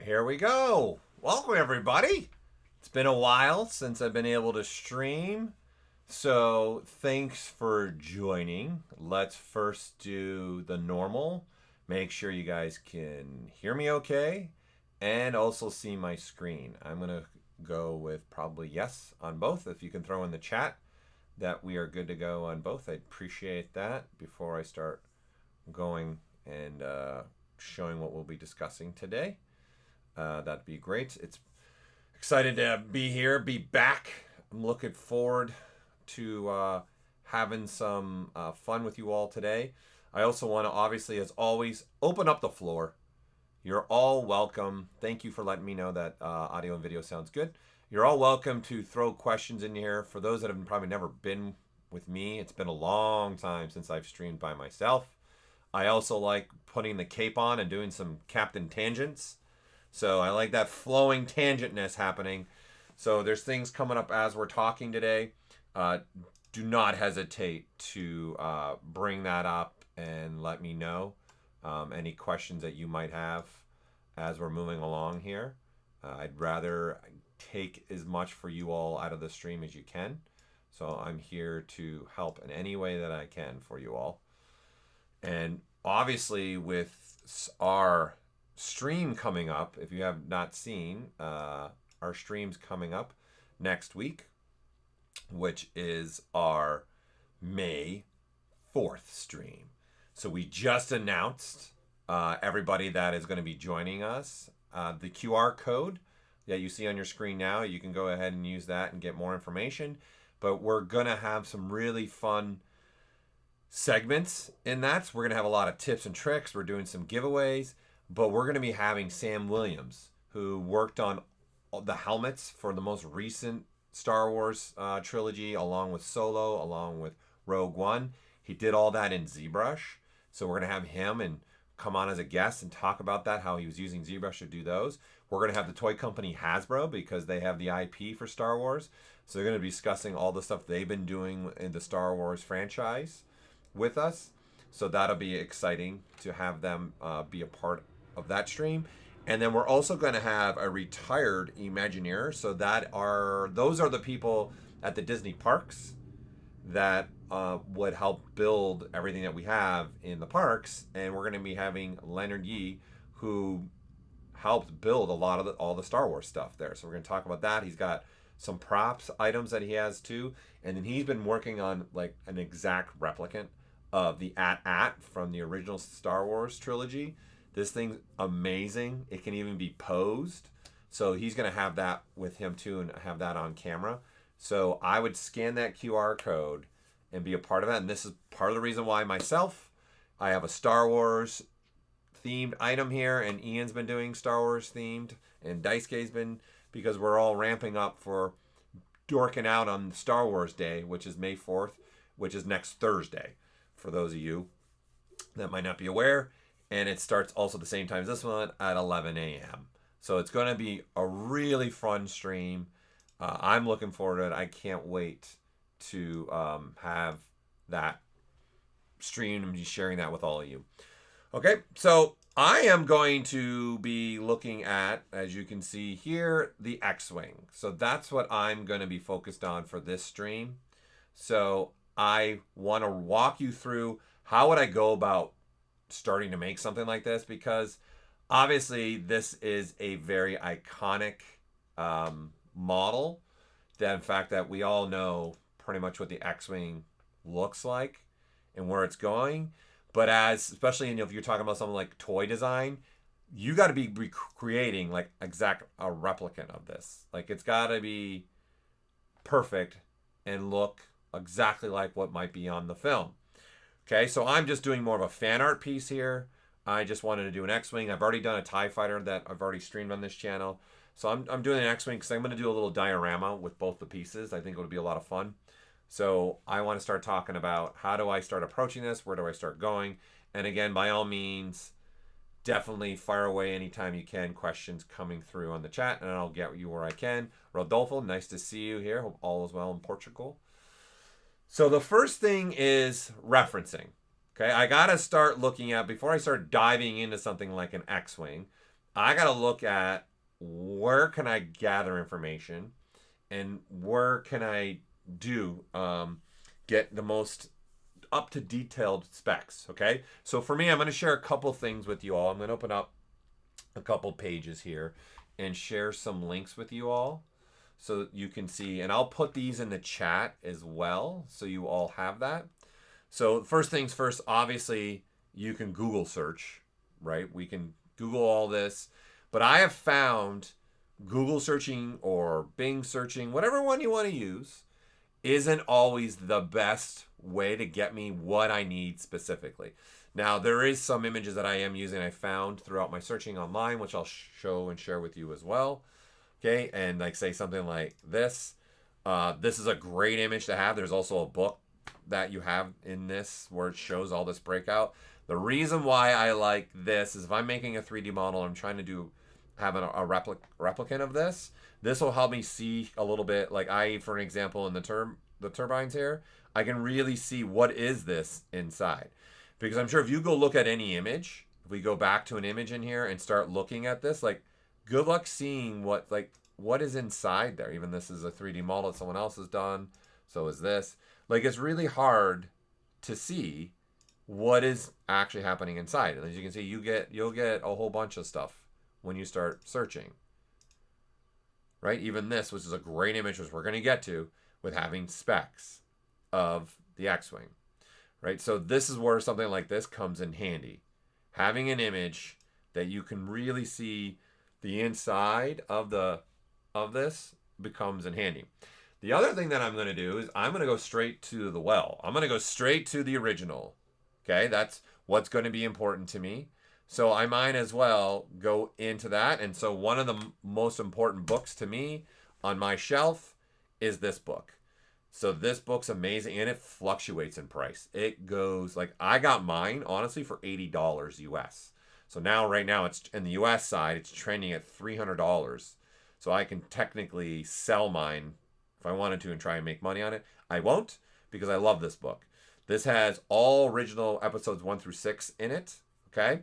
Here we go. Welcome, everybody. It's been a while since I've been able to stream, so thanks for joining. Let's first do the normal. Make sure you guys can hear me okay and also see my screen. I'm going to go with probably yes on both. If you can throw in the chat that we are good to go on both, I'd appreciate that before I start going and showing what we'll be discussing today. That'd be great. It's excited to be here, be back. I'm looking forward to having some fun with you all today. I also want to, obviously, as always, open up the floor. You're all welcome. Thank you for letting me know that audio and video sounds good. You're all welcome to throw questions in here. For those that have probably never been with me, it's been a long time since I've streamed by myself. I also like putting the cape on and doing some Captain Tangents. So I like that flowing tangentness happening. So there's things coming up as we're talking today. Do not hesitate to bring that up and let me know any questions that you might have as we're moving along here. I'd rather take as much for you all out of the stream as you can. So I'm here to help in any way that I can for you all. And obviously with our stream coming up, if you have not seen, our stream's coming up next week, which is our May 4th stream. So we just announced everybody that is going to be joining us. The QR code that you see on your screen now, you can go ahead and use that and get more information. But we're going to have some really fun segments in that. So we're going to have a lot of tips and tricks. We're doing some giveaways. But we're going to be having Sam Williams, who worked on the helmets for the most recent Star Wars trilogy, along with Solo, along with Rogue One. He did all that in ZBrush. So we're going to have him and come on as a guest and talk about that, how he was using ZBrush to do those. We're going to have the toy company Hasbro, because they have the IP for Star Wars. So they're going to be discussing all the stuff they've been doing in the Star Wars franchise with us. So that'll be exciting to have them be a part of that stream. And then we're also going to have a retired Imagineer. So those are the people at the Disney parks that would help build everything that we have in the parks. And we're going to be having Leonard Yee, who helped build a lot of all the Star Wars stuff there. So we're going to talk about that. He's got some props items that he has too. And then he's been working on like an exact replicant of the AT-AT from the original Star Wars trilogy. This thing's amazing. It can even be posed. So he's going to have that with him too and have that on camera. So I would scan that QR code and be a part of that. And this is part of the reason why I have a Star Wars themed item here, and Ian's been doing Star Wars themed, and Daisuke's been, because we're all ramping up for dorking out on Star Wars Day, which is May 4th, which is next Thursday, for those of you that might not be aware. And it starts also the same time as this one at 11 a.m. So it's going to be a really fun stream. I'm looking forward to it. I can't wait to have that stream and be sharing that with all of you. Okay, so I am going to be looking at, as you can see here, the X-Wing. So that's what I'm going to be focused on for this stream. So I want to walk you through how would I go about starting to make something like this, because obviously this is a very iconic model that, in fact, that we all know pretty much what the X-Wing looks like and where it's going. But especially if you're talking about something like toy design, you got to be creating like a replicant of this. Like, it's got to be perfect and look exactly like what might be on the film. Okay, so I'm just doing more of a fan art piece here. I just wanted to do an X-Wing. I've already done a TIE Fighter that I've already streamed on this channel. So I'm doing an X-Wing because I'm going to do a little diorama with both the pieces. I think it would be a lot of fun. So I want to start talking about how do I start approaching this? Where do I start going? And again, by all means, definitely fire away anytime you can. Questions coming through on the chat, and I'll get you where I can. Rodolfo, nice to see you here. Hope all is well in Portugal. So the first thing is referencing. Okay, I got to start looking at, before I start diving into something like an X-Wing, I got to look at where can I gather information and where can I do get the most up to detailed specs. Okay, so for me, I'm going to share a couple things with you all. I'm going to open up a couple pages here and share some links with you all so that you can see, and I'll put these in the chat as well so you all have that. So first things first, obviously you can Google search, right? We can Google all this, but I have found Google searching or Bing searching, whatever one you want to use, isn't always the best way to get me what I need specifically. Now, there is some images that I am using I found throughout my searching online, which I'll show and share with you as well. Okay, and like say something like this. This is a great image to have. There's also a book that you have in this where it shows all this breakout. The reason why I like this is if I'm making a 3D model, I'm trying to have a replicant of this. This will help me see a little bit, like for an example, in the turbines here, I can really see what is this inside. Because I'm sure if you go look at any image, if we go back to an image in here and start looking at this, like good luck seeing what is inside there. Even this is a 3D model that someone else has done. So is this. Like it's really hard to see what is actually happening inside. And as you can see, you'll get a whole bunch of stuff when you start searching. Right? Even this, which is a great image, which we're going to get to, with having specs of the X-Wing. Right? So this is where something like this comes in handy. Having an image that you can really see the inside of this becomes in handy. The other thing that I'm going to do is I'm going to go straight to the well. I'm going to go straight to the original. Okay? That's what's going to be important to me. So I might as well go into that. And so one of the most important books to me on my shelf is this book. So this book's amazing, and it fluctuates in price. It goes, like, I got mine, honestly, for $80 US. So now, right now, it's in the US side, it's trending at $300. So I can technically sell mine if I wanted to and try and make money on it. I won't, because I love this book. This has all original episodes 1 through 6 in it, okay?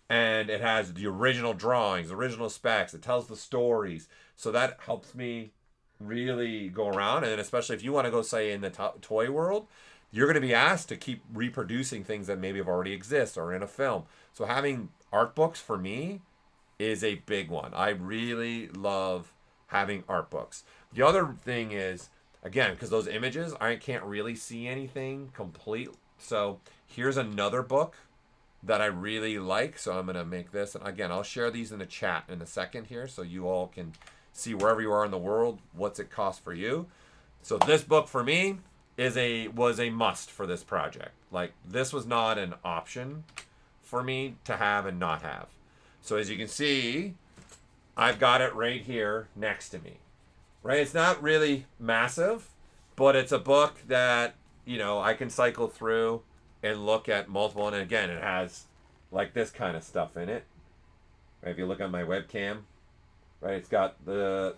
And it has the original drawings, original specs. It tells the stories. So that helps me really go around. And especially if you want to go, say, in the toy world, you're going to be asked to keep reproducing things that maybe have already exist or in a film. So having art books for me is a big one. I really love having art books. The other thing is, again, because those images, I can't really see anything complete. So here's another book that I really like. So I'm going to make this. And again, I'll share these in the chat in a second here so you all can see wherever you are in the world, what's it cost for you. So this book for me was a must for this project. Like, this was not an option for me to have and not have. So as you can see, I've got it right here next to me. Right? It's not really massive, but it's a book that, you know, I can cycle through and look at multiple. And again, it has like this kind of stuff in it. Right? If you look on my webcam, right, it's got the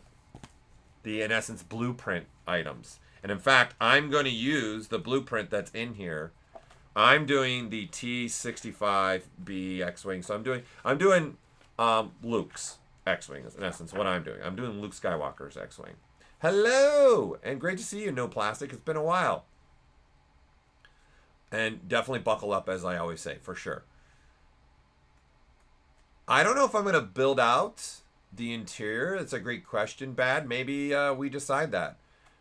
in essence blueprint items. And in fact, I'm going to use the blueprint that's in here. I'm doing the T65B X-Wing. So I'm doing Luke's X-Wing, in essence, what I'm doing. I'm doing Luke Skywalker's X-Wing. Hello! And great to see you, No Plastic. It's been a while. And definitely buckle up, as I always say, for sure. I don't know if I'm going to build out the interior. It's a great question, Bad. Maybe we decide that.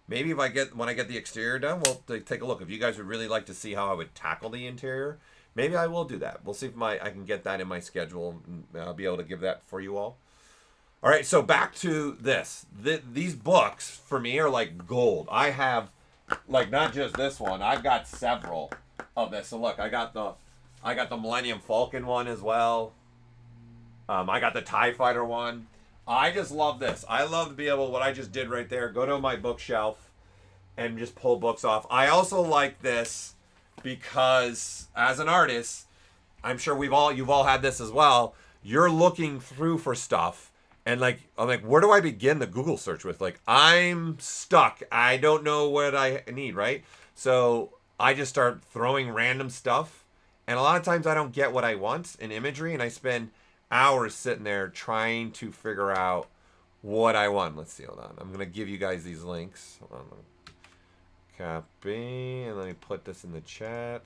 Maybe when I get the exterior done, we'll take a look. If you guys would really like to see how I would tackle the interior, maybe I will do that. We'll see if I can get that in my schedule, and I'll be able to give that for you all. All right, so back to this. These books, for me, are like gold. I have, like, not just this one. I've got several of this. So look, I got the Millennium Falcon one as well. I got the TIE Fighter one. I just love this. I love to be able, what I just did right there, go to my bookshelf and just pull books off. I also like this because as an artist, I'm sure you've all had this as well. You're looking through for stuff and I'm like, where do I begin the Google search with? Like, I'm stuck. I don't know what I need, right? So I just start throwing random stuff. And a lot of times I don't get what I want in imagery, and I spend hours sitting there trying to figure out what I want. Let's see, hold on. I'm going to give you guys these links. Hold on. Copy, and let me put this in the chat.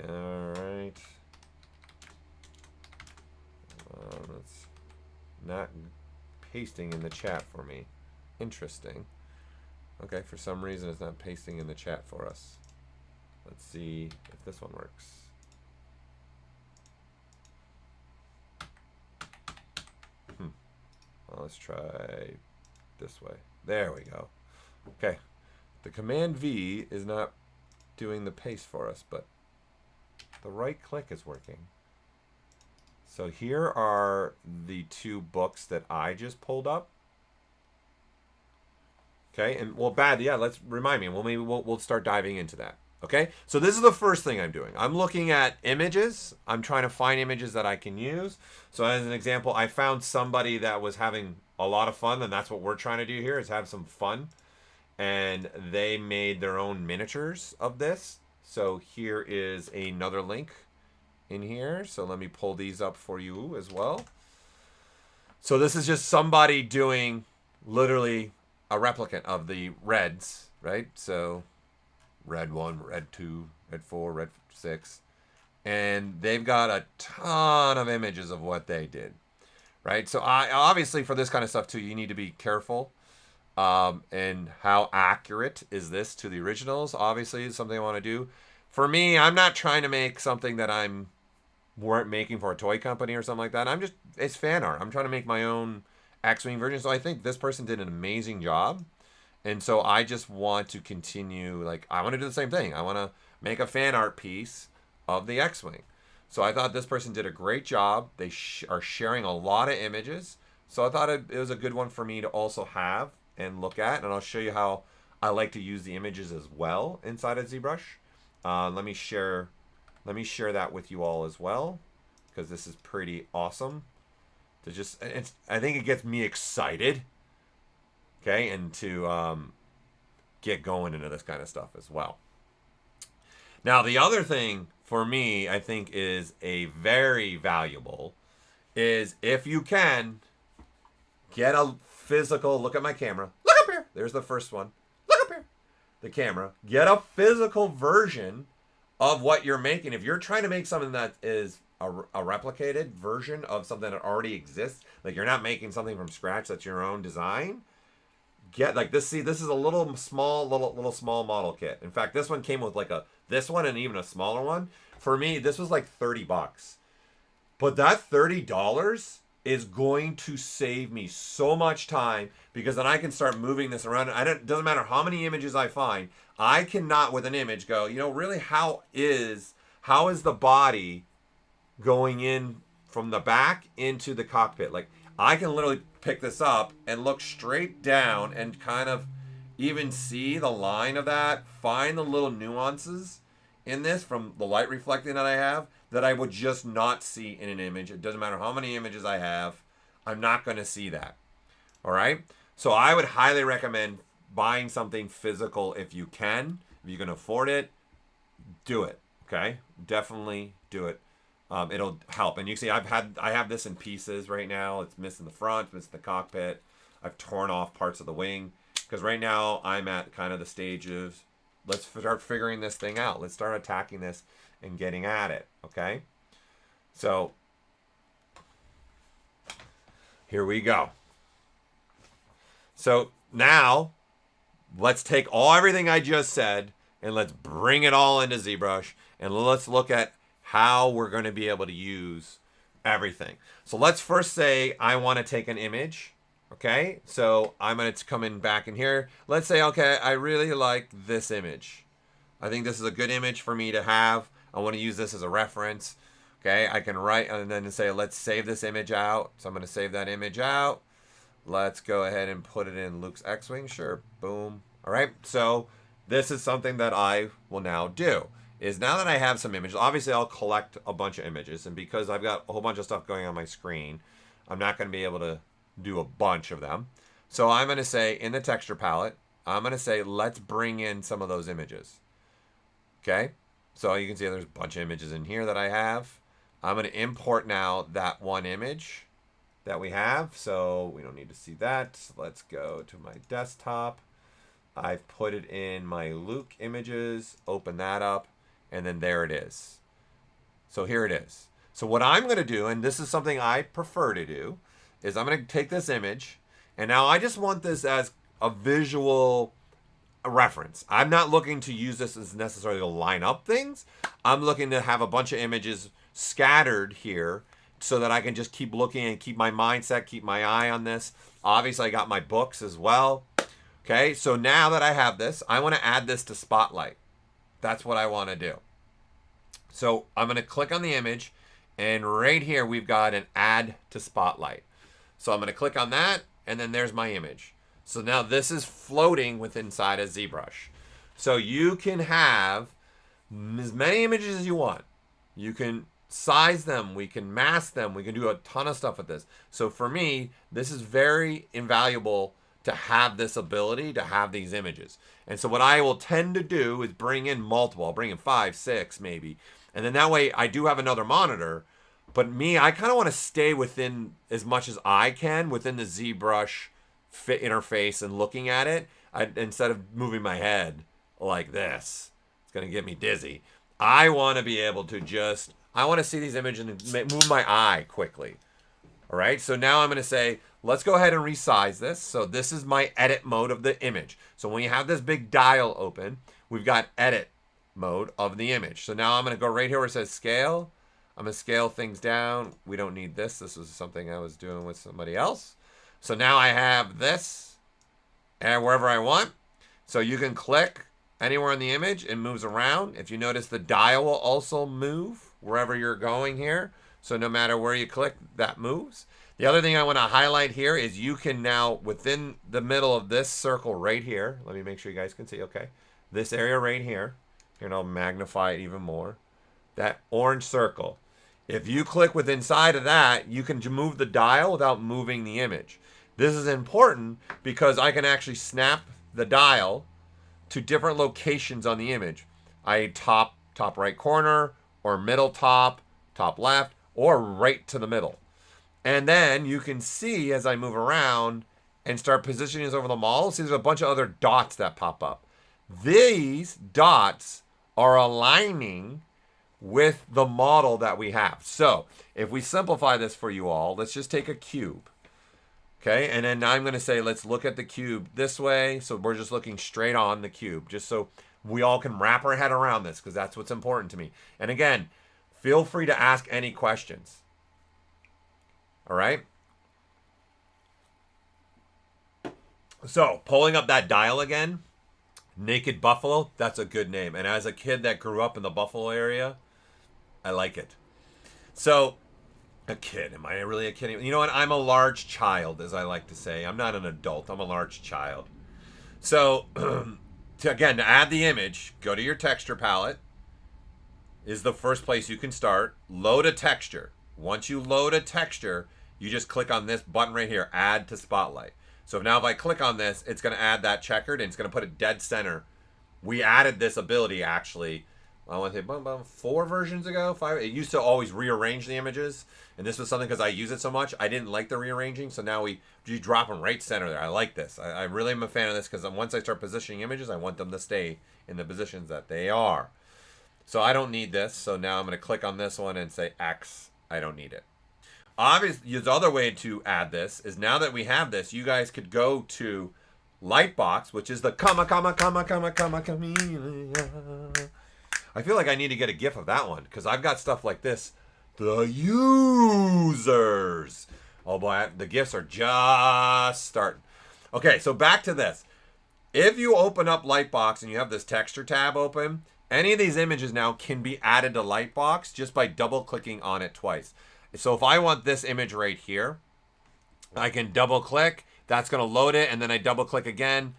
All right. It's not pasting in the chat for me. Interesting. Okay, for some reason it's not pasting in the chat for us. Let's see if this one works. Well, let's try this way. There we go. Okay. The Command V is not doing the paste for us, but the right click is working. So here are the two books that I just pulled up. Okay, and well, let's remind me. Well, maybe we'll start diving into that. Okay, so this is the first thing I'm doing. I'm looking at images. I'm trying to find images that I can use. So as an example, I found somebody that was having a lot of fun, and that's what we're trying to do here, is have some fun. And they made their own miniatures of this. So here is another link in here. So let me pull these up for you as well. So this is just somebody doing literally a replicant of the reds, right? So red 1, red 2, red 4, red 6. And they've got a ton of images of what they did, right? So I obviously for this kind of stuff too, you need to be careful. And how accurate is this to the originals? Obviously, is something I want to do. For me, I'm not trying to make something that I'm weren't making for a toy company or something like that. It's fan art. I'm trying to make my own X-Wing version. So I think this person did an amazing job. And so I just want to continue, like, I want to do the same thing. I want to make a fan art piece of the X-Wing. So I thought this person did a great job. They are sharing a lot of images. So I thought it was a good one for me to also have and look at. And I'll show you how I like to use the images as well inside of ZBrush. Let me share that with you all as well, because this is pretty awesome. I think it gets me excited, okay, and to get going into this kind of stuff as well. Now, the other thing for me, I think is a very valuable, is if you can get a physical, look at my camera, look up here, there's the first one, look up here, the camera, get a physical version of what you're making. If you're trying to make something that is a replicated version of something that already exists, like you're not making something from scratch, that's your own design, get like this. See, this is a little small model kit. In fact, this one came with like this one and even a smaller one. For me, this was like $30. But that $30 is going to save me so much time, because then I can start moving this around. It doesn't matter how many images I find. I cannot with an image go, really, how is the body going in from the back into the cockpit? Like, I can literally pick this up and look straight down and kind of even see the line of that, find the little nuances in this from the light reflecting that I have that I would just not see in an image. It doesn't matter how many images I have, I'm not going to see that. All right? So I would highly recommend buying something physical if you can. If you can afford it, do it. Okay? Definitely do it. It'll help. And you see, I have this in pieces right now. It's missing the front, missing the cockpit. I've torn off parts of the wing, because right now I'm at kind of the stage of, let's start figuring this thing out. Let's start attacking this and getting at it. Okay? So here we go. So now let's take everything I just said and let's bring it all into ZBrush, and let's look at how we're going to be able to use everything. So let's first say I want to take an image. Okay, so I'm going to come in back in here. Let's say, okay, I really like this image. I think this is a good image for me to have. I want to use this as a reference. Okay, I can write and then say, let's save this image out. So I'm going to save that image out. Let's go ahead and put it in Luke's X-Wing. Sure, boom. All right, so this is something that I will now do. Is now that I have some images, obviously I'll collect a bunch of images, and because I've got a whole bunch of stuff going on my screen, I'm not going to be able to do a bunch of them. So I'm going to say in the texture palette, I'm going to say, let's bring in some of those images. Okay, so you can see there's a bunch of images in here that I have. I'm going to import now that one image that we have. So we don't need to see that. Let's go to my desktop. I've put it in my Luke images, open that up, and then there it is. So here it is. So what I'm going to do, and this is something I prefer to do, is I'm going to take this image, and now I just want this as a visual reference. I'm not looking to use this as necessarily to line up things. I'm looking to have a bunch of images scattered here so that I can just keep looking and keep my mindset, keep my eye on this. Obviously, I got my books as well. Okay, so now that I have this, I want to add this to Spotlight. That's what I want to do. So I'm going to click on the image, and right here we've got an add to Spotlight. So I'm going to click on that, and then there's my image. So now this is floating within inside of ZBrush. So you can have as many images as you want. You can size them, we can mask them, we can do a ton of stuff with this. So for me, this is very invaluable to have this ability to have these images. And so what I will tend to do is bring in multiple. I'll bring in 5, 6 maybe. And then that way I do have another monitor. But me, I kind of want to stay within as much as I can within the ZBrush fit interface and looking at it. Instead of moving my head like this, it's going to get me dizzy. I want to be able to just, I want to see these images and move my eye quickly. All right, so now I'm going to say, let's go ahead and resize this. So this is my edit mode of the image. So when you have this big dial open, we've got edit mode of the image. So now I'm going to go right here where it says scale. I'm going to scale things down. We don't need this. This was something I was doing with somebody else. So now I have this and wherever I want. So you can click anywhere in the image. It moves around. If you notice, the dial will also move wherever you're going here. So no matter where you click, that moves. The other thing I want to highlight here is you can now, within the middle of this circle right here, let me make sure you guys can see, okay? This area right here, and I'll magnify it even more. That orange circle. If you click with inside of that, you can move the dial without moving the image. This is important because I can actually snap the dial to different locations on the image. Top right corner, or middle top left, or right to the middle. And then you can see as I move around and start positioning this over the model, see there's a bunch of other dots that pop up. These dots are aligning with the model that we have. So if we simplify this for you all, let's just take a cube. Okay, and then I'm going to say, let's look at the cube this way. So we're just looking straight on the cube, just so we all can wrap our head around this, because that's what's important to me. And again, feel free to ask any questions. All right. So pulling up that dial again, Naked Buffalo, that's a good name. And as a kid that grew up in the Buffalo area, I like it. So a kid, am I really a kid? You know what? I'm a large child, as I like to say. I'm not an adult. I'm a large child. So to add the image, go to your texture palette. Is the first place you can start. Load a texture. Once you load a texture, you just click on this button right here, add to Spotlight. So now if I click on this, it's going to add that checkered, and it's going to put it dead center. We added this ability, actually, I want to say 4 versions ago, 5. It used to always rearrange the images, and this was something because I use it so much, I didn't like the rearranging, so now you drop them right center there. I like this. I really am a fan of this because once I start positioning images, I want them to stay in the positions that they are. So I don't need this, so now I'm going to click on this one and say X. I don't need it. Obviously, the other way to add this is now that we have this, you guys could go to Lightbox, which is the comma. I feel like I need to get a GIF of that one because I've got stuff like this. The users. Oh boy, the GIFs are just starting. Okay, so back to this. If you open up Lightbox and you have this texture tab open, any of these images now can be added to Lightbox just by double clicking on it twice. So if I want this image right here, I can double click. That's going to load it, and then I double click again,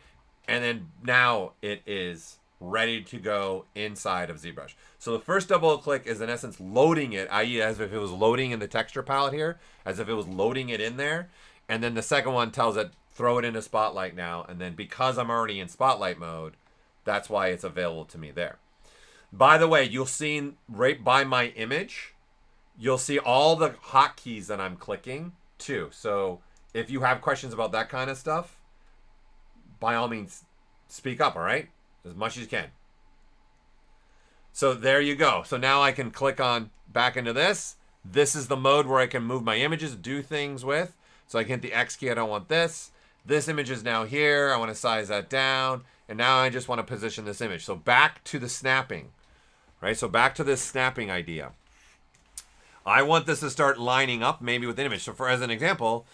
and then now it is ready to go inside of ZBrush. So the first double click is in essence loading it, i.e. as if it was loading in the texture palette here, as if it was loading it in there. And then the second one tells it, throw it into Spotlight now. And then because I'm already in Spotlight mode, that's why it's available to me there. By the way, you'll see right by my image, you'll see all the hotkeys that I'm clicking too. So if you have questions about that kind of stuff, by all means, speak up, all right? As much as you can. So there you go. So now I can click on back into this. This is the mode where I can move my images, do things with. So I can hit the X key, I don't want this. This image is now here, I want to size that down. And now I just want to position this image. So back to the snapping, right? So back to this snapping idea. I want this to start lining up maybe with an image. So for as an example,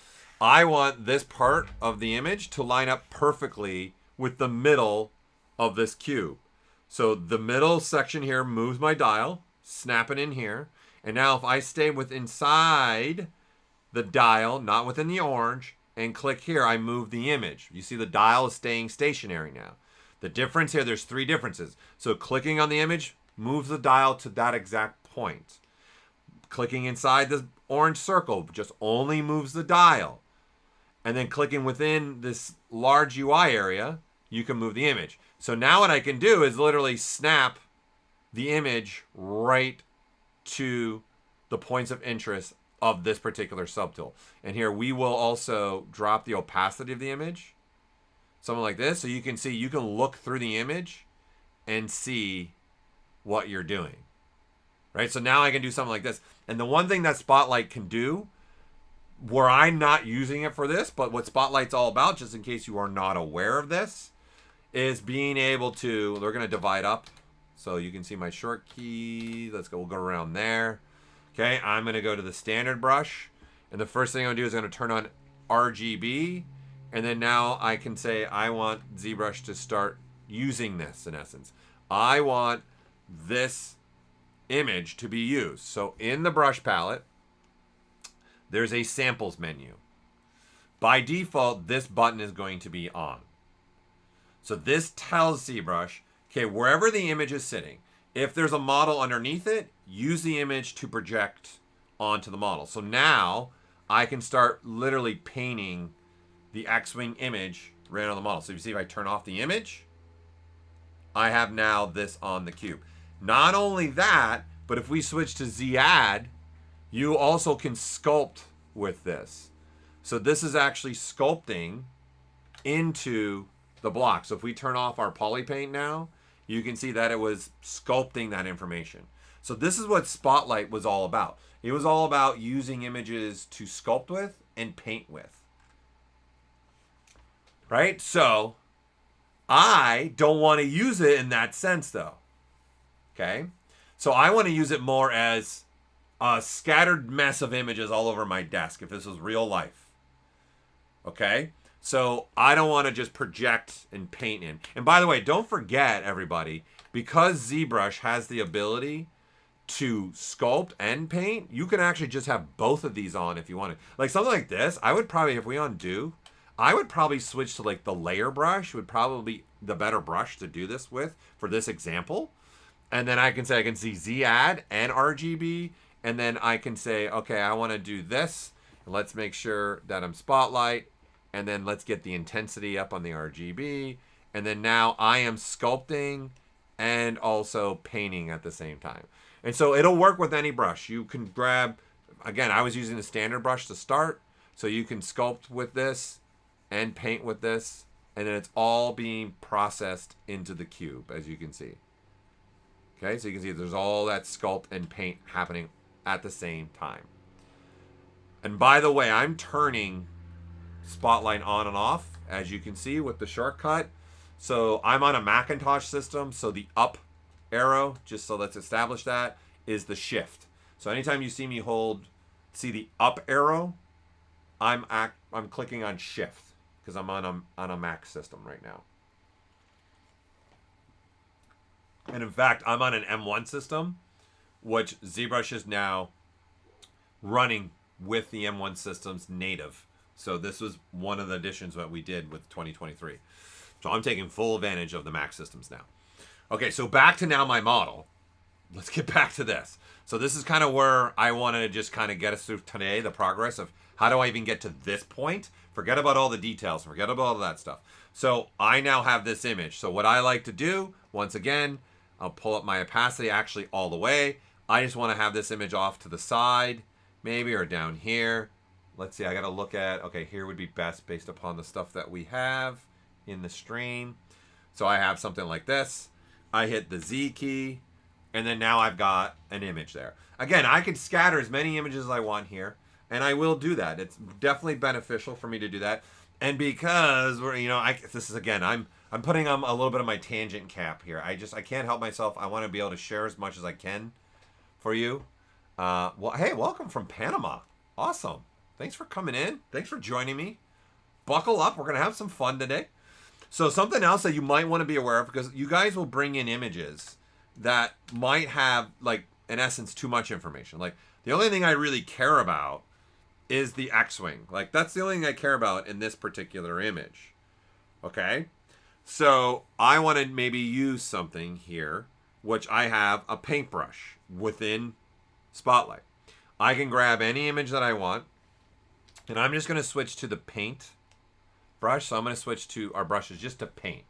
I want this part of the image to line up perfectly with the middle of this cube. So the middle section here moves my dial, snap it in here. And now if I stay with inside the dial, not within the orange, and click here, I move the image. You see the dial is staying stationary now. The difference here, there's 3 differences. So clicking on the image moves the dial to that exact point. Clicking inside the orange circle just only moves the dial. And then clicking within this large UI area, you can move the image. So now what I can do is literally snap the image right to the points of interest of this particular subtool. And here we will also drop the opacity of the image. Something like this. So you can see, you can look through the image and see what you're doing. Right? So now I can do something like this. And the one thing that Spotlight can do, where I'm not using it for this, but what Spotlight's all about, just in case you are not aware of this, is being able to, we're going to divide up. So you can see my short key. Let's go, we'll go around there. Okay, I'm going to go to the standard brush. And the first thing I'm going to do is I'm going to turn on RGB. And then now I can say I want ZBrush to start using this in essence. I want this image to be used. So in the brush palette, there's a samples menu. By default, this button is going to be on. So this tells ZBrush, okay, wherever the image is sitting, if there's a model underneath it, use the image to project onto the model. So now I can start literally painting the X-Wing image right on the model. So you see if I turn off the image, I have now this on the cube. Not only that, but if we switch to Z-Add, you also can sculpt with this. So this is actually sculpting into the block. So if we turn off our poly paint now, you can see that it was sculpting that information. So this is what Spotlight was all about. It was all about using images to sculpt with and paint with. Right? So I don't want to use it in that sense though. Okay? So I want to use it more as a scattered mess of images all over my desk if this was real life. Okay? So I don't want to just project and paint in. And by the way, don't forget, everybody, because ZBrush has the ability to sculpt and paint, you can actually just have both of these on if you want to. Like something like this, I would probably, if we undo, I would probably switch to like the layer brush would probably be the better brush to do this with for this example. And then I can say, I can see Z-Add and RGB. And then I can say, okay, I want to do this. Let's make sure that I'm Spotlight. And then let's get the intensity up on the RGB. And then now I am sculpting and also painting at the same time. And so it'll work with any brush. You can grab, again, I was using the standard brush to start. So you can sculpt with this and paint with this. And then it's all being processed into the cube, as you can see. Okay, so you can see there's all that sculpt and paint happening at the same time. And by the way, I'm turning Spotlight on and off, as you can see with the shortcut. So I'm on a Macintosh system, so the up arrow, just so let's establish that, is the shift. So anytime you see me see the up arrow, I'm clicking on shift because I'm on a Mac system right now. And in fact, I'm on an M1 system, which ZBrush is now running with the M1 system's native. So this was one of the additions that we did with 2023. So I'm taking full advantage of the Mac systems now. Okay, so back to now my model. Let's get back to this. So this is kind of where I wanted to just kind of get us through today, the progress of how do I even get to this point? Forget about all the details. Forget about all that stuff. So I now have this image. So what I like to do, once again, I'll pull up my opacity actually all the way. I just want to have this image off to the side, maybe, or down here. Let's see, I got to look at, okay, here would be best based upon the stuff that we have in the stream. So I have something like this. I hit the Z key, and then now I've got an image there. Again, I can scatter as many images as I want here, and I will do that. It's definitely beneficial for me to do that. And because we're, you know, this is, again, I'm putting on a little bit of my tangent cap here. I can't help myself. I want to be able to share as much as I can for you. Well, hey, welcome from Panama. Awesome. Thanks for coming in. Thanks for joining me. Buckle up. We're going to have some fun today. So something else that you might want to be aware of, because you guys will bring in images that might have, like, in essence, too much information. Like, the only thing I really care about is the X-Wing. Like, that's the only thing I care about in this particular image. Okay? So I want to maybe use something here, which I have a paintbrush within Spotlight. I can grab any image that I want, and I'm just going to switch to the paint brush. So I'm going to switch to our brushes just to paint.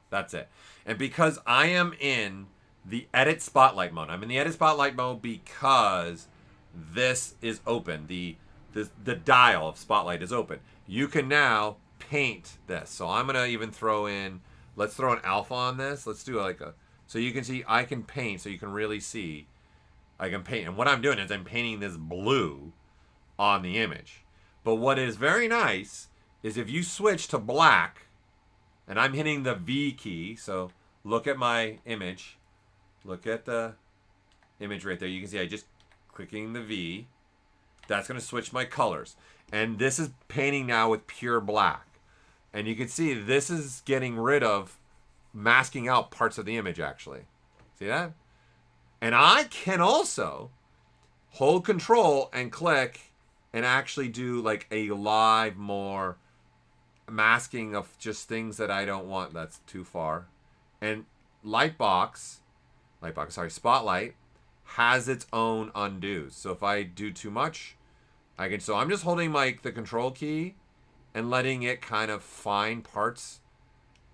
That's it. And because I am in the edit spotlight mode, I'm in the edit spotlight mode because this is open. The dial of spotlight is open. You can now paint this. So I'm going to even throw in, let's throw an alpha on this. Let's do like a, so you can see I can paint, so you can really see I can paint. And what I'm doing is I'm painting this blue on the image. But what is very nice is if you switch to black, and I'm hitting the V key, so look at my image. Look at the image right there. You can see I just clicking the V. That's going to switch my colors. And this is painting now with pure black. And you can see this is getting rid of masking out parts of the image, actually. See that? And I can also hold control and click and actually do like a live more masking of just things that I don't want. That's too far. And Spotlight has its own undos. So if I do too much, I can, so I'm just holding the control key and letting it kind of find parts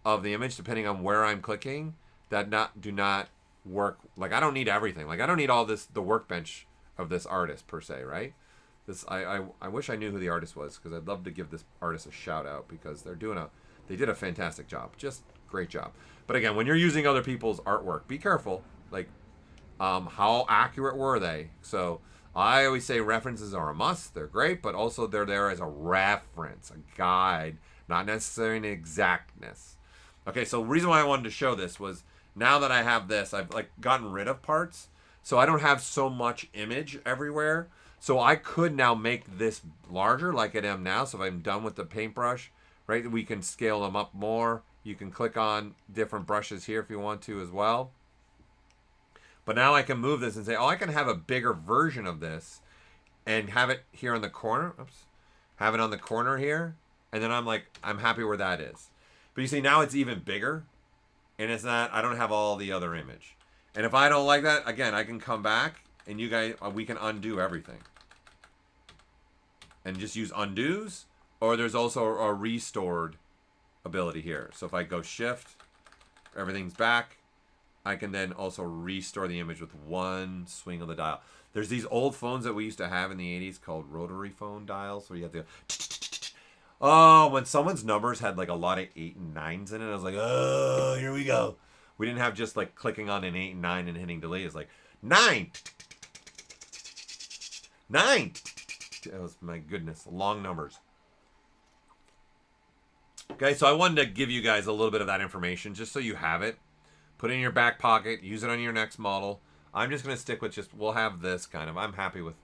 of the image depending on where I'm clicking that do not work. Like, I don't need everything. Like, I don't need all this, the workbench of this artist per se, right? This, I wish I knew who the artist was, because I'd love to give this artist a shout out, because they did a fantastic job. Just great job. But again, when you're using other people's artwork, be careful. Like, how accurate were they? So I always say references are a must. They're great, but also they're there as a reference, a guide, not necessarily an exactness. Okay, so the reason why I wanted to show this was, now that I have this, I've like gotten rid of parts, so I don't have so much image everywhere. So I could now make this larger like I am now. So if I'm done with the paintbrush, right, we can scale them up more. You can click on different brushes here if you want to as well. But now I can move this and say, oh, I can have a bigger version of this and have it here in the corner. Oops. Have it on the corner here. And then I'm happy where that is. But you see, now it's even bigger. And it's not, I don't have all the other image. And if I don't like that, again, I can come back and you guys, we can undo everything. And just use undos. Or there's also a restored ability here. So if I go shift, everything's back. I can then also restore the image with one swing of the dial. There's these old phones that we used to have in the 80s called rotary phone dials, where you have to go, oh, when someone's numbers had like a lot of 8 and 9s in it, I was like, oh, here we go. We didn't have just like clicking on an 8 and 9 and hitting delete. It's like 9. 9. That was, my goodness, long numbers. Okay, so I wanted to give you guys a little bit of that information just so you have it. Put it in your back pocket. Use it on your next model. I'm just going to stick with just, we'll have this kind of. I'm happy with,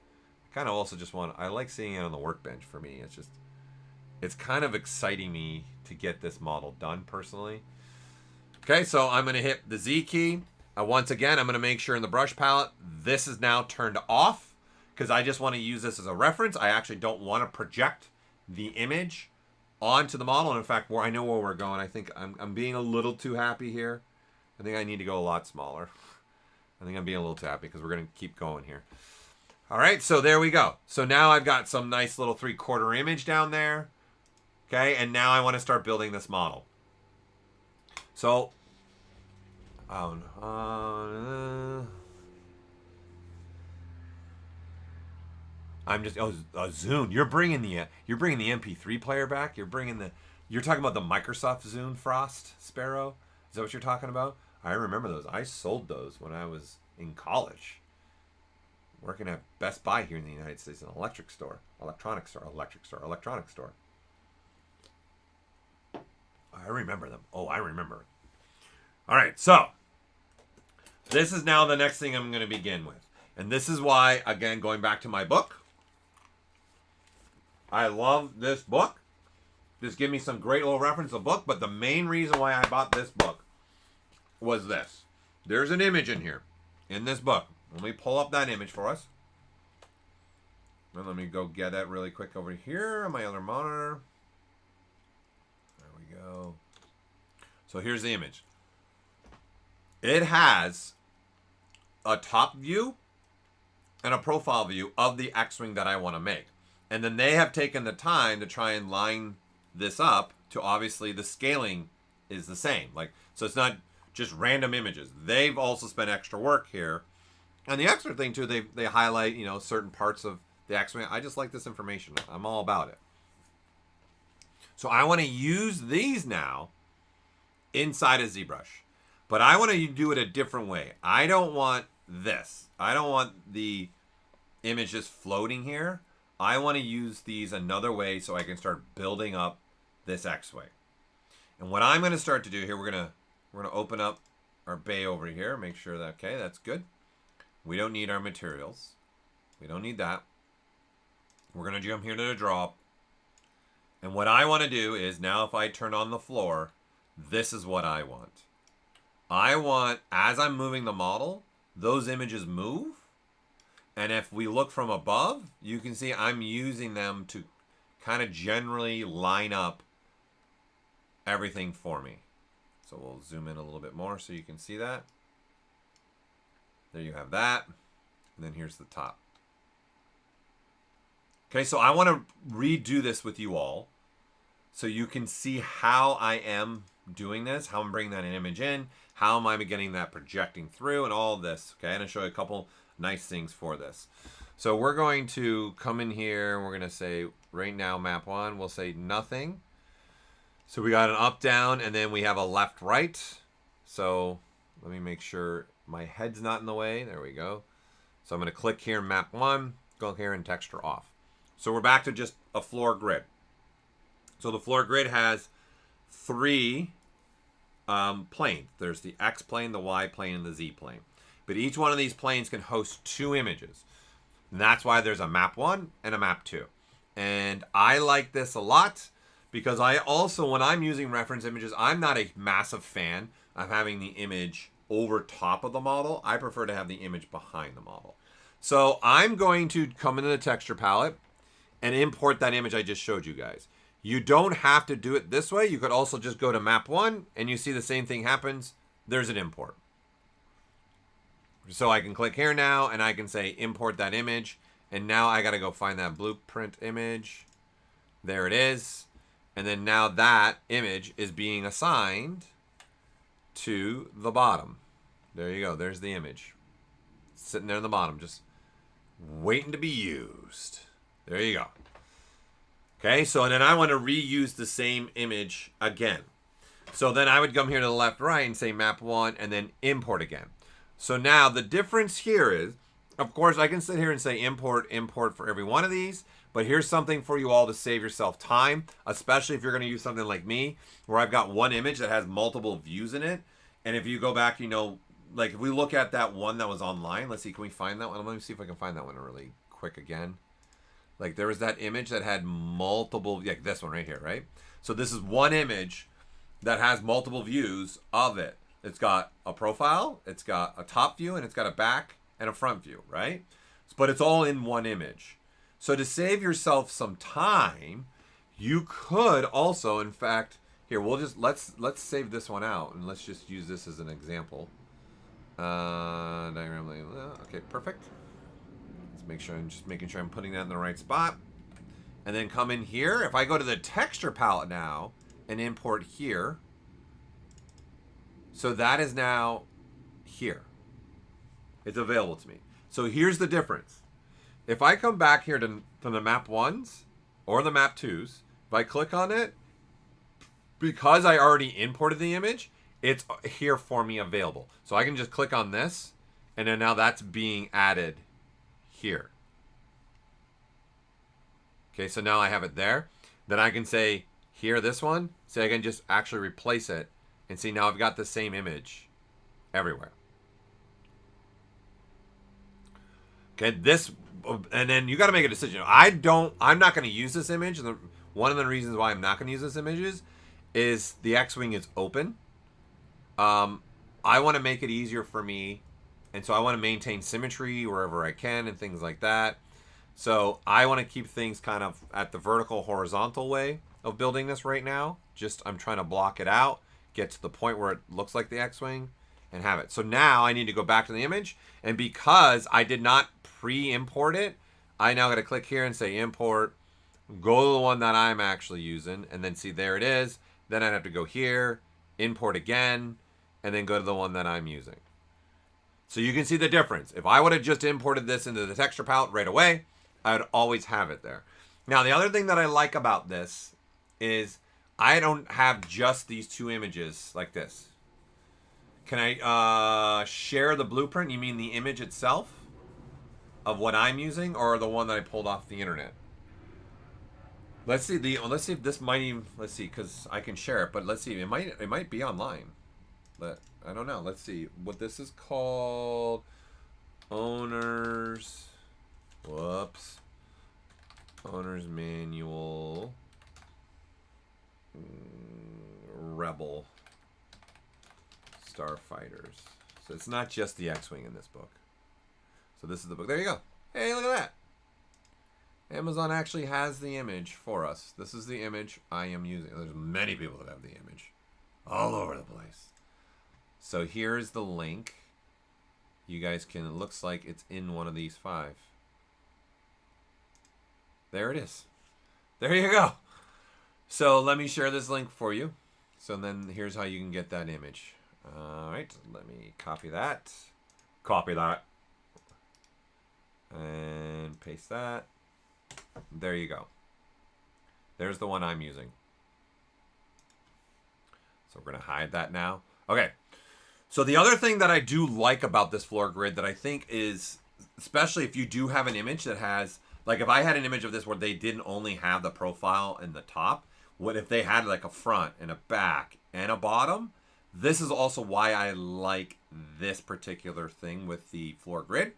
kind of also just want, I like seeing it on the workbench for me. It's just, it's kind of exciting me to get this model done personally. Okay, so I'm going to hit the Z key. Once again, I'm going to make sure in the brush palette, this is now turned off because I just want to use this as a reference. I actually don't want to project the image onto the model. And in fact, I know where we're going. I think I'm being a little too happy here. I think I need to go a lot smaller. I think I'm being a little too happy because we're going to keep going here. All right, so there we go. So now I've got some nice little 3/4 image down there. Okay, and now I want to start building this model. So, I'm just Zune. You're bringing the MP3 player back. You're talking about the Microsoft Zune Frost Sparrow. Is that what you're talking about? I remember those. I sold those when I was in college, working at Best Buy here in the United States, an electronics store. I remember them. Oh, I remember. All right, so this is now the next thing I'm going to begin with. And this is why, again, going back to my book, I love this book. Just give me some great little reference to the book, but the main reason why I bought this book was this. There's an image in here, in this book. Let me pull up that image for us. And let me go get that really quick over here on my other monitor. There we go. So here's the image. It has a top view and a profile view of the X-Wing that I want to make. And then they have taken the time to try and line this up to, obviously the scaling is the same. So it's not just random images. They've also spent extra work here. And the extra thing too, they highlight, certain parts of the X-Wing. I just like this information. I'm all about it. So I want to use these now inside of ZBrush. But I want to do it a different way. I don't want this. I don't want the image just floating here. I want to use these another way so I can start building up this X-Wing. And what I'm going to start to do here, we're going to open up our bay over here. Make sure that, okay, that's good. We don't need our materials. We don't need that. We're going to jump here to the draw. And what I want to do is, now if I turn on the floor, this is what I want. I want, as I'm moving the model, those images move. And if we look from above, you can see I'm using them to kind of generally line up everything for me. So we'll zoom in a little bit more so you can see that. There you have that. And then here's the top. Okay, so I want to redo this with you all so you can see how I am doing this, how I'm bringing that image in, how am I getting that projecting through, and all of this. Okay, I'm going to show you a couple nice things for this. So we're going to come in here and we're going to say right now map 1, we'll say nothing. So we got an up down and then we have a left right. So let me make sure my head's not in the way. There we go. So I'm going to click here map 1, go here and texture off. So we're back to just a floor grid. So the floor grid has 3 planes. There's the X plane, the Y plane, and the Z plane. But each one of these planes can host 2 images. And that's why there's a map 1 and a map 2. And I like this a lot because I also, when I'm using reference images, I'm not a massive fan of having the image over top of the model. I prefer to have the image behind the model. So I'm going to come into the texture palette and import that image I just showed you guys. You don't have to do it this way. You could also just go to map 1 and you see the same thing happens. There's an import. So I can click here now and I can say import that image. And now I got to go find that blueprint image. There it is. And then now that image is being assigned to the bottom. There you go. There's the image. Sitting there in the bottom, just waiting to be used. There you go. Okay, so then I want to reuse the same image again. So then I would come here to the left, right, and say map 1, and then import again. So now the difference here is, of course, I can sit here and say import for every one of these, but here's something for you all to save yourself time, especially if you're going to use something like me, where I've got one image that has multiple views in it. And if you go back, like if we look at that one that was online, let's see, can we find that one? Let me see if I can find that one really quick again. Like there was that image that had multiple, like this one right here, right? So this is one image that has multiple views of it. It's got a profile, it's got a top view, and it's got a back and a front view, right? But it's all in one image. So to save yourself some time, you could also, in fact, here, we'll just, let's save this one out and let's just use this as an example. Diagram, okay, perfect. Make sure I'm just making sure I'm putting that in the right spot. And then come in here. If I go to the texture palette now and import here. So that is now here. It's available to me. So here's the difference. if I come back here to the map 1s or the map 2s, if I click on it, because I already imported the image, it's here for me available. So I can just click on this, and then now that's being added here. Okay, so now I have it there. Then I can say, here, this one, so I can just actually replace it, and see now I've got the same image everywhere. Okay, this, and then you got to make a decision. I'm not going to use this image. And one of the reasons why I'm not going to use this image is the X-Wing is open. I want to make it easier for me, and so I want to maintain symmetry wherever I can and things like that. So I want to keep things kind of at the vertical, horizontal way of building this right now. I'm trying to block it out, get to the point where it looks like the X-Wing, and have it. So now I need to go back to the image, and because I did not pre-import it, I now got to click here and say import, go to the one that I'm actually using, and then see there it is. Then I'd have to go here, import again, and then go to the one that I'm using. So you can see the difference. If I would have just imported this into the texture palette right away, I would always have it there. Now, the other thing that I like about this is I don't have just these two images like this. Can I share the blueprint? You mean the image itself of what I'm using, or the one that I pulled off the internet? Let's see if this might even, let's see, because I can share it, but let's see, it might be online. But I don't know. Let's see what this is called. Owner's manual. Rebel Starfighters. So it's not just the X-Wing in this book. So this is the book. There you go. Hey, look at that. Amazon actually has the image for us. This is the image I am using. There's many people that have the image all over the place. So here's the link. You guys can, it looks like it's in one of these 5. There it is. There you go. So let me share this link for you. So then here's how you can get that image. All right, let me copy that. And paste that. There you go. There's the one I'm using. So we're going to hide that now. Okay. So the other thing that I do like about this floor grid that I think is, especially if you do have an image that has, like if I had an image of this where they didn't only have the profile and the top, what if they had like a front and a back and a bottom? This is also why I like this particular thing with the floor grid,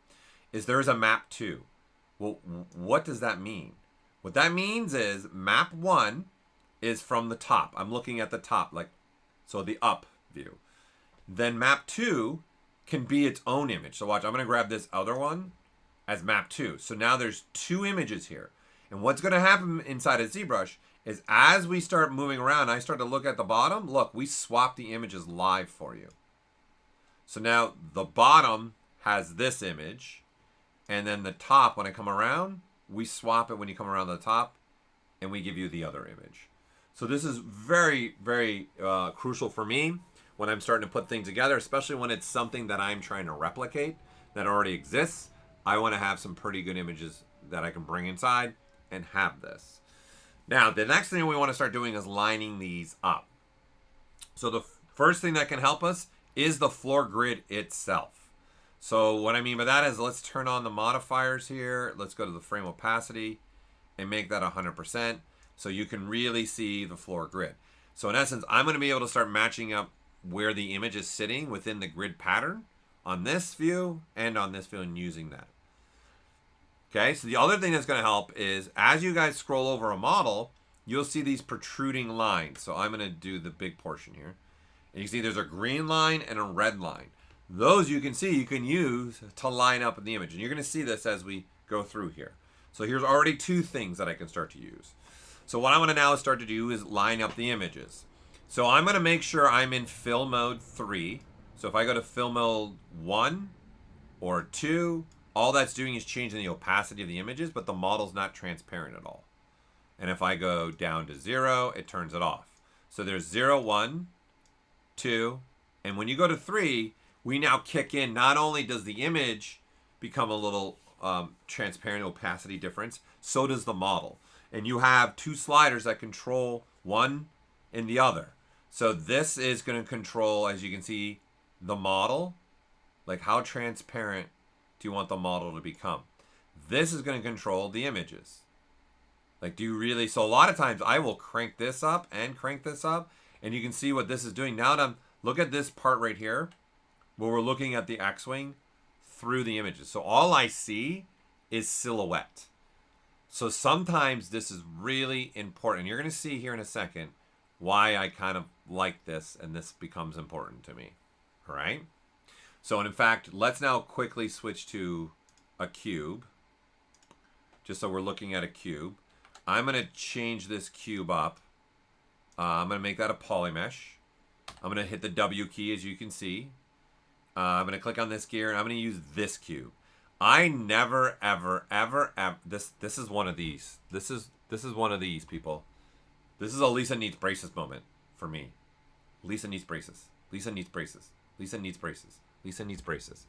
is there's a map 2. Well, what does that mean? What that means is map 1 is from the top. I'm looking at the top, like, so the up view. Then map 2 can be its own image. So watch, I'm going to grab this other one as map 2. So now there's 2 images here. And what's going to happen inside of ZBrush is as we start moving around, I start to look at the bottom. Look, we swap the images live for you. So now the bottom has this image. And then the top, when I come around, we swap it when you come around the top. And we give you the other image. So this is very, very crucial for me when I'm starting to put things together, especially when it's something that I'm trying to replicate that already exists. I want to have some pretty good images that I can bring inside and have this. Now, the next thing we want to start doing is lining these up. So the first thing that can help us is the floor grid itself. So what I mean by that is, let's turn on the modifiers here. Let's go to the frame opacity and make that 100% so you can really see the floor grid. So in essence, I'm going to be able to start matching up where the image is sitting within the grid pattern on this view and on this view, and using that. Okay, so the other thing that's going to help is as you guys scroll over a model, you'll see these protruding lines. So I'm going to do the big portion here. And you see there's a green line and a red line. Those you can see you can use to line up in the image. And you're going to see this as we go through here. So here's already 2 things that I can start to use. So what I'm going to now start to do is line up the images. So I'm going to make sure I'm in fill mode 3. So if I go to fill mode 1 or 2, all that's doing is changing the opacity of the images, but the model's not transparent at all. And if I go down to 0, it turns it off. So there's 0, 1, 2, and when you go to 3, we now kick in. Not only does the image become a little transparent opacity difference. So does the model. And you have two sliders that control one and the other. So this is going to control, as you can see, the model. Like how transparent do you want the model to become? This is going to control the images. Like, do you really? So a lot of times I will crank this up and crank this up, and you can see what this is doing. Now look at this part right here where we're looking at the X-Wing through the images. So all I see is silhouette. So sometimes this is really important. You're going to see here in a second why I kind of like this, and this becomes important to me. All right? So, and in fact, let's now quickly switch to a cube, just so we're looking at a cube. I'm going to change this cube up. I'm going to make that a polymesh. I'm going to hit the W key, as you can see. I'm going to click on this gear, and I'm going to use this cube. I never, ever, ever, ever. This is one of these. This is one of these, people. This is a Lisa needs braces moment for me. Lisa needs braces. Lisa needs braces. Lisa needs braces. Lisa needs braces.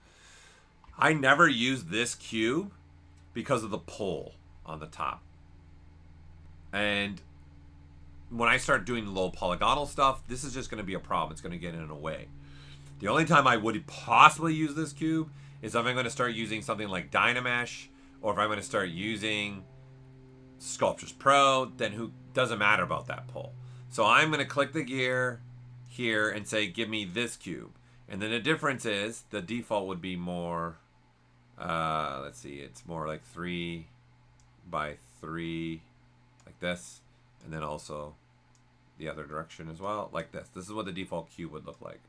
I never use this cube because of the pull on the top. And when I start doing low polygonal stuff, this is just going to be a problem. It's going to get in a way. The only time I would possibly use this cube is if I'm going to start using something like DynaMesh, or if I'm going to start using Sculptris Pro, then who doesn't matter about that pull. So I'm going to click the gear here and say, give me this cube. And then the difference is the default would be more, let's see, it's more like 3 by 3, like this. And then also the other direction as well, like this. This is what the default cube would look like.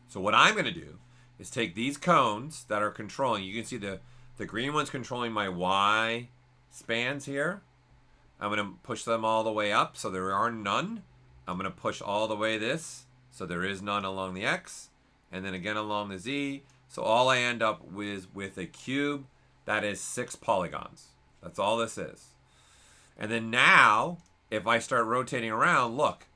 So what I'm going to do is take these cones that are controlling, you can see the green one's controlling my Y spans here. I'm going to push them all the way up so there are none. I'm going to push all the way this so there is none along the X, and then again along the Z. So all I end up with a cube that is 6 polygons. That's all this is. And then now, if I start rotating around, look,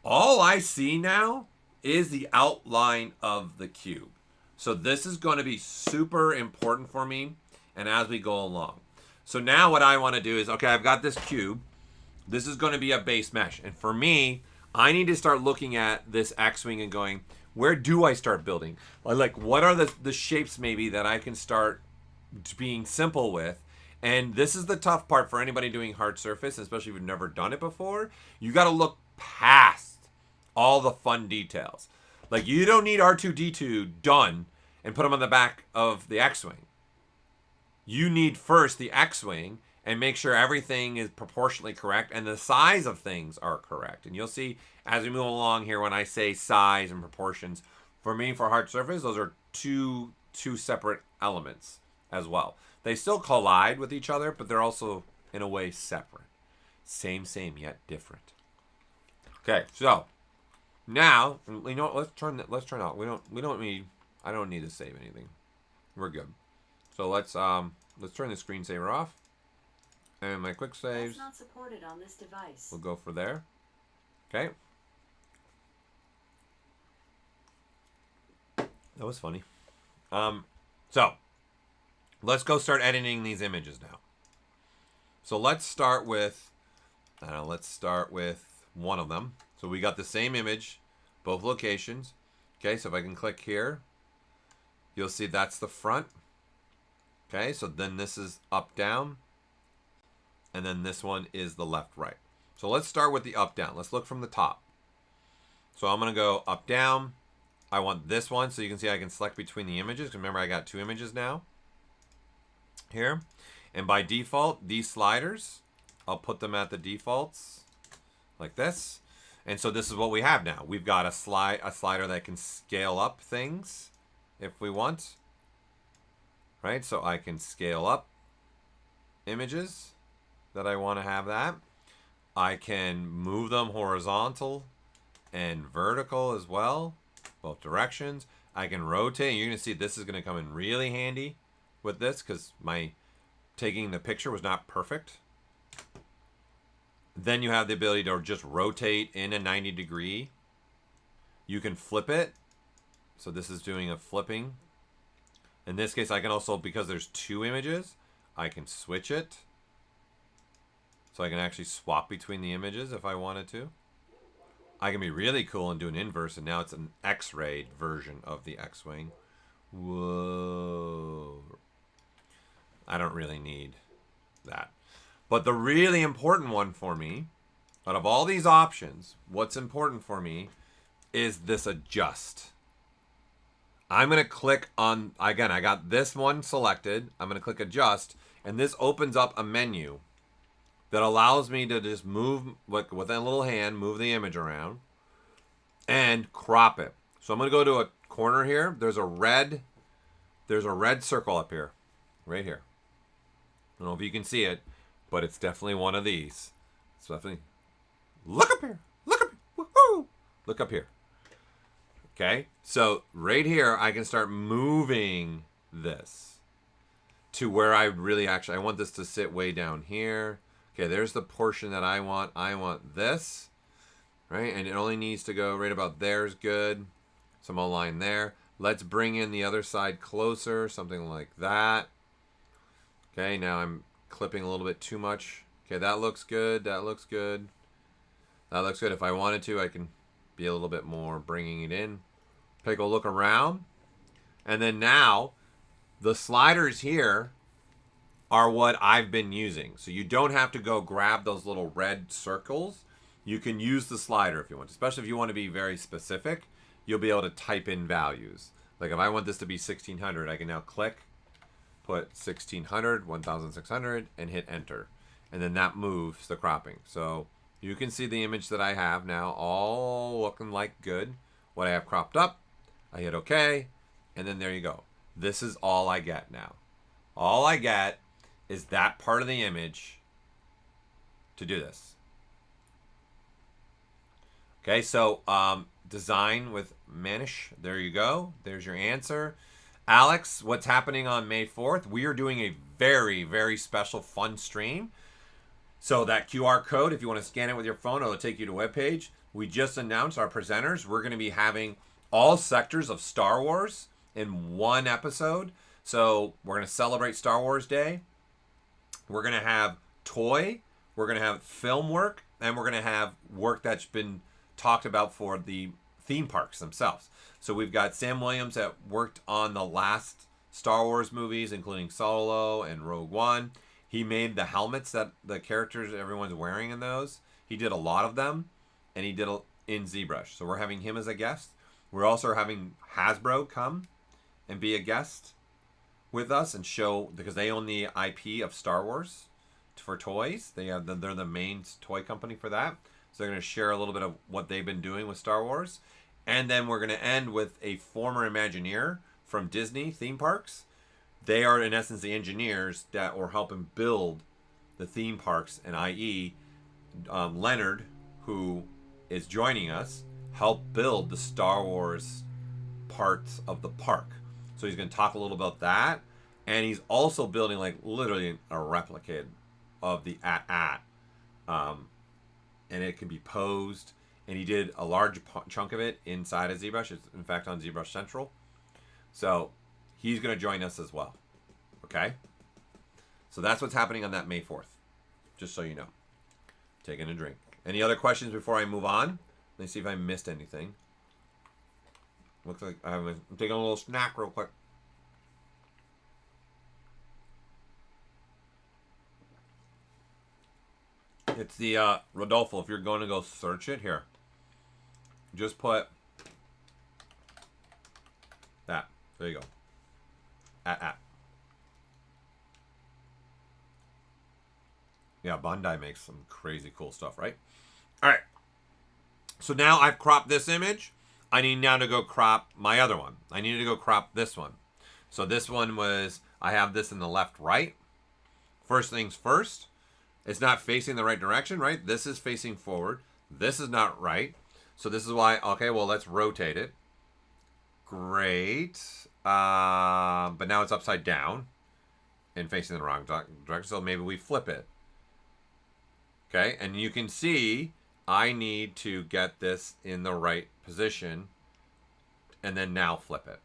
all I see now is the outline of the cube. So this is going to be super important for me, and as we go along. So now what I want to do is, okay, I've got this cube. This is going to be a base mesh. And for me, I need to start looking at this X-Wing and going, where do I start building? Like, what are the shapes maybe that I can start being simple with? And this is the tough part for anybody doing hard surface, especially if you've never done it before. You got to look past all the fun details. Like, you don't need R2-D2 done and put them on the back of the X-Wing. You need first the X-Wing and make sure everything is proportionally correct and the size of things are correct. And you'll see as we move along here when I say size and proportions, for me, for hard surface, those are two separate elements as well. They still collide with each other, but they're also, in a way, separate. Same, yet different. Okay, so now, you know what, let's turn out. We don't need, I don't need to save anything. We're good. So let's turn the screensaver off. And my quick saves. That's not supported on this device. We'll go for there. Okay. That was funny. So let's go start editing these images now. So let's start with one of them. So we got the same image, both locations. Okay, so if I can click here, you'll see that's the front. Okay, so then this is up, down. And then this one is the left, right. So let's start with the up, down. Let's look from the top. So I'm going to go up, down. I want this one, so you can see I can select between the images. Remember, I got 2 images now here. And by default, these sliders, I'll put them at the defaults like this. And so this is what we have now. We've got a slider that can scale up things if we want. Right? So I can scale up images that I want to have that. I can move them horizontal and vertical as well, both directions. I can rotate. You're going to see this is going to come in really handy with this because my taking the picture was not perfect. Then you have the ability to just rotate in a 90 degree. You can flip it. So this is doing a flipping. In this case, I can also, because there's two images, I can switch it. So I can actually swap between the images if I wanted to. I can be really cool and do an inverse, and now it's an X-rayed version of the X-Wing. Whoa. I don't really need that. But the really important one for me, out of all these options, what's important for me is this adjust. I'm going to click on, again, I got this one selected. I'm going to click adjust, and this opens up a menu that allows me to just move, like with a little hand, move the image around and crop it. So I'm going to go to a corner here. There's a red circle up here, right here. I don't know if you can see it, but it's definitely one of these. It's definitely, look up here, look up here, woohoo! Look up here. Okay, so right here, I can start moving this to where I really I want this to sit way down here. Okay, there's the portion that I want. I want this, right? And it only needs to go right about there's good. So I'm gonna line there. Let's bring in the other side closer, something like that. Okay, now I'm clipping a little bit too much. Okay, that looks good. That looks good. That looks good. If I wanted to, I can be a little bit more bringing it in. Take a look around. And then now, the sliders here are what I've been using. So you don't have to go grab those little red circles. You can use the slider if you want, especially if you want to be very specific. You'll be able to type in values. Like if I want this to be 1600, I can now click, put 1600, 1600, and hit enter. And then that moves the cropping. So you can see the image that I have now all looking like good. What I have cropped up, I hit OK, and then there you go. This is all I get now. All I get is that part of the image to do this. Okay, so design with Manish. There you go. There's your answer. Alex, what's happening on May 4th? We are doing a very, very special fun stream. So that QR code, if you want to scan it with your phone, it'll take you to a webpage. We just announced our presenters. We're going to be having all sectors of Star Wars in one episode. So we're going to celebrate Star Wars Day. We're going to have toy. We're going to have film work. And we're going to have work that's been talked about for the theme parks themselves. So we've got Sam Williams that worked on the last Star Wars movies, including Solo and Rogue One. He made the helmets that the characters everyone's wearing in those. He did a lot of them, and he did in ZBrush. So we're having him as a guest. We're also having Hasbro come and be a guest with us and show, because they own the IP of Star Wars for toys. They're the main toy company for that. So they're going to share a little bit of what they've been doing with Star Wars. And then we're going to end with a former Imagineer from Disney theme parks. They are, in essence, the engineers that were helping build the theme parks, and i.e. Leonard, who is joining us, helped build the Star Wars parts of the park. So he's going to talk a little about that. And he's also building, like, literally a replica of the AT-AT. And it can be posed. And he did a large chunk of it inside of ZBrush. It's, in fact, on ZBrush Central. So he's going to join us as well. Okay? So that's what's happening on that May 4th. Just so you know. Taking a drink. Any other questions before I move on? Let me see if I missed anything. Looks like I'm taking a little snack real quick. It's the Rodolfo. If you're going to go search it, here. Just put that. There you go. At. Yeah, Bandai makes some crazy cool stuff, right? All right. So now I've cropped this image. I need now to go crop my other one. I need to go crop this one. So this one was, I have this in the left, right. First things first. It's not facing the right direction, right? This is facing forward. This is not right. So this is why, okay, well, let's rotate it. Great. But now it's upside down and facing the wrong direction. So maybe we flip it. Okay, and you can see I need to get this in the right position and then now flip it.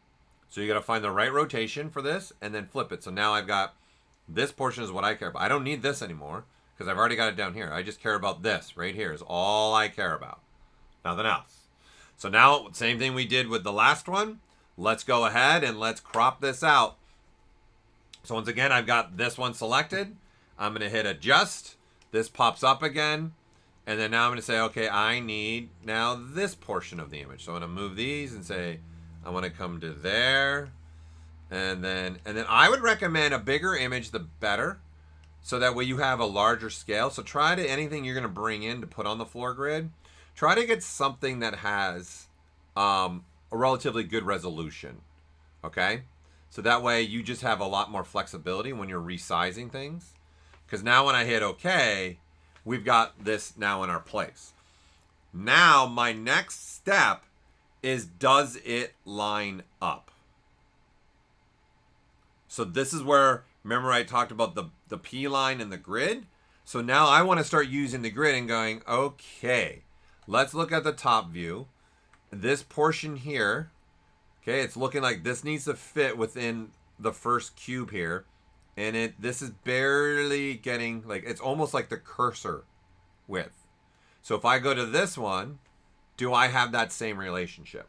So you got to find the right rotation for this and then flip it. So now I've got this portion is what I care about. I don't need this anymore because I've already got it down here. I just care about this right here is all I care about. Nothing else. So now, same thing we did with the last one. Let's go ahead and let's crop this out. So once again, I've got this one selected. I'm going to hit adjust. This pops up again. And then now I'm going to say, okay, I need now this portion of the image. So I'm going to move these and say, I want to come to there. And then I would recommend a bigger image, the better. So that way you have a larger scale. So try to, anything you're going to bring in to put on the floor grid, try to get something that has a relatively good resolution. Okay? So that way you just have a lot more flexibility when you're resizing things. Because now when I hit OK, we've got this now in our place. Now my next step is, does it line up? So this is where, remember I talked about the P line and the grid? So now I want to start using the grid and going, okay, let's look at the top view. This portion here, okay, it's looking like this needs to fit within the first cube here. And this is barely getting, like, it's almost like the cursor width. So if I go to this one, do I have that same relationship?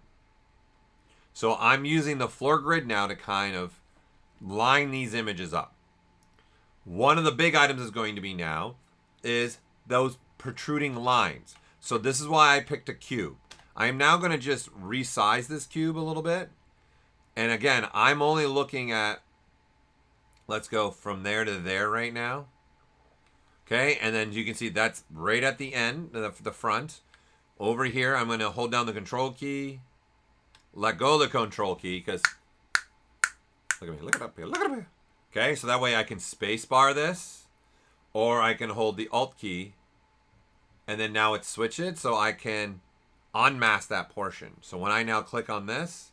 So I'm using the floor grid now to kind of line these images up. One of the big items is going to be now is those protruding lines. So this is why I picked a cube. I am now going to just resize this cube a little bit. And again, I'm only looking at, let's go from there to there right now. Okay, and then you can see that's right at the end, the front. Over here, I'm going to hold down the control key, let go of the control key, because look at me, look it up here, look at me. Okay, so that way I can space bar this, or I can hold the Alt key, and then now it's switched, so I can unmask that portion. So when I now click on this,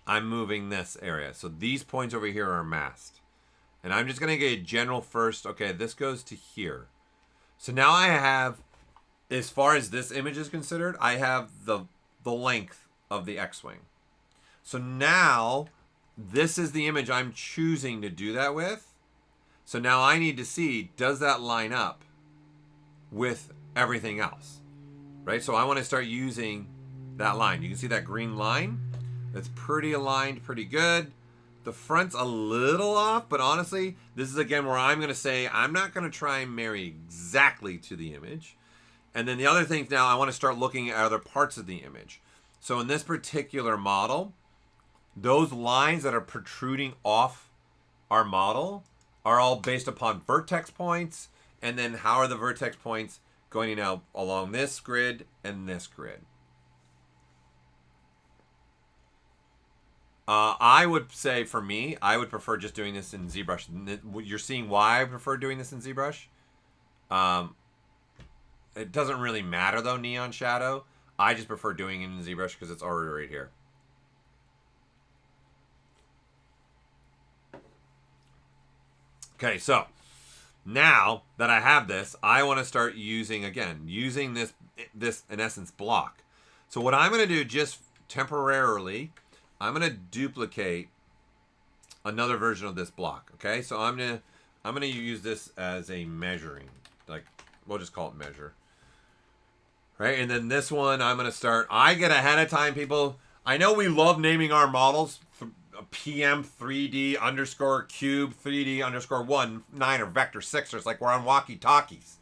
I'm moving this area. So these points over here are masked. And I'm just going to get a general first. Okay, this goes to here. So now I have, as far as this image is considered, I have the length of the X-Wing. So now, this is the image I'm choosing to do that with. So now I need to see, does that line up with everything else? Right? So I want to start using that line. You can see that green line? That's pretty aligned, pretty good. The front's a little off, but honestly, this is again where I'm going to say I'm not going to try and marry exactly to the image. And then the other thing now, I want to start looking at other parts of the image. So in this particular model, those lines that are protruding off our model are all based upon vertex points. And then how are the vertex points going now along this grid and this grid? I would say for me, I would prefer just doing this in ZBrush. You're seeing why I prefer doing this in ZBrush. It doesn't really matter though, Neon Shadow. I just prefer doing it in ZBrush because it's already right here. Okay, so now that I have this, I want to start using this in essence block. So what I'm going to do just temporarily, I'm going to duplicate another version of this block. Okay, so I'm gonna use this as a measuring, like we'll just call it measure. Right, and then this one I'm gonna start. I get ahead of time, people. I know we love naming our models PM 3D underscore cube 3D underscore 19 or vector 6, or it's like we're on walkie talkies.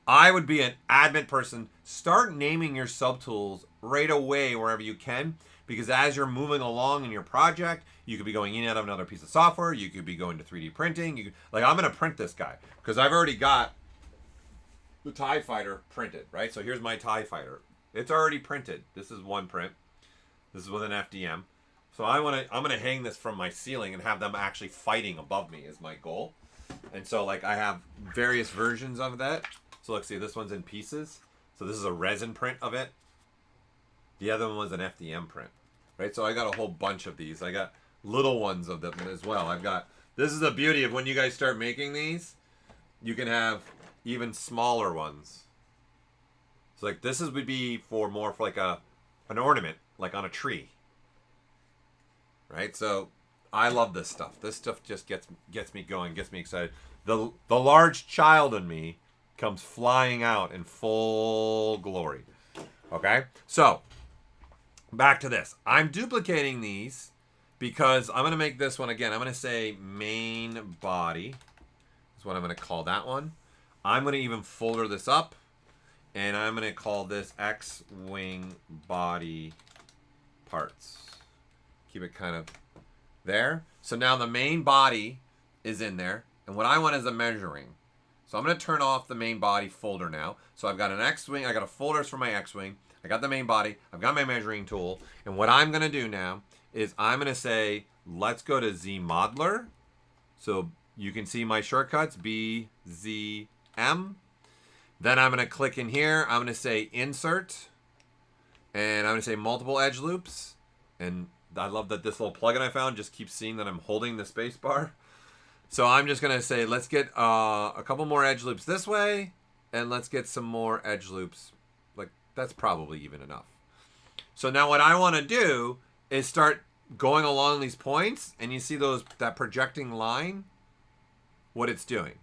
I would be an admin person. Start naming your subtools right away wherever you can. Because as you're moving along in your project, you could be going in and out of another piece of software. You could be going to 3D printing. Like I'm going to print this guy because I've already got the TIE Fighter printed, right? So here's my TIE Fighter. It's already printed. This is one print. This is with an FDM. So I'm going to hang this from my ceiling and have them actually fighting above me is my goal. And so like I have various versions of that. So let's see, this one's in pieces. So this is a resin print of it. The other one was an FDM print. Right, so I got a whole bunch of these. I got little ones of them as well. This is the beauty of when you guys start making these, you can have even smaller ones. So like this would be for more for like an ornament, like on a tree. right? So I love this stuff. This stuff just gets me going, gets me excited. The large child in me comes flying out in full glory. Okay? So, back to this. I'm duplicating these because I'm going to make this one again. I'm going to say main body is what I'm going to call that one. I'm going to even folder this up, and I'm going to call this X-wing body parts. Keep it kind of there. So now the main body is in there, and what I want is a measuring. So I'm going to turn off the main body folder now. So I've got an X-wing. I got a folders for my X-wing. I got the main body. I've got my measuring tool. And what I'm going to do now is I'm going to say, let's go to Z Modeler. So you can see my shortcuts, B, Z, M. Then I'm going to click in here. I'm going to say Insert. And I'm going to say Multiple Edge Loops. And I love that this little plugin I found just keeps seeing that I'm holding the space bar. So I'm just going to say, let's get a couple more edge loops this way. And let's get some more edge loops. Like, that's probably even enough. So now what I want to do is start going along these points. And you see that projecting line? What it's doing.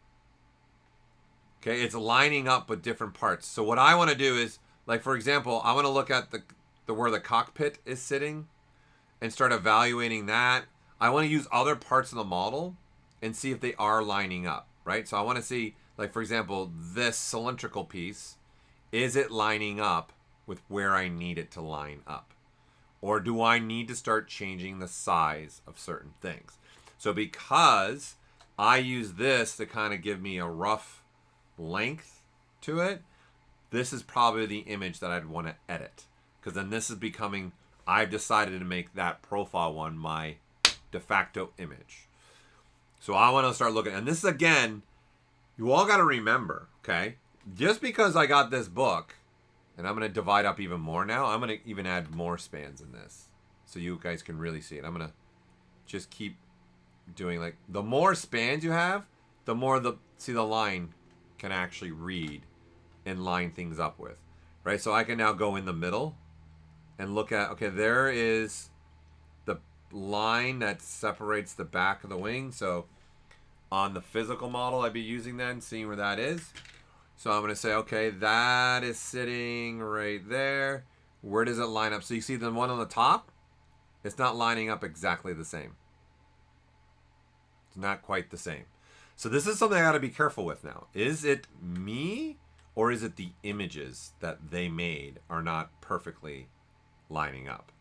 Okay, it's lining up with different parts. So what I want to do is, like, for example, I want to look at the where the cockpit is sitting and start evaluating that. I want to use other parts of the model and see if they are lining up, right? So I want to see, like, for example, this cylindrical piece, is it lining up with where I need it to line up? Or do I need to start changing the size of certain things? So because I use this to kind of give me a rough length to it, this is probably the image that I'd want to edit. Because then this is becoming, I've decided to make that profile one my de facto image. So I want to start looking, and this is, again, you all got to remember, okay? Just because I got this book, and I'm going to divide up even more now, I'm going to even add more spans in this so you guys can really see it. I'm going to just keep doing, like, the more spans you have, the more the line can actually read and line things up with, right? So I can now go in the middle and look at, okay, there is the line that separates the back of the wing. So on the physical model, I'd be using that and seeing where that is. So I'm going to say, okay, that is sitting right there. Where does it line up? So you see the one on the top? It's not lining up exactly the same. It's not quite the same. So this is something I got to be careful with now. Is it me, or is it the images that they made are not perfectly lining up?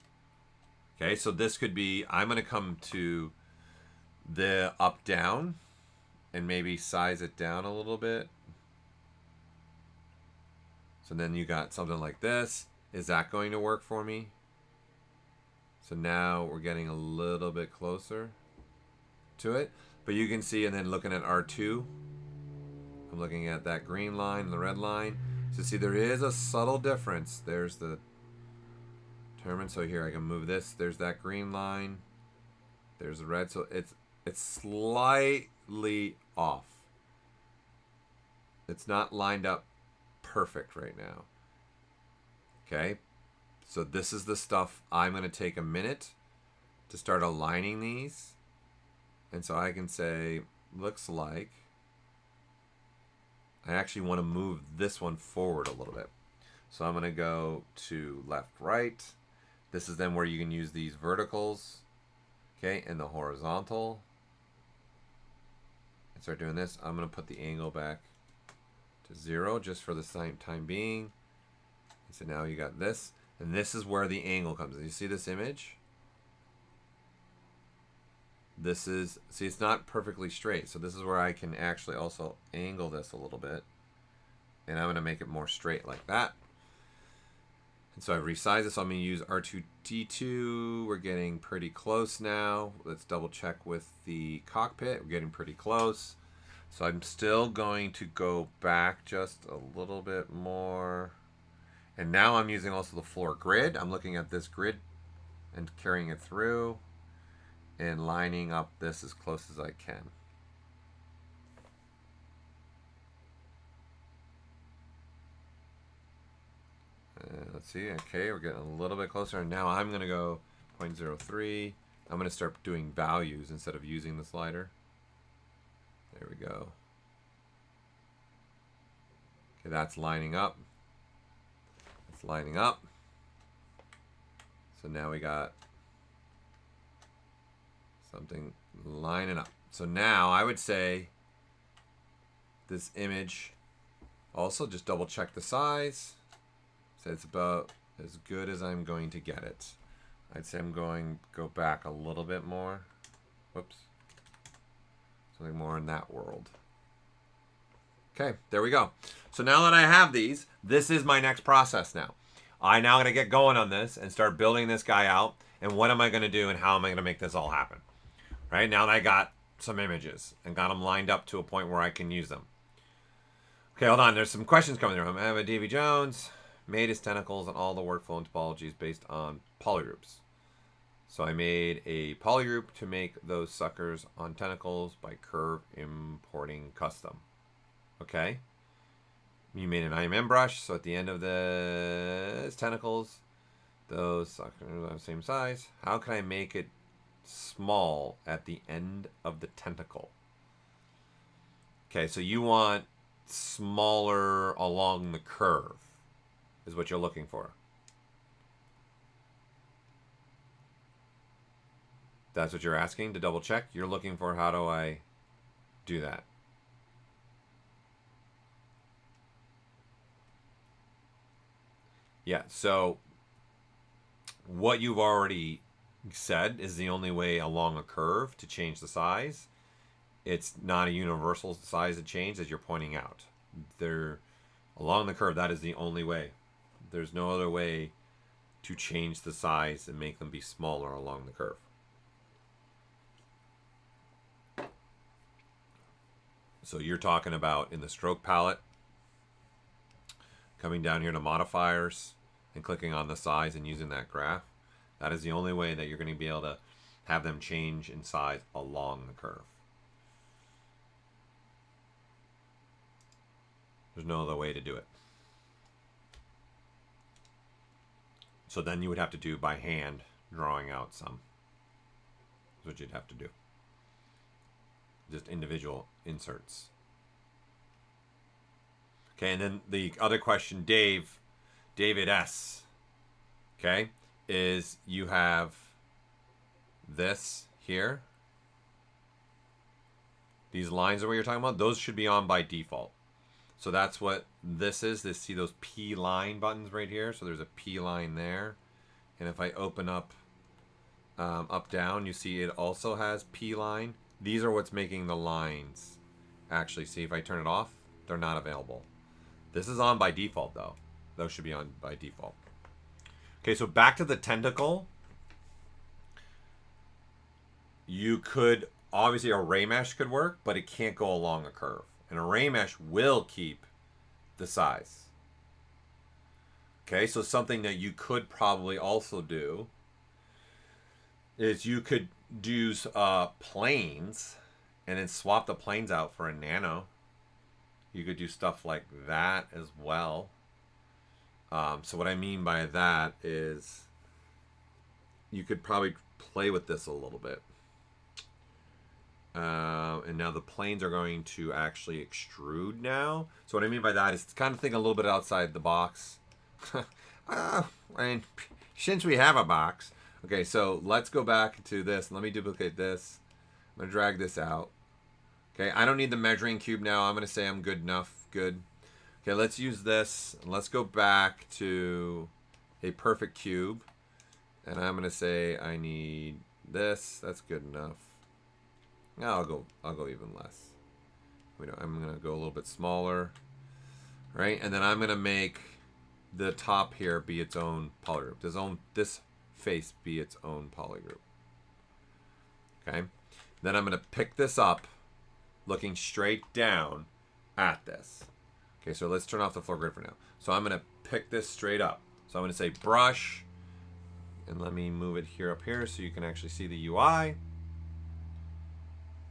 Okay, so this could be, I'm going to come to the up-down and maybe size it down a little bit. So then you got something like this. Is that going to work for me? So now we're getting a little bit closer to it. But you can see, and then looking at R2, I'm looking at that green line and the red line. So see, there is a subtle difference. There's the determine. So here I can move this. There's that green line. There's the red. So it's slightly off. It's not lined up perfect right now. Okay. So this is the stuff I'm going to take a minute to start aligning these. And so I can say, looks like I actually want to move this one forward a little bit. So I'm going to go to left, right. This is then where you can use these verticals, okay, and the horizontal. And start doing this. I'm going to put the angle back to 0 just for the time being. And so now you got this. And this is where the angle comes in. You see this image? This is, see, it's not perfectly straight. So this is where I can actually also angle this a little bit. And I'm going to make it more straight like that. And so I've resized this. So I'm going to use R2-D2. We're getting pretty close now. Let's double check with the cockpit. We're getting pretty close. So I'm still going to go back just a little bit more. And now I'm using also the floor grid. I'm looking at this grid and carrying it through and lining up this as close as I can. Let's see, okay, we're getting a little bit closer. And now I'm going to go 0.03, I'm going to start doing values instead of using the slider. There we go. Okay, that's lining up. It's lining up. So now we got something lining up. So now I would say this image, also just double check the size. So it's about as good as I'm going to get it. I'd say I'm going to go back a little bit more. Whoops. Something more in that world. Okay, there we go. So now that I have these, this is my next process now. I'm now going to get going on this and start building this guy out. And what am I going to do and how am I going to make this all happen? Right, now that I got some images and got them lined up to a point where I can use them. Okay, hold on. There's some questions coming through. I have a Davy Jones. Made his tentacles and all the workflow and topologies based on polygroups. So I made a polygroup to make those suckers on tentacles by curve importing custom. Okay. You made an IMM brush, so at the end of the tentacles, those suckers are the same size. How can I make it small at the end of the tentacle? Okay, so you want smaller along the curve is what you're looking for. That's what you're asking to double check. You're looking for how do I do that? Yeah, so what you've already said is the only way along a curve to change the size. It's not a universal size to change, as you're pointing out. They're along the curve, that is the only way. There's no other way to change the size and make them be smaller along the curve. So you're talking about in the stroke palette, coming down here to modifiers and clicking on the size and using that graph. That is the only way that you're going to be able to have them change in size along the curve. There's no other way to do it. So then you would have to do by hand, drawing out some. That's what you'd have to do. Just individual inserts. Okay, and then the other question, David S. Okay, is you have this here. These lines are what you're talking about. Those should be on by default. So that's what this is. See those P line buttons right here? So there's a P line there. And if I open up, up, down, you see it also has P line. These are what's making the lines. Actually, see if I turn it off, they're not available. This is on by default though. Those should be on by default. Okay, so back to the tentacle. You could, obviously ArrayMesh could work, but it can't go along a curve. And ArrayMesh will keep the size. Okay, so something that you could probably also do is you could use planes and then swap the planes out for a nano. You could do stuff like that as well. So what I mean by that is you could probably play with this a little bit. And now the planes are going to actually extrude now. So what I mean by that is kind of think a little bit outside the box. And since we have a box. Okay, so let's go back to this. Let me duplicate this. I'm going to drag this out. Okay, I don't need the measuring cube now. I'm going to say I'm good enough. Good. Okay, let's use this. Let's go back to a perfect cube. And I'm going to say I need this. That's good enough. I'll go even less. I'm going to go a little bit smaller. Right? And then I'm going to make the top here be its own polygroup. This face be its own polygroup. Okay? Then I'm going to pick this up looking straight down at this. Okay, so let's turn off the floor grid for now. So I'm going to pick this straight up. So I'm going to say brush, and let me move it here up here so you can actually see the UI.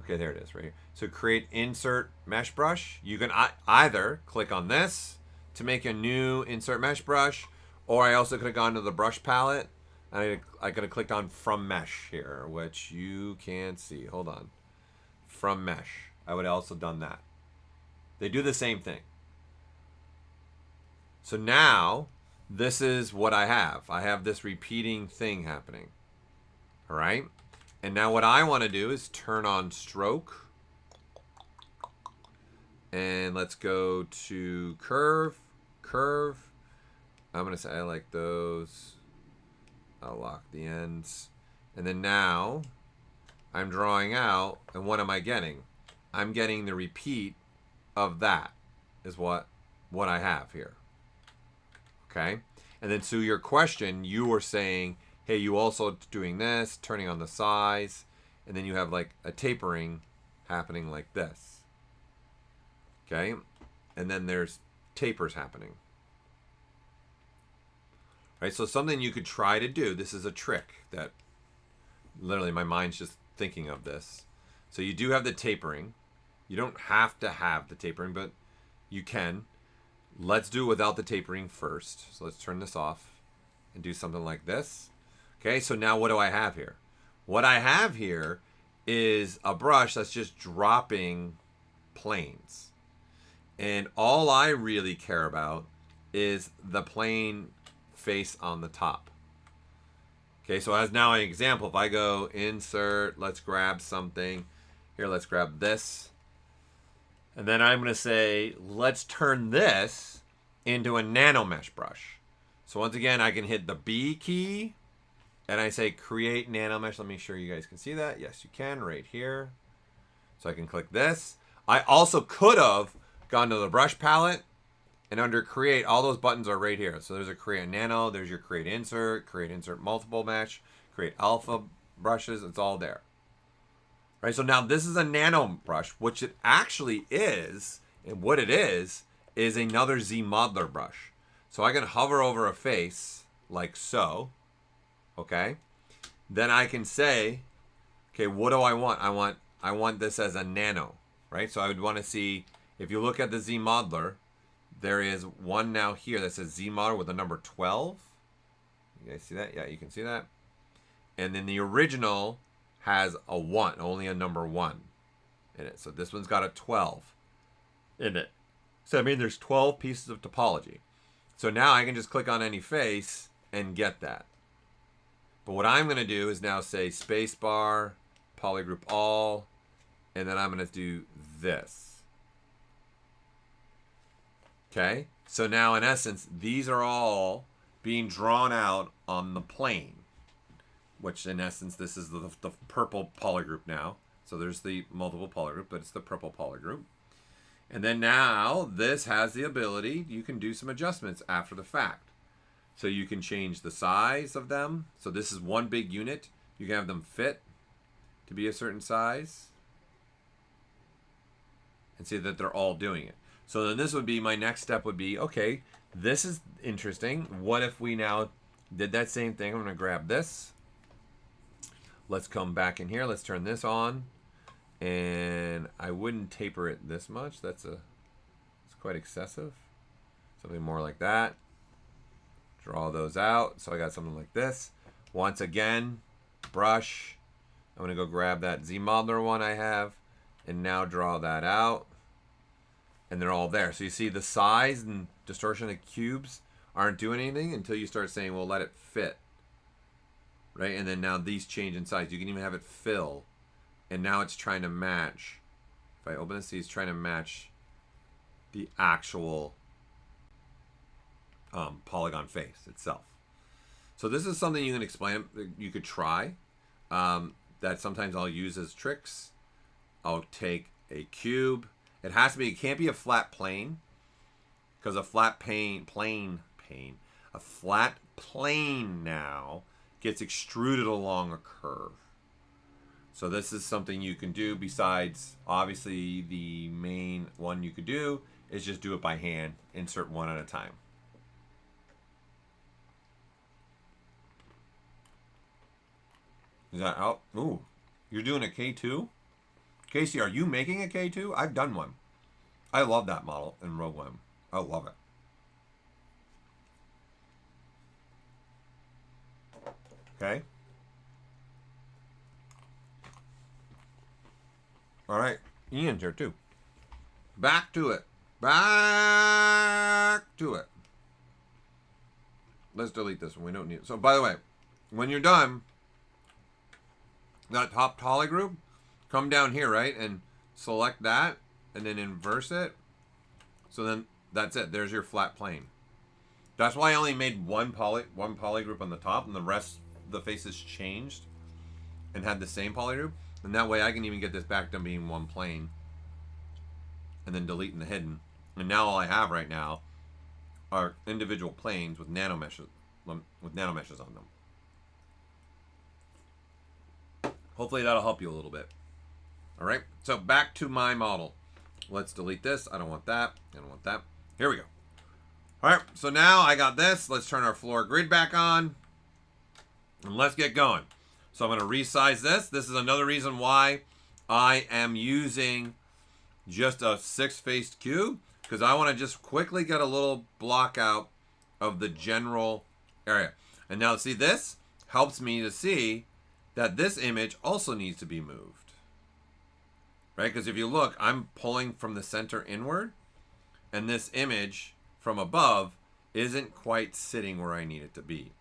Okay, there it is right here. So create insert mesh brush. You can either click on this to make a new insert mesh brush, or I also could have gone to the brush palette I could have clicked on From Mesh here, which you can't see. Hold on. From Mesh. I would have also done that. They do the same thing. So now, this is what I have. I have this repeating thing happening. All right? And now what I want to do is turn on stroke. And let's go to curve. Curve. I'm going to say I like those. I'll lock the ends. And then now I'm drawing out, and what am I getting? I'm getting the repeat of that is what I have here. Okay? And then to your question, you were saying, hey, you also doing this, turning on the size, and then you have like a tapering happening like this. Okay? And then there's tapers happening. Right, so something you could try to do, this is a trick that literally my mind's just thinking of this. So you do have the tapering. You don't have to have the tapering, but you can. Let's do it without the tapering first. So let's turn this off and do something like this. Okay, so now what do I have here? What I have here is a brush that's just dropping planes. And all I really care about is the plane face on the top. Okay, so as now an example, if I go insert, let's grab something. Here, let's grab this. And then I'm going to say, let's turn this into a nano mesh brush. So once again, I can hit the B key and I say create nano mesh. Let me make sure you guys can see that. Yes, you can right here. So I can click this. I also could have gone to the brush palette and under create, all those buttons are right here. So there's a create nano, there's your create insert multiple mesh, create alpha brushes. It's all there. Right, so now this is a nano brush, which it actually is, and what it is another Z modeler brush. So I can hover over a face like so, okay? Then I can say, okay, what do I want? I want this as a nano, right? So I would want to see, if you look at the Z modeler, there is one now here that says Z modeler with the number 12. You guys see that? Yeah, you can see that. And then the original has a 1, only a number 1 in it. So this one's got a 12 in it. So I mean there's 12 pieces of topology. So now I can just click on any face and get that. But what I'm going to do is now say spacebar, polygroup all, and then I'm going to do this. Okay? So now in essence, these are all being drawn out on the plane. Which in essence, this is the purple polygroup now. So there's the multiple polygroup, but it's the purple polygroup. And then now this has the ability, you can do some adjustments after the fact. So you can change the size of them. So this is one big unit. You can have them fit to be a certain size. And see that they're all doing it. So then this would be, my next step would be, okay, this is interesting. What if we now did that same thing? I'm going to grab this. Let's come back in here. Let's turn this on. And I wouldn't taper it this much. It's quite excessive. Something more like that. Draw those out. So I got something like this. Once again, brush. I'm going to go grab that Z modeler one I have. And now draw that out. And they're all there. So you see the size and distortion of cubes aren't doing anything until you start saying, well, let it fit. Right, and then now these change in size. You can even have it fill. And now it's trying to match. If I open this, it's trying to match the actual polygon face itself. So this is something you can explain. You could try. That sometimes I'll use as tricks. I'll take a cube. It can't be a flat plane. Because a flat plane now gets extruded along a curve. So this is something you can do besides, obviously, the main one you could do is just do it by hand, insert one at a time. Is that out? Ooh, you're doing a K2? Casey, are you making a K2? I've done one. I love that model in Rogue One. I love it. Okay. All right. Ian's here too. Back to it. Back to it. Let's delete this one. We don't need it. So, by the way, when you're done, that top poly group, come down here, right? And select that and then inverse it. So then that's it. There's your flat plane. That's why I only made one poly group on the top, and the rest, the faces changed and had the same poly group. And that way I can even get this back to being one plane and then deleting the hidden. And now all I have right now are individual planes with nanomeshes on them. Hopefully that'll help you a little bit. All right, so back to my model. Let's delete this. I don't want that. I don't want that. Here we go. All right, so now I got this. Let's turn our floor grid back on. And let's get going. So I'm going to resize this. This is another reason why I am using just a 6-faced cube, because I want to just quickly get a little block out of the general area. And now see, this helps me to see that this image also needs to be moved. Right? Because if you look, I'm pulling from the center inward, and this image from above isn't quite sitting where I need it to be.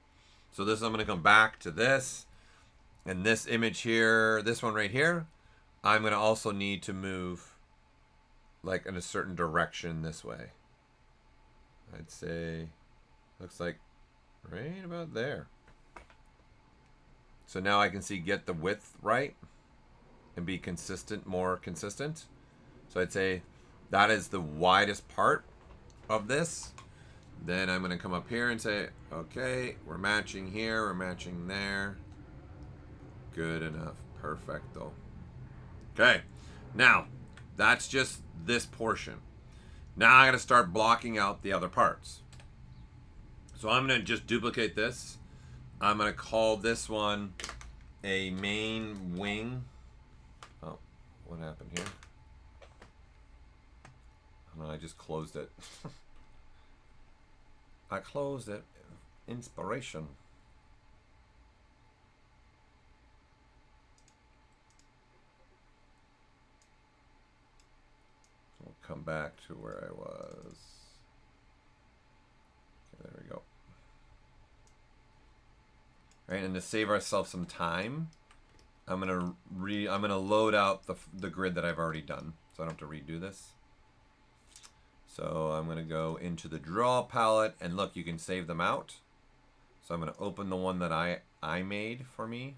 So this, I'm going to come back to this, and this image here, this one right here, I'm going to also need to move like in a certain direction this way. I'd say, looks like right about there. So now I can see, get the width right and be consistent, more consistent. So I'd say that is the widest part of this. Then I'm going to come up here and say, okay, we're matching here, we're matching there. Good enough. Perfecto. Okay, now that's just this portion. Now I got to start blocking out the other parts. So I'm going to just duplicate this. I'm going to call this one a main wing. Oh, what happened here? Oh, no, I just closed it. I closed it. Inspiration. We'll come back to where I was. Okay, there we go. All right, and to save ourselves some time, I'm gonna load out the grid that I've already done, so I don't have to redo this. So I'm going to go into the draw palette, and look, you can save them out. So I'm going to open the one that I made for me,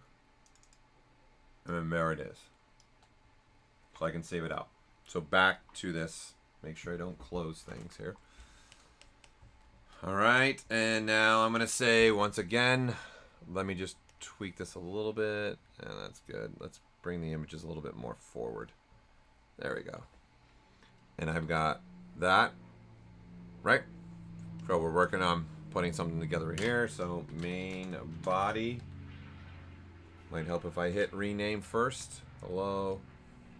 and then there it is. So I can save it out. So back to this. Make sure I don't close things here. All right, and now I'm going to say once again, let me just tweak this a little bit, and that's good. Let's bring the images a little bit more forward. There we go. And I've got that, right? So we're working on putting something together here. So main body. Might help if I hit rename first. Hello.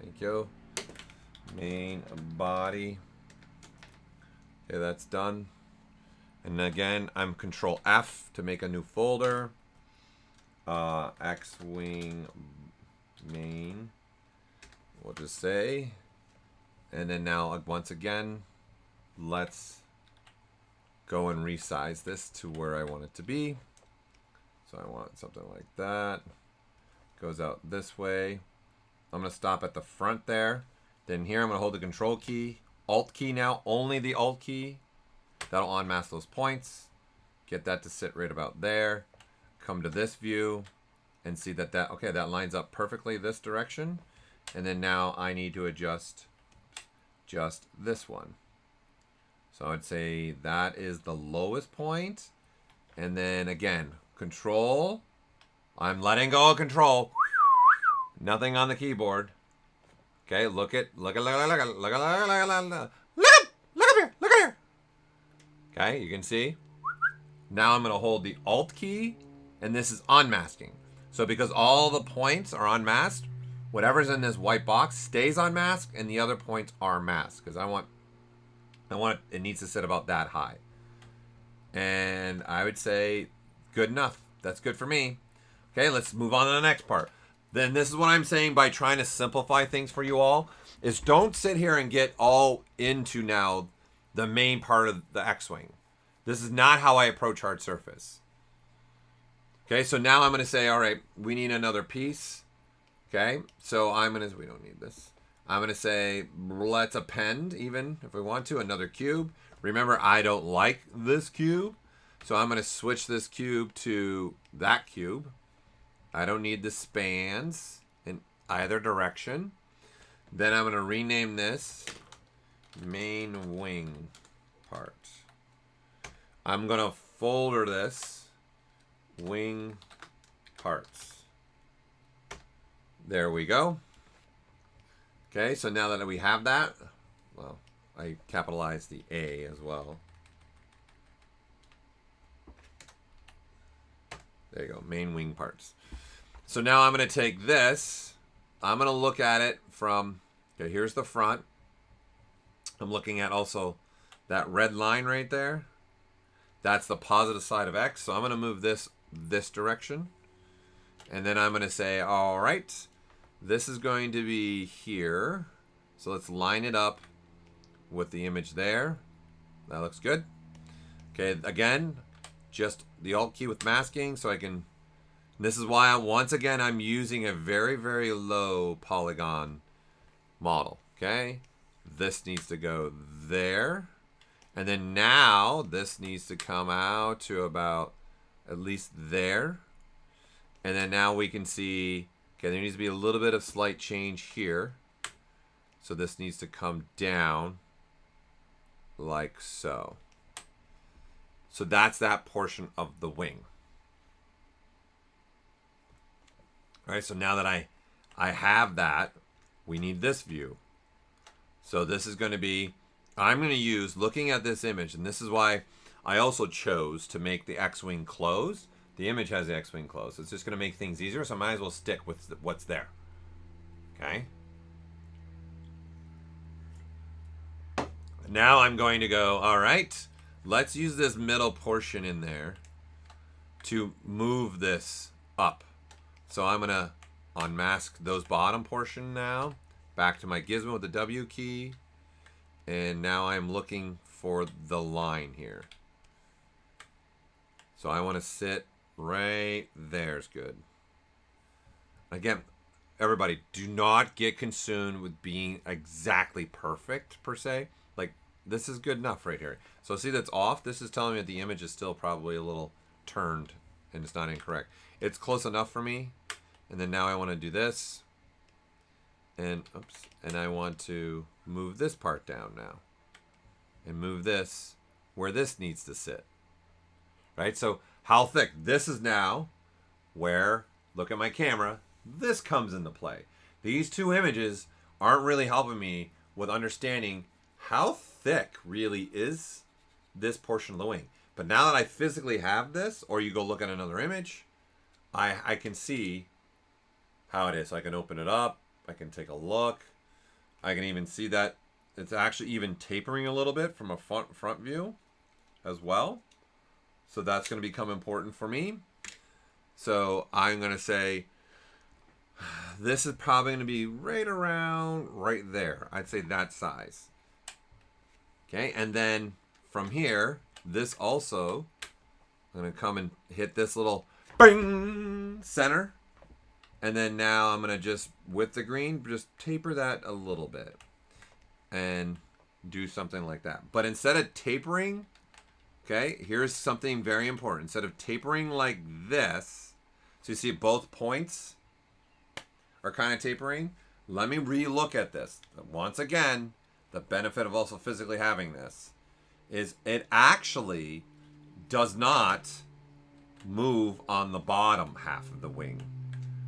Thank you. Main body. Okay, that's done. And again, I'm Control F to make a new folder. X-Wing main. We'll just say. And then now, once again, let's go and resize this to where I want it to be. So I want something like that. Goes out this way. I'm going to stop at the front there. Then here I'm going to hold the Control key. Alt key now, only the Alt key. That'll unmask those points. Get that to sit right about there. Come to this view and see that okay, that lines up perfectly this direction. And then now I need to adjust just this one. So I'd say that is the lowest point. And then again, Control. I'm letting go of Control. Nothing on the keyboard. Okay, look up here. Okay, you can see. Now I'm going to hold the Alt key, and this is unmasking. So because all the points are unmasked, whatever's in this white box stays unmasked, and the other points are masked because I want it needs to sit about that high. And I would say good enough. That's good for me. Okay, let's move on to the next part. Then this is what I'm saying by trying to simplify things for you all, is don't sit here and get all into now the main part of the X-Wing. This is not how I approach hard surface. Okay, so now I'm going to say, all right, we need another piece. Okay, so we don't need this. I'm going to say, let's append even, if we want to, another cube. Remember, I don't like this cube. So I'm going to switch this cube to that cube. I don't need the spans in either direction. Then I'm going to rename this main wing part. I'm going to folder this wing parts. There we go. Okay, so now that we have that, well, I capitalized the A as well. There you go, main wing parts. So now I'm going to take this. I'm going to look at it from, okay, here's the front. I'm looking at also that red line right there. That's the positive side of X. So I'm going to move this direction. And then I'm going to say, all right, this is going to be here. So let's line it up with the image there. That looks good. Okay, again, just the Alt key with masking so I can, this is why once again I'm using a very, very low polygon model. Okay, this needs to go there. And then now this needs to come out to about at least there. And then now we can see, okay, there needs to be a little bit of slight change here. So this needs to come down like so. So that's that portion of the wing. All right, so now that I have that, we need this view. So this is going to be, I'm going to use, looking at this image, and this is why I also chose to make the X-Wing closed. The image has the X-Wing closed. It's just going to make things easier, so I might as well stick with what's there. Okay? Now I'm going to go, all right, let's use this middle portion in there to move this up. So I'm going to unmask those bottom portion now. Back to my gizmo with the W key. And now I'm looking for the line here. So I want to sit right there's good. Again, everybody, do not get consumed with being exactly perfect per se. Like, this is good enough right here. So see that's off. This is telling me that the image is still probably a little turned and it's not incorrect. It's close enough for me. And then now I want to do this. And oops, and I want to move this part down now. And move this where this needs to sit. Right? So how thick? This is now where, look at my camera, this comes into play. These two images aren't really helping me with understanding how thick really is this portion of the wing. But now that I physically have this, or you go look at another image, I can see how it is. So I can open it up. I can take a look. I can even see that it's actually even tapering a little bit from a front view as well. So that's going to become important for me. So I'm going to say this is probably going to be right around right there. I'd say that size. Okay, and then from here, this also, I'm going to come and hit this little bing center. And then now I'm going to just, with the green, just taper that a little bit. And do something like that. But instead of tapering, okay, here's something very important. Instead of tapering like this, so you see both points are kind of tapering. Let me re-look at this. Once again, the benefit of also physically having this is it actually does not move on the bottom half of the wing.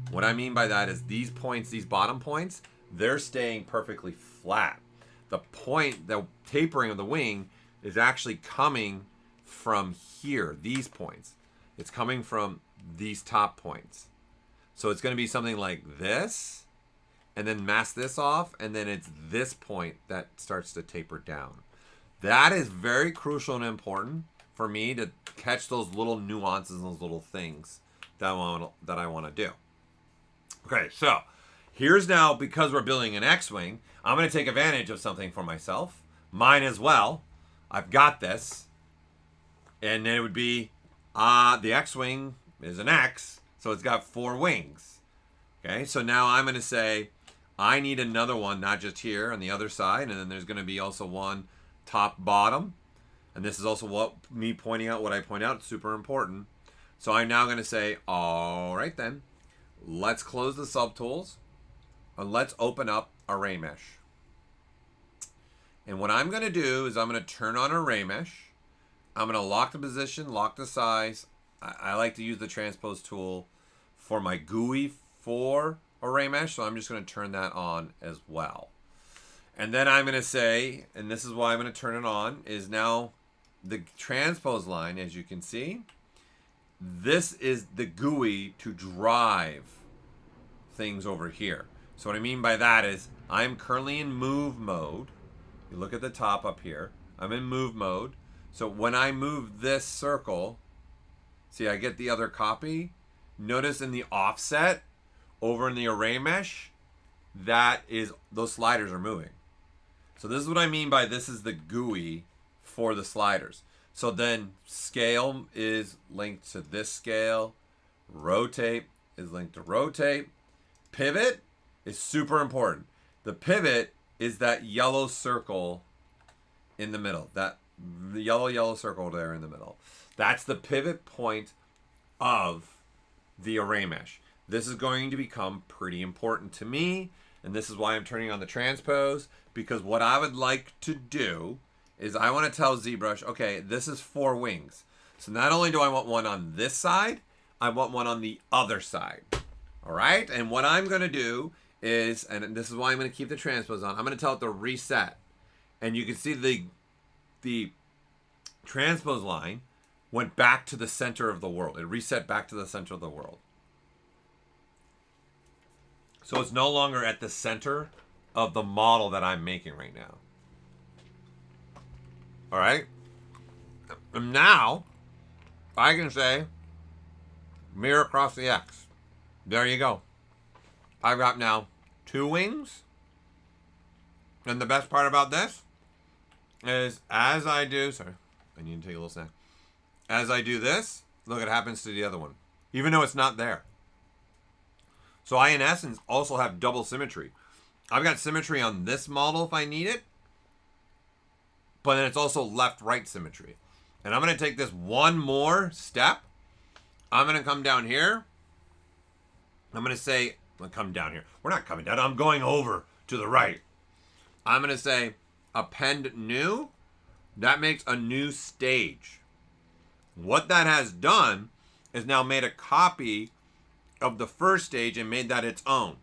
What I mean by that is these points, these bottom points, they're staying perfectly flat. The point, the tapering of the wing is actually coming from here, these points. It's coming from these top points. So it's going to be something like this, and then mask this off, and then it's this point that starts to taper down. That is very crucial and important for me to catch those little nuances and those little things that I want to do. Okay, so here's now, because we're building an X-Wing, I'm going to take advantage of something for myself. Mine as well. I've got this. And then it would be, the X-Wing is an X, so it's got 4 wings. Okay, so now I'm going to say, I need another one, not just here on the other side, and then there's going to be also one top, bottom. And this is also what me pointing out what I point out, super important. So I'm now going to say, all right then, let's close the subtools, and let's open up ArrayMesh. And what I'm going to do is I'm going to turn on ArrayMesh. I'm going to lock the position, lock the size. I like to use the transpose tool for my GUI for ArrayMesh, so I'm just going to turn that on as well. And then I'm going to say, and this is why I'm going to turn it on, is now the transpose line, as you can see, this is the GUI to drive things over here. So what I mean by that is I'm currently in move mode. You look at the top up here. I'm in move mode. So when I move this circle, see, I get the other copy. Notice in the offset over in the ArrayMesh, that is, those sliders are moving. So this is what I mean by this is the GUI for the sliders. So then scale is linked to this scale. Rotate is linked to rotate. Pivot is super important. The pivot is that yellow circle in the middle. That the yellow circle there in the middle. That's the pivot point of the ArrayMesh. This is going to become pretty important to me, and this is why I'm turning on the transpose, because what I would like to do is I want to tell ZBrush, okay, this is 4 wings. So not only do I want one on this side, I want one on the other side. All right? And what I'm going to do is, and this is why I'm going to keep the transpose on, I'm going to tell it to reset. And you can see the transpose line went back to the center of the world. It reset back to the center of the world. So it's no longer at the center of the model that I'm making right now. All right? And now, I can say, mirror across the X. There you go. I've got now 2 wings. And the best part about this is as I do, sorry, I need to take a little snack. As I do this, look, it happens to the other one, even though it's not there. So I, in essence, also have double symmetry. I've got symmetry on this model if I need it, but then it's also left-right symmetry. And I'm going to take this one more step. I'm going to come down here. I'm going to say, I'm going to come down here. We're not coming down. I'm going over to the right. I'm going to say append new. That makes a new stage. What that has done is now made a copy of the first stage and made that its own.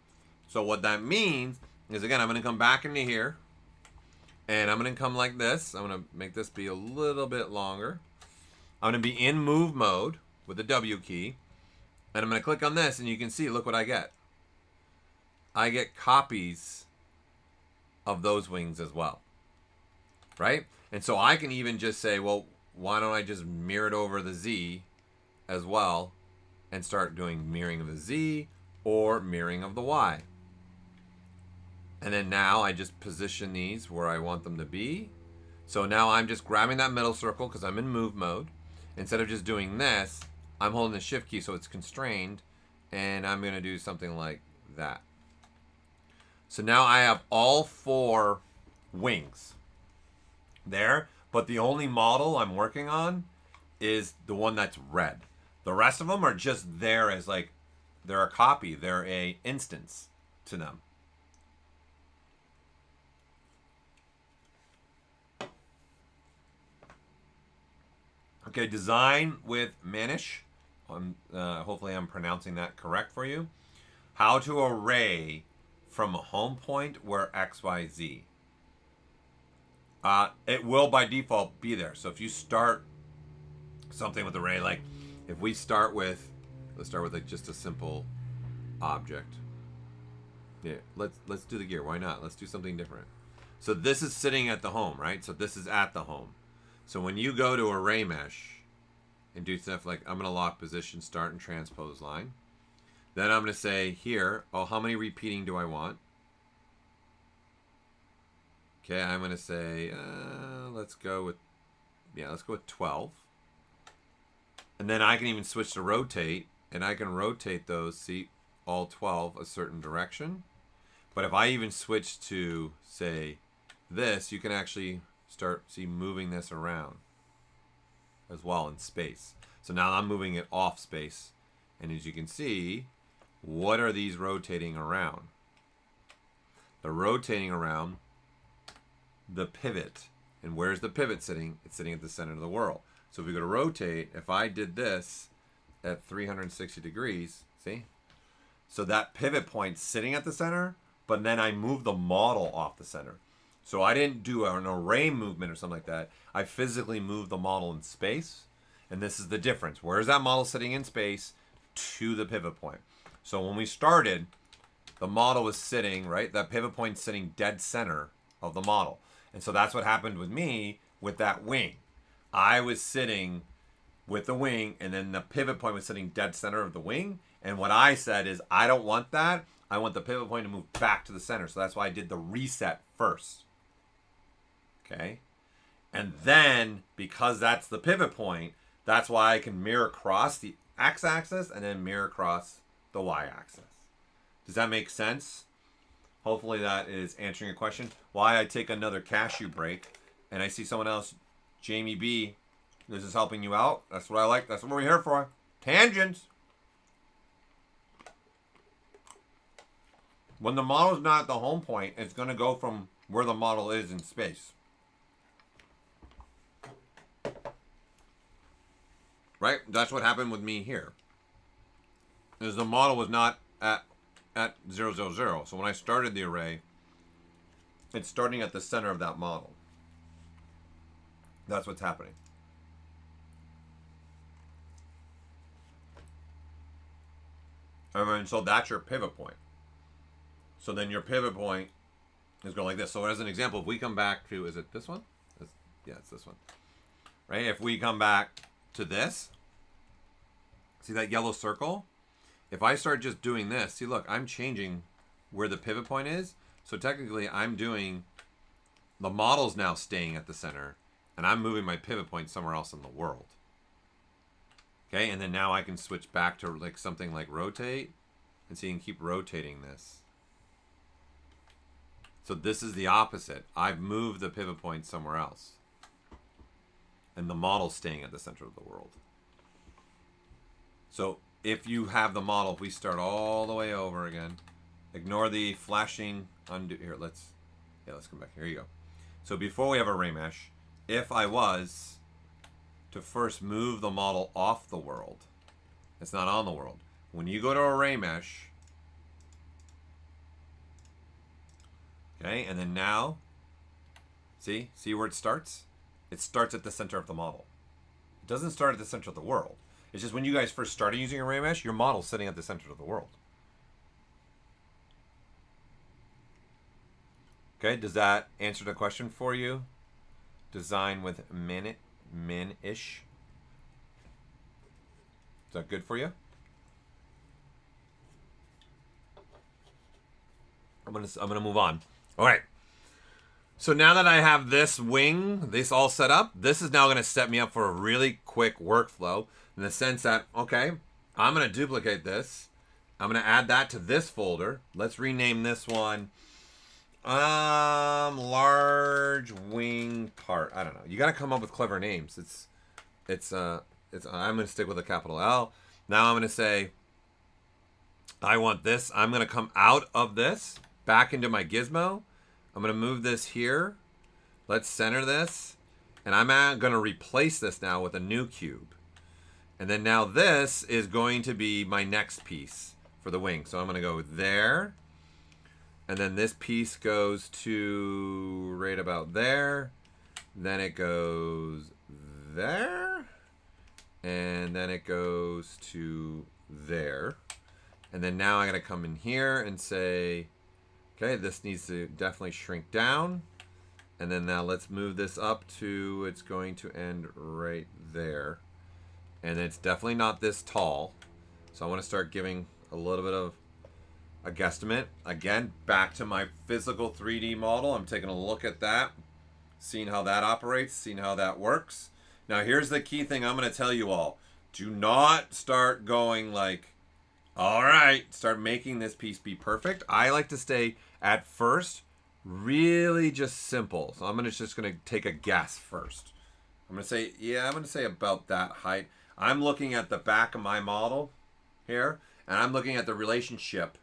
So what that means is, again, I'm going to come back into here. And I'm going to come like this. I'm going to make this be a little bit longer. I'm going to be in move mode with the W key. And I'm going to click on this, and you can see, look what I get. I get copies of those wings as well. Right? And so I can even just say, well, why don't I just mirror it over the Z as well and start doing mirroring of the Z or mirroring of the Y. And then now I just position these where I want them to be. So now I'm just grabbing that middle circle because I'm in move mode. Instead of just doing this, I'm holding the shift key so it's constrained. And I'm going to do something like that. So now I have all 4 wings there. But the only model I'm working on is the one that's red. The rest of them are just there as like, they're a copy. They're a instance to them. Okay, design with Manish. Hopefully I'm pronouncing that correct for you. How to array from a home point where X, Y, Z. It will by default be there. So if you start something with array, like if we start with, let's start with like just a simple object. Yeah, let's do the gear. Why not? Let's do something different. So this is sitting at the home, right? So this is at the home. So when you go to ArrayMesh, and do stuff like I'm going to lock position, start, and transpose line. Then I'm going to say here, oh, how many repeating do I want? Okay, I'm going to say, let's go with 12. And then I can even switch to rotate, and I can rotate those, see, all 12 a certain direction. But if I even switch to, say, this, you can actually start, see, moving this around as well in space. So now I'm moving it off space. And as you can see, what are these rotating around? They're rotating around the pivot. And where's the pivot sitting? It's sitting at the center of the world. So if we go to rotate, if I did this at 360 degrees, see? So that pivot point's sitting at the center, but then I move the model off the center. So I didn't do an array movement or something like that. I physically moved the model in space. And this is the difference. Where is that model sitting in space to the pivot point? So when we started, the model was sitting, right? That pivot point sitting dead center of the model. And so that's what happened with me with that wing. I was sitting with the wing, and then the pivot point was sitting dead center of the wing. And what I said is, I don't want that. I want the pivot point to move back to the center. So that's why I did the reset first. Okay? And then, because that's the pivot point, that's why I can mirror across the x-axis and then mirror across the y-axis. Does that make sense? Hopefully that is answering your question. Why I take another cashew break, and I see someone else, Jamie B, this is helping you out. That's what I like. That's what we're here for. Tangents. When the model's not at the home point, it's going to go from where the model is in space. Right? That's what happened with me here. Is the model was not at 0, 0, 0. So when I started the array, it's starting at the center of that model. That's what's happening. And so that's your pivot point. So then your pivot point is going like this. So as an example, if we come back to, is it this one? Yeah, it's this one. Right? If we come back to this, see that yellow circle? If I start just doing this, see, look, I'm changing where the pivot point is. So technically, I'm doing, the model's now staying at the center, and I'm moving my pivot point somewhere else in the world. Okay, and then now I can switch back to like something like rotate, and so you can keep rotating this. So this is the opposite. I've moved the pivot point somewhere else, and the model's staying at the center of the world. So if you have the model, if we start all the way over again, ignore the flashing undo. Here, let's come back. Here you go. So before we have ArrayMesh, if I was to first move the model off the world, it's not on the world. When you go to ArrayMesh, okay, and then now, see where it starts? It starts at the center of the model. It doesn't start at the center of the world. It's just when you guys first started using ArrayMesh, your model's sitting at the center of the world. Okay, does that answer the question for you? Design with min-ish. Is that good for you? I'm gonna move on. All right. So now that I have this wing, this all set up, this is now going to set me up for a really quick workflow in the sense that, okay, I'm going to duplicate this. I'm going to add that to this folder. Let's rename this one large wing part. I don't know. You got to come up with clever names. I'm going to stick with a capital L. Now I'm going to say I want this. I'm going to come out of this back into my gizmo. I'm going to move this here. Let's center this. And I'm going to replace this now with a new cube. And then now this is going to be my next piece for the wing. So I'm going to go there. And then this piece goes to right about there. Then it goes there. And then it goes to there. And then now I'm going to come in here and say, okay, this needs to definitely shrink down. And then now let's move this up to, it's going to end right there. and it's definitely not this tall. So I want to start giving a little bit of a guesstimate. Again, back to my physical 3D model. I'm taking a look at that, seeing how that operates, seeing how that works. Now here's the key thing I'm going to tell you all. Do not start going like, all right, start making this piece be perfect. I like to stay at first really just simple. So I'm just going to take a guess first. I'm going to say, yeah, I'm going to say about that height. I'm looking at the back of my model here, and I'm looking at the relationship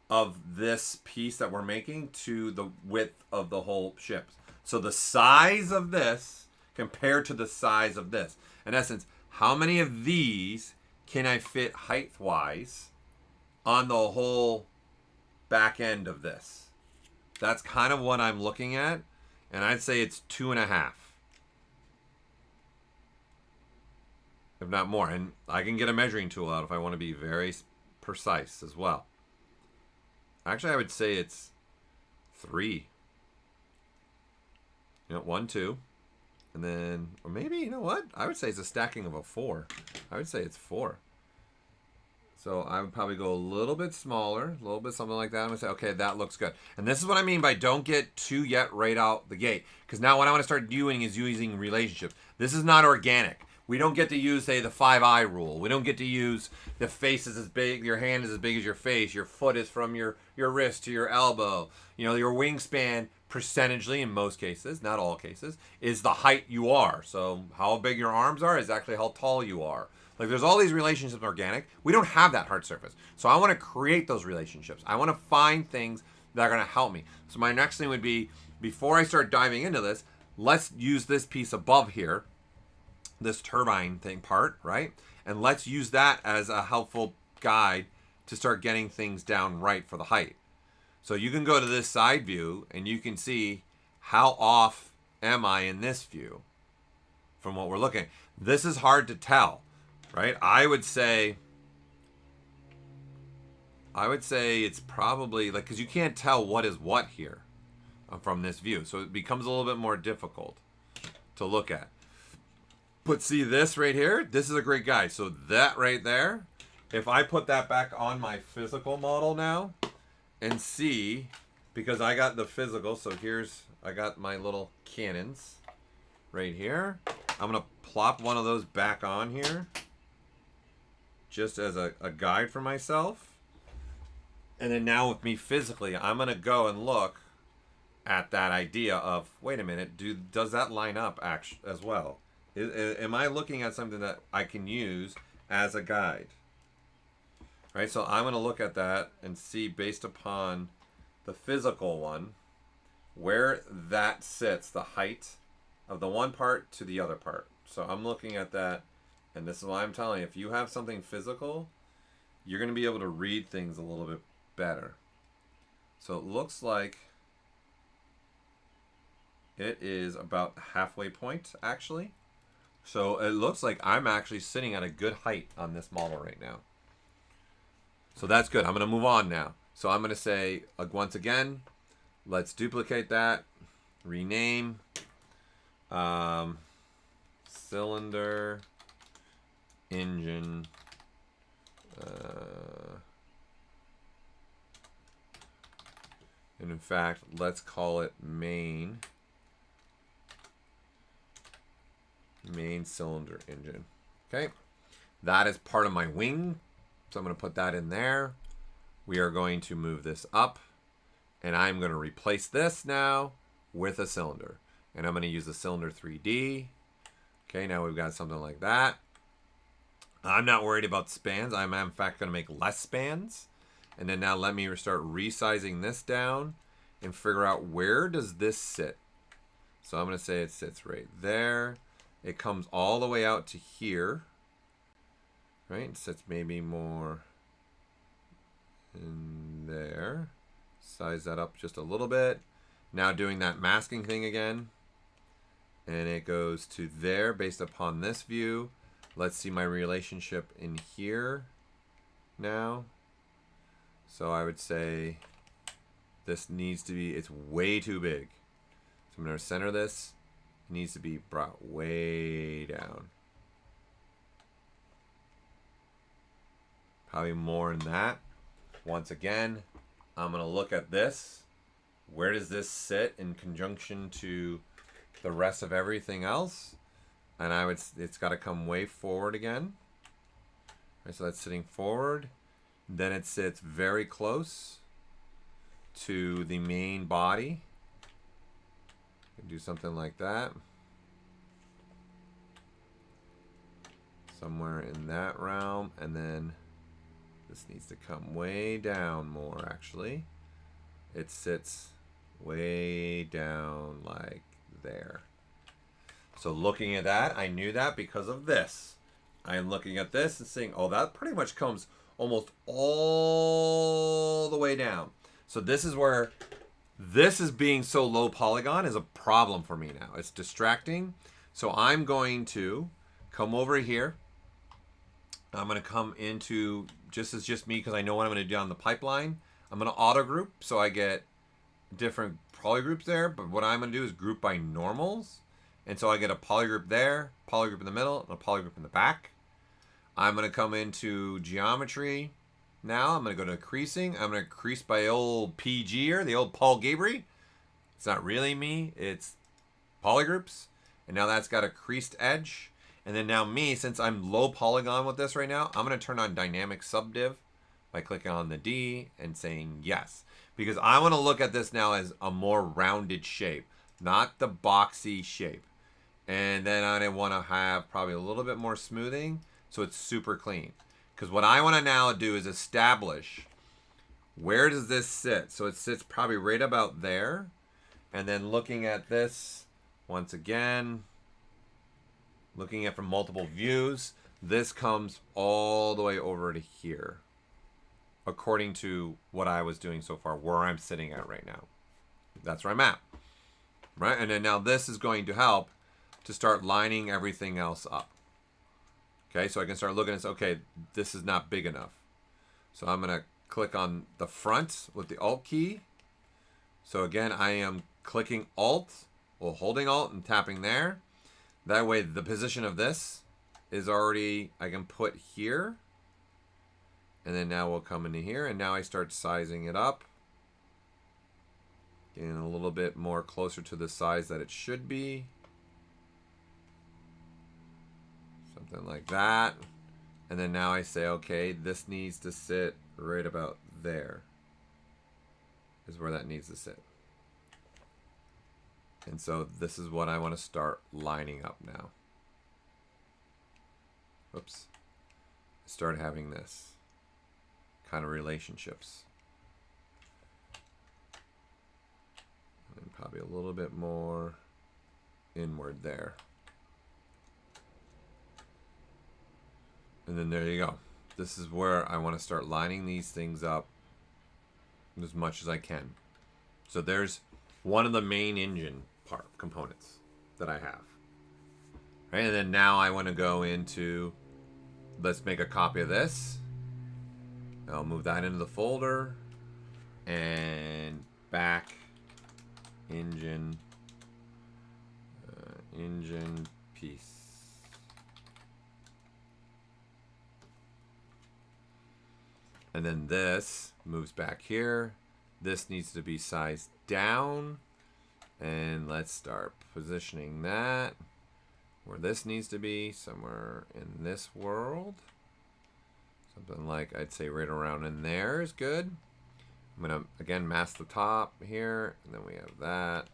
of this piece that we're making to the width of the whole ship. So the size of this compared to the size of this. In essence, how many of these can I fit height-wise on the whole back end of this? That's kind of what I'm looking at, and I'd say it's 2.5. If not more. And I can get a measuring tool out if I want to be very precise as well. Actually, I would say it's 3. 1, 2. And then, or maybe, you know what? I would say it's a stacking of a 4. I would say it's 4. So I would probably go a little bit smaller, a little bit something like that. I'm going to say, okay, that looks good. And this is what I mean by don't get too yet right out the gate. Because now what I want to start doing is using relationships. This is not organic. We don't get to use, say, the 5-eye rule. We don't get to use the face is as big, your hand is as big as your face, your foot is from your wrist to your elbow. Your wingspan, percentagely in most cases, not all cases, is the height you are. So how big your arms are is actually how tall you are. Like there's all these relationships organic. We don't have that hard surface. So I want to create those relationships. I want to find things that are going to help me. So my next thing would be, before I start diving into this, let's use this piece above here, this turbine thing part, right? And let's use that as a helpful guide to start getting things down right for the height. So you can go to this side view and you can see how off am I in this view from what we're looking at. This is hard to tell, right? I would say it's probably like, because you can't tell what is what here from this view. So it becomes a little bit more difficult to look at. But see this right here? This is a great guide. So that right there, if I put that back on my physical model now and see, because I got the physical, so I got my little cannons right here. I'm going to plop one of those back on here just as a guide for myself. And then now with me physically, I'm going to go and look at that idea of, wait a minute, does that line up as well? Am I looking at something that I can use as a guide? Right, so I'm going to look at that and see, based upon the physical one, where that sits, the height of the one part to the other part. So I'm looking at that, and this is why I'm telling you, if you have something physical, you're going to be able to read things a little bit better. So it looks like it is about halfway point, actually. So it looks like I'm actually sitting at a good height on this model right now. So that's good. I'm going to move on now. So I'm going to say, once again, let's duplicate that, rename, cylinder, engine, and in fact, let's call it main cylinder engine. Okay, that is part of my wing, so I'm going to put that in there. We are going to move this up, and I'm going to replace this now with a cylinder, and I'm going to use the cylinder 3D. Okay, now we've got something like that. I'm not worried about spans. I'm in fact going to make less spans, and then now let me start resizing this down and figure out, where does this sit. So I'm going to say it sits right there. It comes all the way out to here, right? It sits maybe more in there. Size that up just a little bit. Now doing that masking thing again. And it goes to there based upon this view. Let's see my relationship in here now. So I would say this needs to be, it's way too big. So I'm going to center this. Needs to be brought way down. Probably more than that. Once again, I'm going to look at this. Where does this sit in conjunction to the rest of everything else? And it's got to come way forward again. Right, so that's sitting forward. Then it sits very close to the main body. Do something like that. Somewhere in that realm. And then this needs to come way down more, actually. It sits way down like there. So looking at that, I knew that because of this. I'm looking at this and saying, oh, that pretty much comes almost all the way down. So this is where this is being so low polygon is a problem for me now. It's distracting. So I'm going to come over here. I'm going to come into, just me because I know what I'm going to do on the pipeline. I'm going to auto group so I get different polygroups there. But what I'm going to do is group by normals. And so I get a polygroup there, polygroup in the middle, and a polygroup in the back. I'm going to come into geometry. Now I'm going to go to creasing. I'm going to crease by old PG or the old Paul Gaboury. It's not really me. It's polygroups. And now that's got a creased edge. And then now me, since I'm low polygon with this right now, I'm going to turn on dynamic subdiv by clicking on the D and saying yes. Because I want to look at this now as a more rounded shape, not the boxy shape. And then I want to have probably a little bit more smoothing so it's super clean. Because what I want to now do is establish where does this sit. So it sits probably right about there. And then looking at this once again, looking at from multiple views, this comes all the way over to here, according to what I was doing so far, where I'm sitting at right now. That's where I'm at. Right? And then now this is going to help to start lining everything else up. Okay, so I can start looking and say, okay, this is not big enough. So I'm going to click on the front with the Alt key. So again, I am clicking Alt, or holding Alt and tapping there. That way the position of this is already, I can put here. And then now we'll come into here, and now I start sizing it up. Getting a little bit more closer to the size that it should be. Something like that. And then now I say, okay, this needs to sit right about there. Is where that needs to sit. And so this is what I want to start lining up now. Oops. Start having this kind of relationships. And probably a little bit more inward there. And then there you go. This is where I want to start lining these things up as much as I can. So there's one of the main engine components that I have. Right? And then now I want to go into, let's make a copy of this. I'll move that into the folder and back engine piece. And then this moves back here. This needs to be sized down. And let's start positioning that where this needs to be, somewhere in this world. Something like, I'd say right around in there is good. I'm going to, again, mask the top here. And then we have that.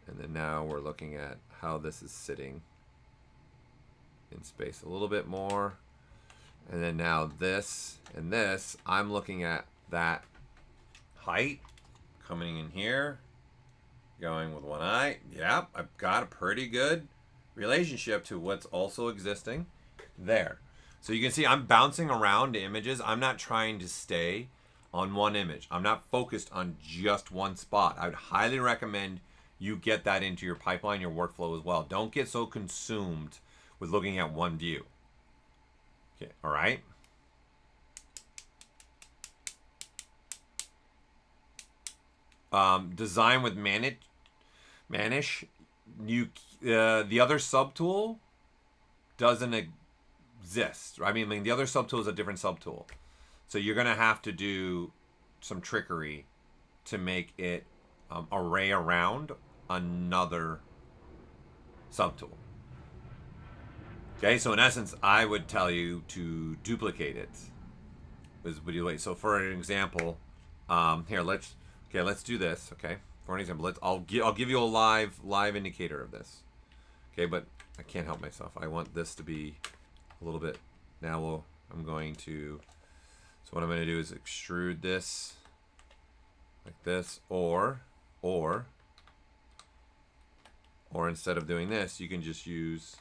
And then now we're looking at how this is sitting in space a little bit more. And then now this and this, I'm looking at that height coming in here, going with one eye. Yep, I've got a pretty good relationship to what's also existing there. So you can see I'm bouncing around images. I'm not trying to stay on one image. I'm not focused on just one spot. I would highly recommend you get that into your pipeline, your workflow as well. Don't get so consumed with looking at one view. Okay, all right. Design with Manish. You the other subtool doesn't exist. I mean, the other subtool is a different subtool. So you're going to have to do some trickery to make it array around another subtool. Okay, so in essence, I would tell you to duplicate it. So for an example, here let's do this. Okay, for an example, I'll give you a live indicator of this. Okay, but I can't help myself. I want this to be a little bit. Now I'm going to. So what I'm going to do is extrude this like this, or instead of doing this, you can just use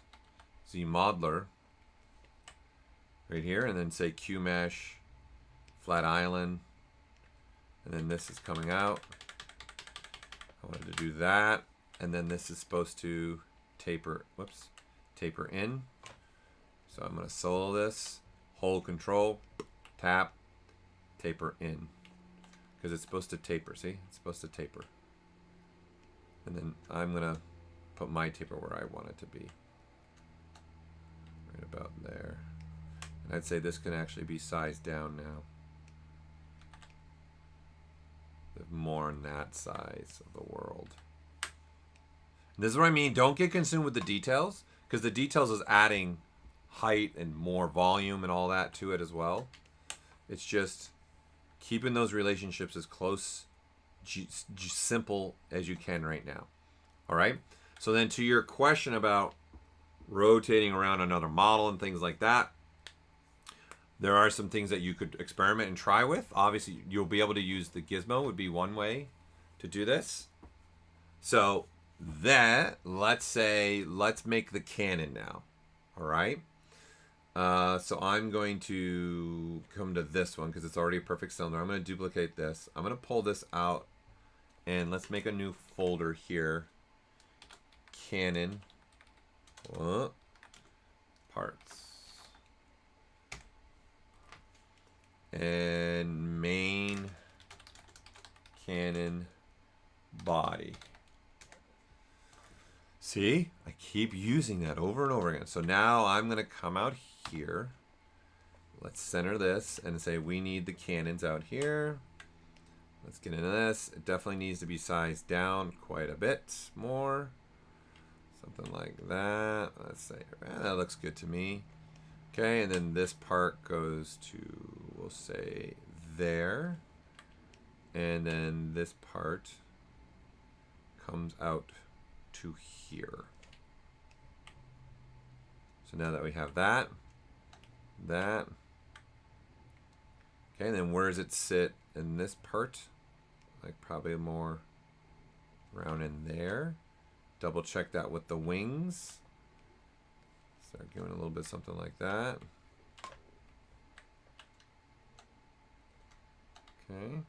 ZModeler right here, and then say QMesh flat island, and then this is coming out. I wanted to do that, and then this is supposed to taper in. So I'm going to solo this, hold control, tap, taper in, because it's supposed to taper. See, it's supposed to taper, and then I'm going to put my taper where I want it to be, right about there. And I'd say this can actually be sized down now. More in that size of the world. And this is what I mean. Don't get consumed with the details, because the details is adding height and more volume and all that to it as well. It's just keeping those relationships as close, simple as you can right now. All right. So then to your question about rotating around another model and things like that, there are some things that you could experiment and try with. Obviously, you'll be able to use the gizmo would be one way to do this. So that, let's make the cannon now. All right. So I'm going to come to this one because it's already a perfect cylinder. I'm going to duplicate this. I'm going to pull this out, and let's make a new folder here. Cannon. Parts. And main cannon body. See, I keep using that over and over again. So now I'm going to come out here. Let's center this and say we need the cannons out here. Let's get into this. It definitely needs to be sized down quite a bit more. Something like that. Let's say that looks good to me. Okay, and then this part goes to, we'll say, there. And then this part comes out to here. So now that we have that. Okay, and then where does it sit in this part? Like probably more around in there. Double check that with the wings. Start giving a little bit something like that. Okay.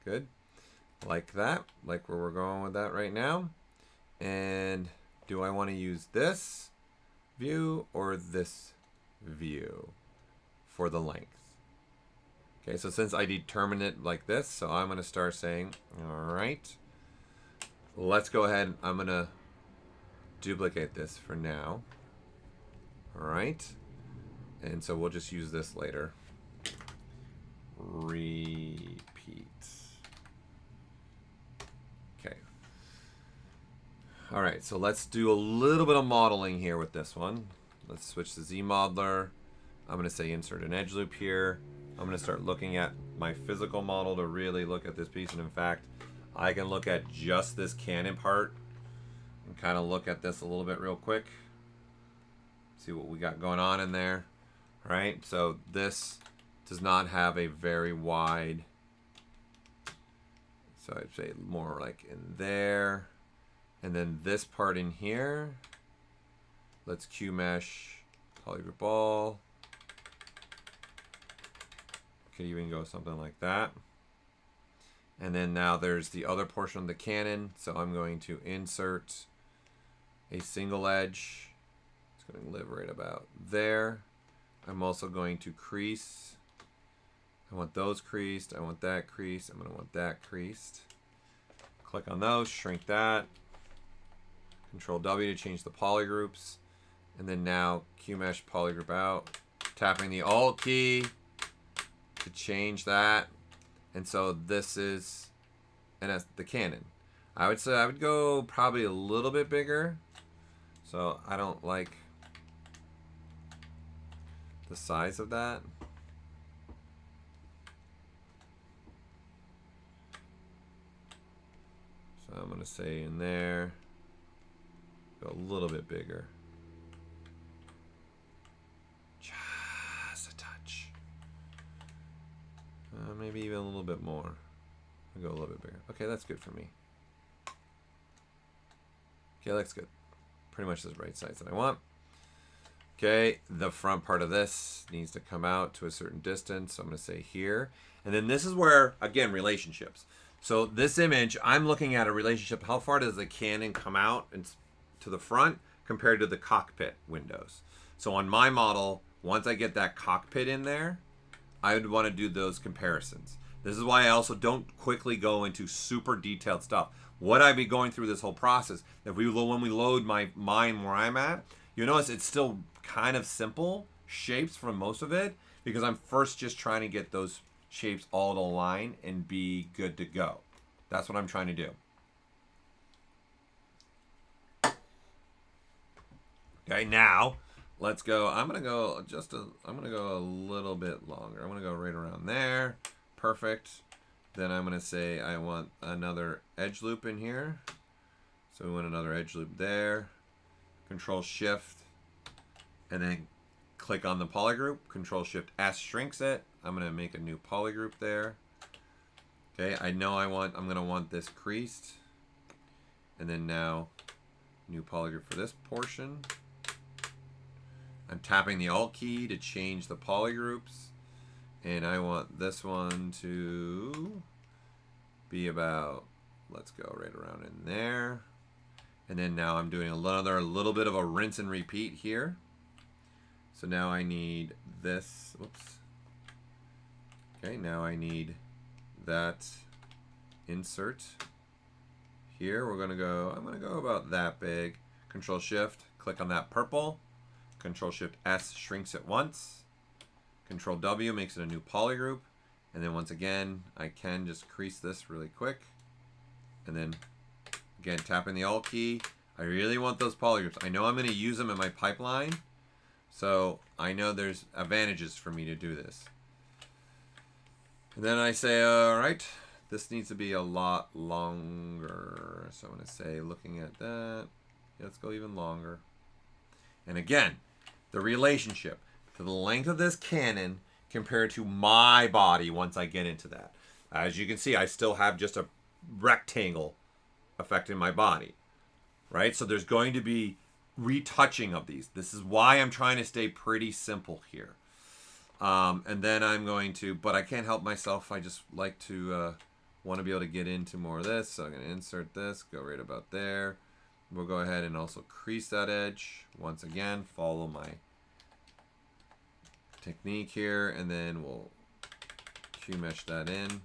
Good. Like that. Like where we're going with that right now. And do I want to use this view or this view for the length? Okay, so since I determined it like this, so I'm going to start saying, all right, let's go ahead. I'm going to duplicate this for now. All right. And so we'll just use this later. Repeat. Okay. All right, so let's do a little bit of modeling here with this one. Let's switch to ZModeler. I'm going to say insert an edge loop here. I'm going to start looking at my physical model to really look at this piece. And in fact, I can look at just this cannon part and kind of look at this a little bit real quick. See what we got going on in there. All right, so this does not have a very wide, so I'd say more like in there. And then this part in here, let's QMesh polygroup all. Could even go something like that. And then now there's the other portion of the cannon. So I'm going to insert a single edge. It's going to live right about there. I'm also going to crease. I want those creased. I want that creased. I'm going to want that creased. Click on those, shrink that. Control W to change the polygroups. And then now QMesh polygroup out, tapping the Alt key to change that. And so this is, and that's the cannon. I would say I would go probably a little bit bigger. So I don't like the size of that. So I'm going to say in there, go a little bit bigger. Just a touch. Maybe even a little bit more. I'll go a little bit bigger. Okay, that's good for me. Okay, that's good. Pretty much the right size that I want. Okay, the front part of this needs to come out to a certain distance. So I'm going to say here. And then this is where, again, relationships. So this image, I'm looking at a relationship. How far does the cannon come out and to the front compared to the cockpit windows? So on my model, once I get that cockpit in there, I would want to do those comparisons. This is why I also don't quickly go into super detailed stuff. What I'd be going through this whole process, when we load my mine where I'm at, you'll notice it's still kind of simple shapes for most of it, because I'm first just trying to get those shapes all to align and be good to go. That's what I'm trying to do. Okay, now let's go. I'm gonna go a little bit longer. I'm gonna go right around there. Perfect. Then I'm gonna say I want another edge loop in here. So we want another edge loop there. Control Shift, and then click on the polygroup. Control Shift S shrinks it. I'm gonna make a new polygroup there. Okay, I know I'm gonna want this creased. And then now, new polygroup for this portion. I'm tapping the Alt key to change the polygroups. And I want this one to be about, let's go right around in there. And then now I'm doing another little bit of a rinse and repeat here. So now I need this, whoops. Okay, now I need that insert here. I'm gonna go about that big. Control Shift, click on that purple. Control Shift S shrinks it once. Control W makes it a new polygroup. And then once again, I can just crease this really quick. And then again, tapping the Alt key. I really want those polygroups. I know I'm going to use them in my pipeline. So I know there's advantages for me to do this. And then I say, all right, this needs to be a lot longer. So I'm going to say, looking at that, let's go even longer. And again, the relationship to the length of this cannon compared to my body once I get into that. As you can see, I still have just a rectangle affecting my body, right? So there's going to be retouching of these. This is why I'm trying to stay pretty simple here. And then I'm going to, but I can't help myself. I just like to want to be able to get into more of this. So I'm going to insert this, go right about there. We'll go ahead and also crease that edge. Once again, follow my technique here, and then we'll QMesh that in.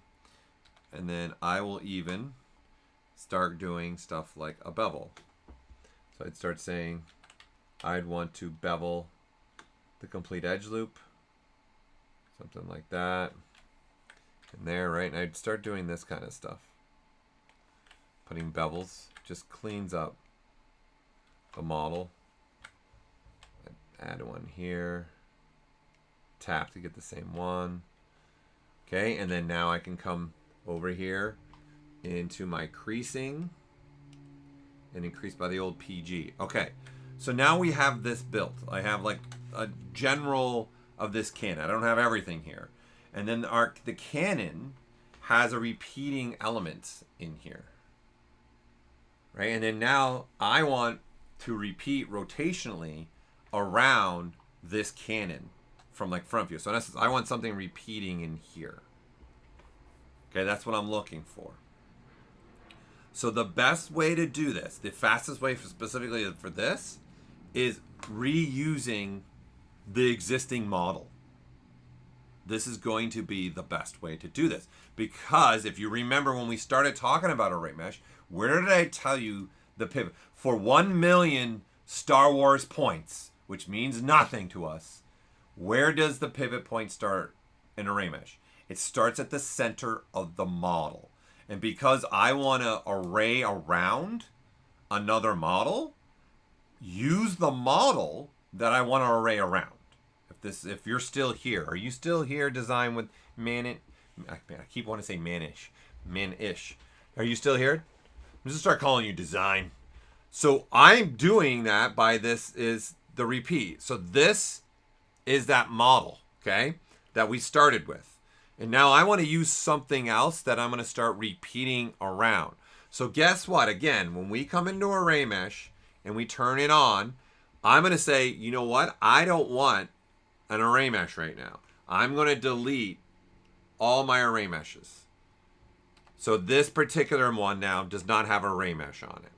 And then I will even start doing stuff like a bevel. So I'd start saying I'd want to bevel the complete edge loop. Something like that. And there, right? And I'd start doing this kind of stuff. Putting bevels just cleans up the model. I'd add one here. Tap to get the same one. Okay, and then now I can come over here into my creasing and increase by the old PG. Okay, so now we have this built. I have like a general of this cannon. I don't have everything here. And then the cannon has a repeating element in here. Right, and then now I want to repeat rotationally around this cannon from like front view. So in essence, I want something repeating in here. Okay, that's what I'm looking for. So the best way to do this, the fastest way specifically for this, is reusing the existing model. This is going to be the best way to do this. Because if you remember when we started talking about ArrayMesh, where did I tell you the pivot? For 1 million Star Wars points, which means nothing to us, where does the pivot point start in ArrayMesh? It starts at the center of the model. And because I want to array around another model, use the model that I want to array around. If you're still here, are you still here? Design with I keep wanting to say manish. Are you still here? I'm just start calling you design. So I'm doing that by this is the repeat. So this is that model, okay, that we started with. And now I want to use something else that I'm going to start repeating around. So guess what? Again, when we come into ArrayMesh and we turn it on, I'm going to say, you know what? I don't want an ArrayMesh right now. I'm going to delete all my ArrayMeshes. So this particular one now does not have ArrayMesh on it.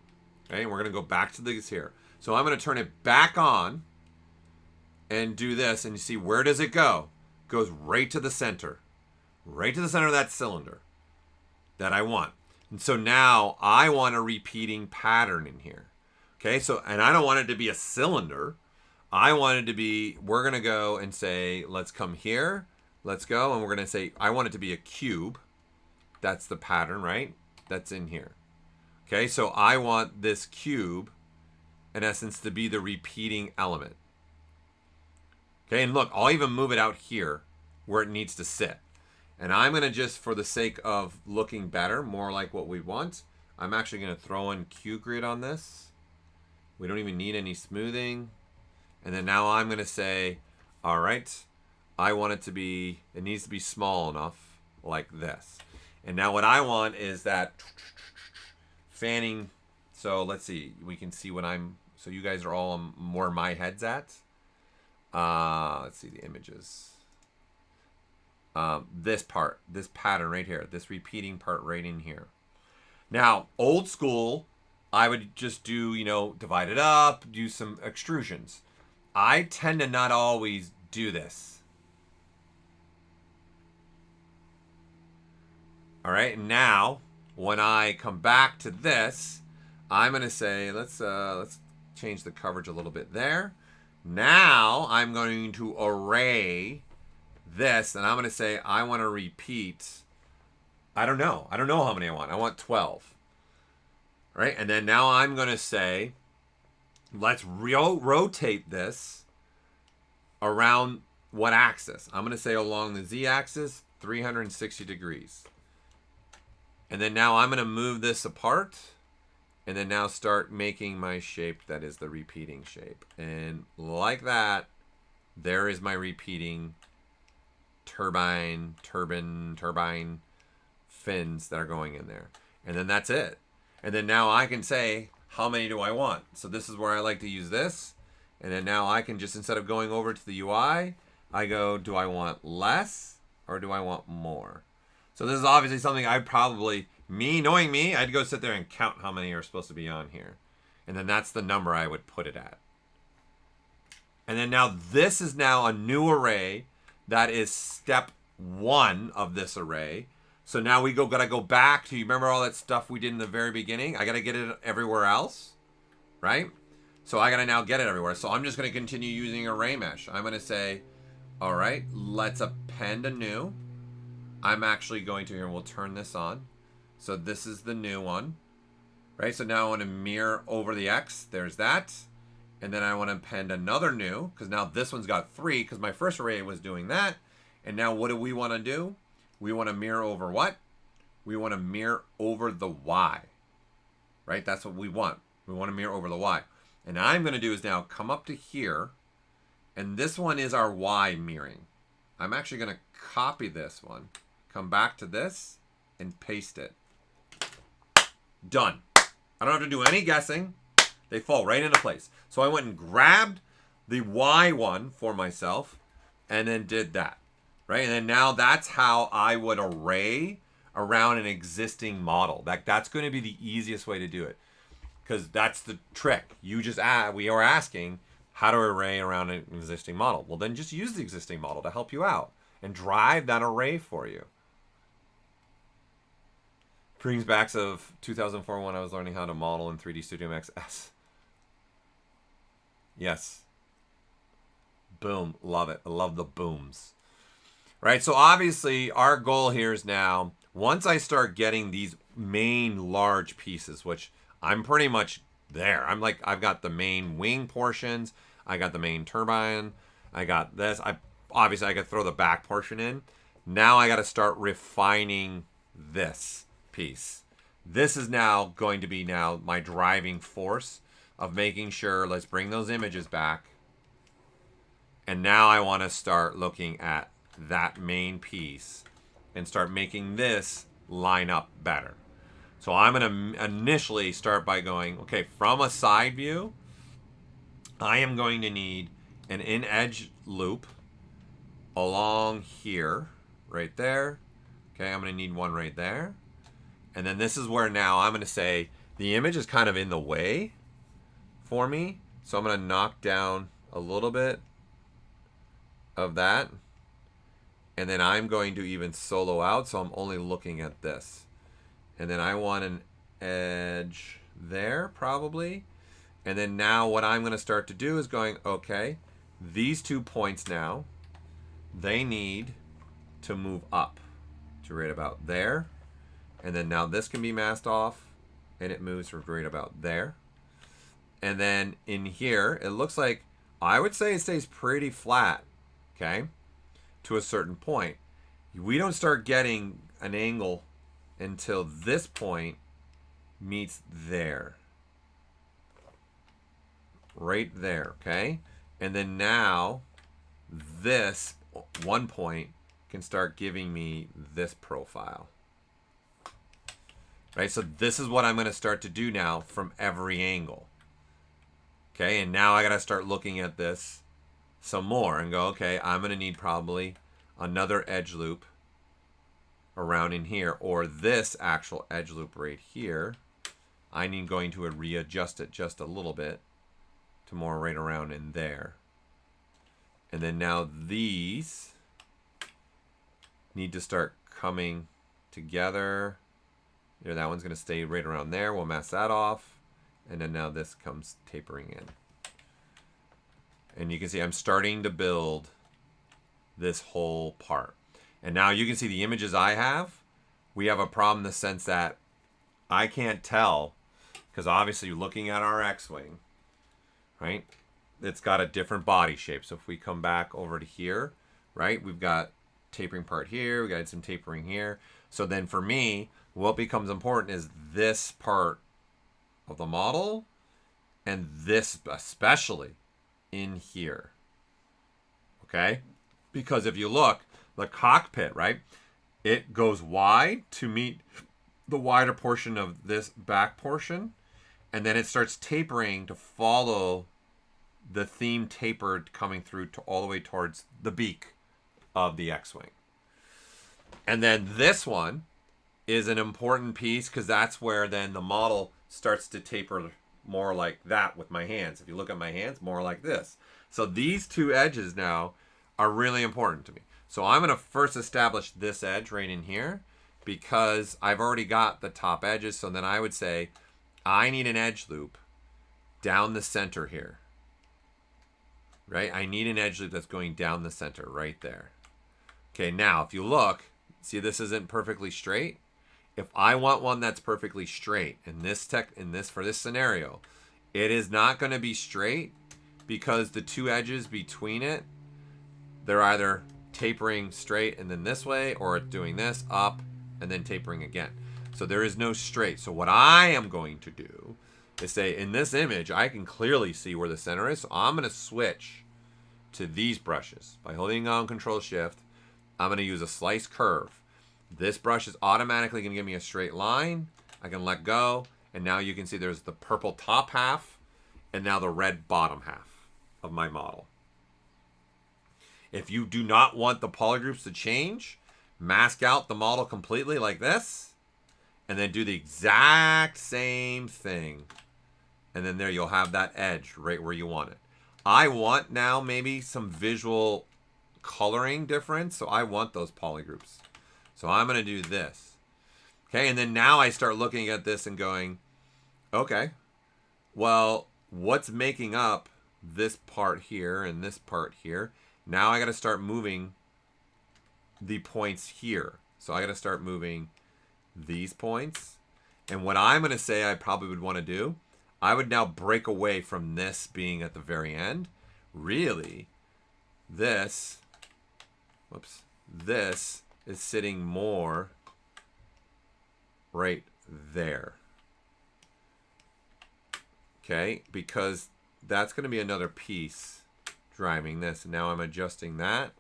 Okay, and we're going to go back to this here. So I'm going to turn it back on and do this, and you see, where does it go? It goes right to the center. Right to the center of that cylinder that I want. And so now I want a repeating pattern in here. Okay, so, and I don't want it to be a cylinder. I want it to be, we're going to go and say, let's come here. Let's go. And we're going to say, I want it to be a cube. That's the pattern, right? That's in here. Okay, so I want this cube, in essence, to be the repeating element. Okay, and look, I'll even move it out here where it needs to sit. And I'm going to just, for the sake of looking better, more like what we want, I'm actually going to throw in QGrid on this. We don't even need any smoothing. And then now I'm going to say, all right, I want it to be, it needs to be small enough like this. And now what I want is that fanning. So let's see, we can see what so you guys are all where my head's at. Let's see the images. This part, this pattern right here, this repeating part right in here. Now, old school, I would just do, divide it up, do some extrusions. I tend to not always do this. All right, now when I come back to this, I'm going to say, let's change the coverage a little bit there. Now I'm going to array this, and I'm going to say I want to repeat. I don't know how many I want. I want 12. All right, and then now I'm going to say, let's rotate this around what axis? I'm going to say along the z-axis, 360 degrees. And then now I'm going to move this apart, and then now start making my shape that is the repeating shape. And like that, there is my repeating turbine fins that are going in there. And then that's it. And then now I can say, how many do I want? So this is where I like to use this. And then now I can just, instead of going over to the UI, I go, do I want less or do I want more? So this is obviously something I'd probably, knowing me, I'd go sit there and count how many are supposed to be on here. And then that's the number I would put it at. And then now this is now a new array that is step 1 of this array. So now we gotta go back to, you remember all that stuff we did in the very beginning? I gotta get it everywhere else, right? So I gotta now get it everywhere. So I'm just gonna continue using ArrayMesh. I'm gonna say, all right, let's append a new. I'm actually going to, here, we'll turn this on. So this is the new one, right? So now I want to mirror over the X. There's that. And then I want to append another new, because now this one's got 3, because my first array was doing that. And now what do we want to do? We want to mirror over what? We want to mirror over the Y, right? That's what we want. We want to mirror over the Y. And I'm going to do is now come up to here, and this one is our Y mirroring. I'm actually going to copy this one, come back to this, and paste it. Done. I don't have to do any guessing. They fall right into place. So I went and grabbed the Y one for myself and then did that, right? And then now that's how I would array around an existing model. That's going to be the easiest way to do it, because that's the trick. We are asking how to array around an existing model. Well, then just use the existing model to help you out and drive that array for you. Brings back of 2004 when I was learning how to model in 3D Studio Max S. Yes. Boom. Love it. I love the booms. Right? So obviously our goal here is now, once I start getting these main large pieces, which I'm pretty much there. I've got the main wing portions. I got the main turbine. I got this. Obviously I could throw the back portion in. Now I got to start refining this piece. This is now going to be now my driving force of making sure, let's bring those images back. And now I want to start looking at that main piece and start making this line up better. So I'm going to initially start by going, okay, from a side view, I am going to need an in-edge loop along here, right there. Okay, I'm going to need one right there. And then this is where now I'm going to say the image is kind of in the way for me. So I'm going to knock down a little bit of that. And then I'm going to even solo out. So I'm only looking at this. And then I want an edge there probably. And then now what I'm going to start to do is going, okay, these 2 points now, they need to move up to right about there. And then now this can be masked off and it moves from right about there. And then in here, it looks like, I would say it stays pretty flat, okay, to a certain point. We don't start getting an angle until this point meets there. Right there, okay? And then now this one point can start giving me this profile. Right, so this is what I'm going to start to do now from every angle. Okay, and now I got to start looking at this some more and go, okay, I'm going to need probably another edge loop around in here, or this actual edge loop right here. I'm going to readjust it just a little bit to more right around in there. And then now these need to start coming together. You know, that one's going to stay right around there. We'll mask that off. And then now this comes tapering in. And you can see I'm starting to build this whole part. And now you can see the images I have. We have a problem in the sense that I can't tell, because obviously you're looking at our X-Wing, right? It's got a different body shape. So if we come back over to here, right, we've got tapering part here. We got some tapering here. So then for me, what becomes important is this part of the model and this especially in here. Okay? Because if you look, the cockpit, right, it goes wide to meet the wider portion of this back portion, and then it starts tapering to follow the theme tapered coming through to all the way towards the beak of the X-Wing. And then this one is an important piece because that's where then the model starts to taper more like that with my hands. If you look at my hands, more like this. So these two edges now are really important to me. So I'm going to first establish this edge right in here because I've already got the top edges. So then I would say I need an edge loop down the center here. Right? I need an edge loop that's going down the center right there. Okay, now if you look, see this isn't perfectly straight. If I want one that's perfectly straight in this for this scenario, it is not going to be straight because the two edges between it, they're either tapering straight and then this way, or it's doing this up and then tapering again. So there is no straight. So what I am going to do is say in this image, I can clearly see where the center is. So I'm going to switch to these brushes by holding on Control Shift. I'm going to use a slice curve. This brush is automatically going to give me a straight line. I can let go. And now you can see there's the purple top half and now the red bottom half of my model. If you do not want the polygroups to change, mask out the model completely like this. And then do the exact same thing. And then there you'll have that edge right where you want it. I want now maybe some visual coloring difference. So I want those polygroups. So I'm going to do this. Okay, and then now I start looking at this and going, okay, well, what's making up this part here and this part here. Now I got to start moving the points here. So I got to start moving these points. And what I'm going to say I probably would want to do, I would now break away from this being at the very end. Really, this, whoops, this is sitting more right there. Okay, because that's going to be another piece driving this. And now I'm adjusting that.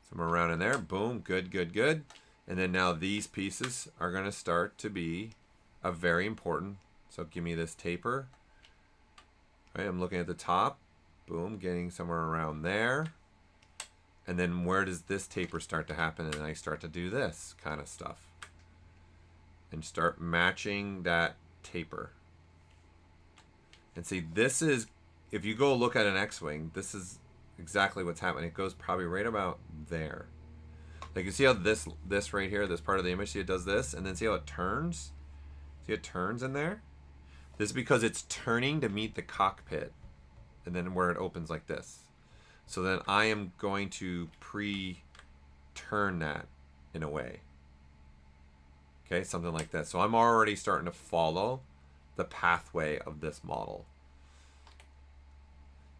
Somewhere around in there. Boom, good, good, good. And then now these pieces are going to start to be a very important. So give me this taper. All right, I'm looking at the top. Boom, getting somewhere around there. And then where does this taper start to happen? And I start to do this kind of stuff. And start matching that taper. And see, this is, if you go look at an X-Wing, this is exactly what's happening. It goes probably right about there. Like you see how this right here, this part of the image, see it does this, and then see how it turns? See it turns in there? This is because it's turning to meet the cockpit, and then where it opens like this. So then I am going to pre-turn that in a way. Okay, something like that. So I'm already starting to follow the pathway of this model.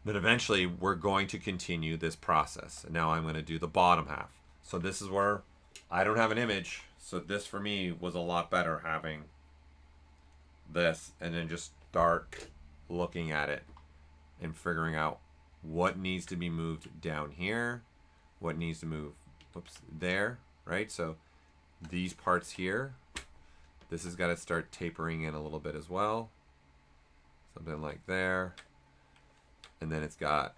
But eventually we're going to continue this process. And now I'm going to do the bottom half. So this is where I don't have an image. So this for me was a lot better having this and then just start looking at it and figuring out what needs to be moved down here, what needs to move, whoops, there, right? So these parts here, this has got to start tapering in a little bit as well. Something like there. And then it's got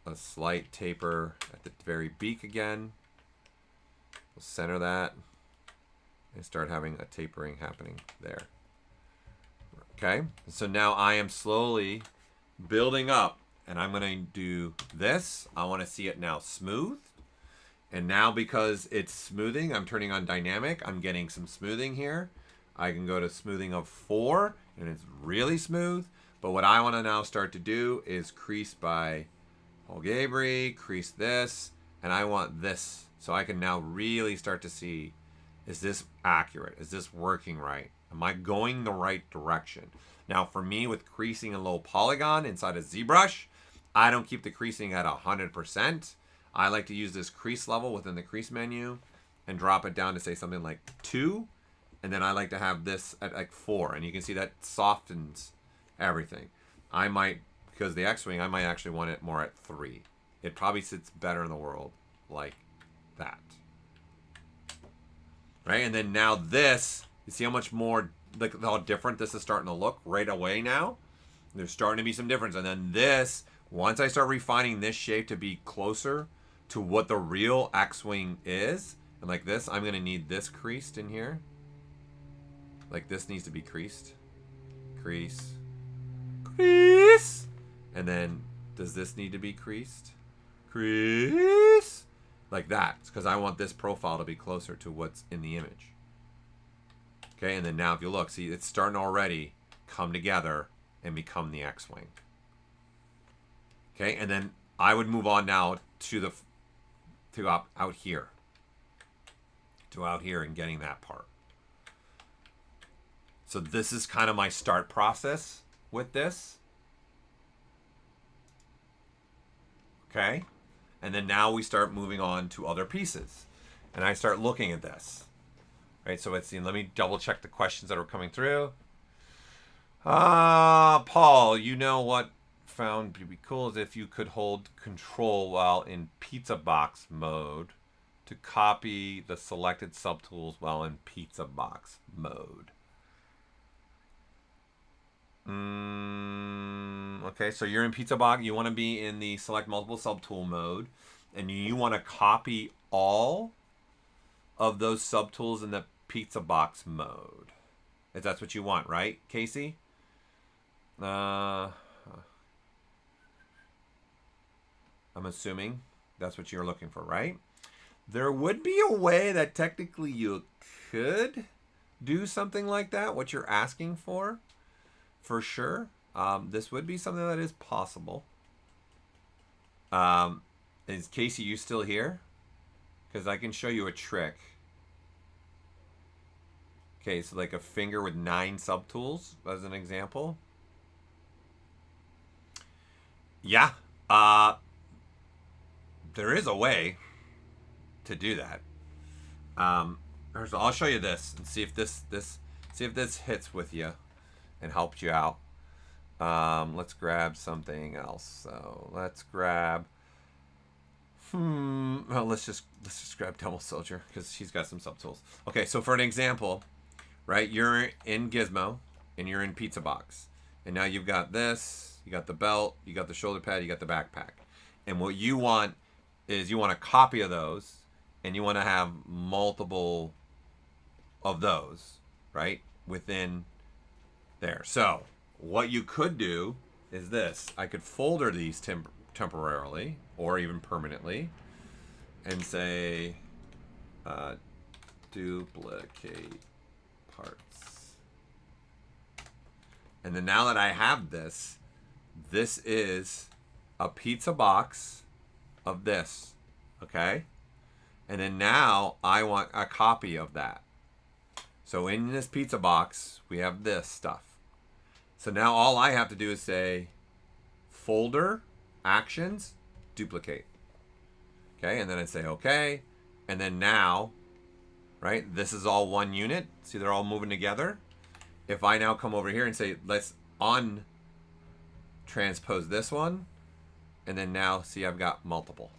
a slight taper at the very beak again. We'll center that and start having a tapering happening there. Okay, so now I am slowly building up, and I'm going to do this. I want to see it now smooth. And now because it's smoothing, I'm turning on dynamic. I'm getting some smoothing here. I can go to smoothing of 4, and it's really smooth. But what I want to now start to do is crease by Paul Gaboury, crease this, and I want this. So I can now really start to see, is this accurate? Is this working right? Am I going the right direction? Now for me, with creasing a low polygon inside of ZBrush, I don't keep the creasing at 100%. I like to use this crease level within the crease menu and drop it down to say something like 2. And then I like to have this at like 4. And you can see that softens everything. I might, because the X-Wing, I might actually want it more at 3. It probably sits better in the world like that. Right? And then now this, you see how much more, like how different this is starting to look right away now? There's starting to be some difference. And then this, once I start refining this shape to be closer to what the real X-Wing is, and like this, I'm going to need this creased in here. Like this needs to be creased. Crease. Crease. And then, does this need to be creased? Crease. Like that. It's because I want this profile to be closer to what's in the image. Okay, and then now if you look, see, it's starting to already come together and become the X-Wing. Okay, and then I would move on now to out here. To out here and getting that part. So this is kind of my start process with this. Okay, and then now we start moving on to other pieces. And I start looking at this. Right, so let's see, let me double check the questions that are coming through. Paul, you know what found to be cool is if you could hold control while in pizza box mode to copy the selected subtools while in pizza box mode. Okay, so you're in pizza box, you want to be in the select multiple subtool mode, and you want to copy all of those subtools in the pizza box mode. If that's what you want, right, Casey? I'm assuming that's what you're looking for, right? There would be a way that technically you could do something like that, what you're asking for sure. This would be something that is possible. Is Casey, you still here? Because I can show you a trick. Okay, so like a finger with 9 subtools as an example. Yeah, there is a way to do that. I'll show you this and see if this hits with you and helps you out. Let's grab something else. So let's grab. Well, let's just grab Devil Soldier because she's got some subtools. Okay, so for an example, right? You're in Gizmo and you're in Pizza Box, and now you've got this. You got the belt. You got the shoulder pad. You got the backpack. And what you want is you want a copy of those, and you want to have multiple of those, right, within there. So what you could do is this. I could folder these temporarily or even permanently and say duplicate parts. And then now that I have this, this is a pizza box of this, okay? And then now I want a copy of that. So in this pizza box, we have this stuff. So now all I have to do is say folder, actions, duplicate. Okay, and then I say okay. And then now, right, this is all one unit. See, they're all moving together. If I now come over here and say, let's untranspose this one, and then now, see, I've got multiple.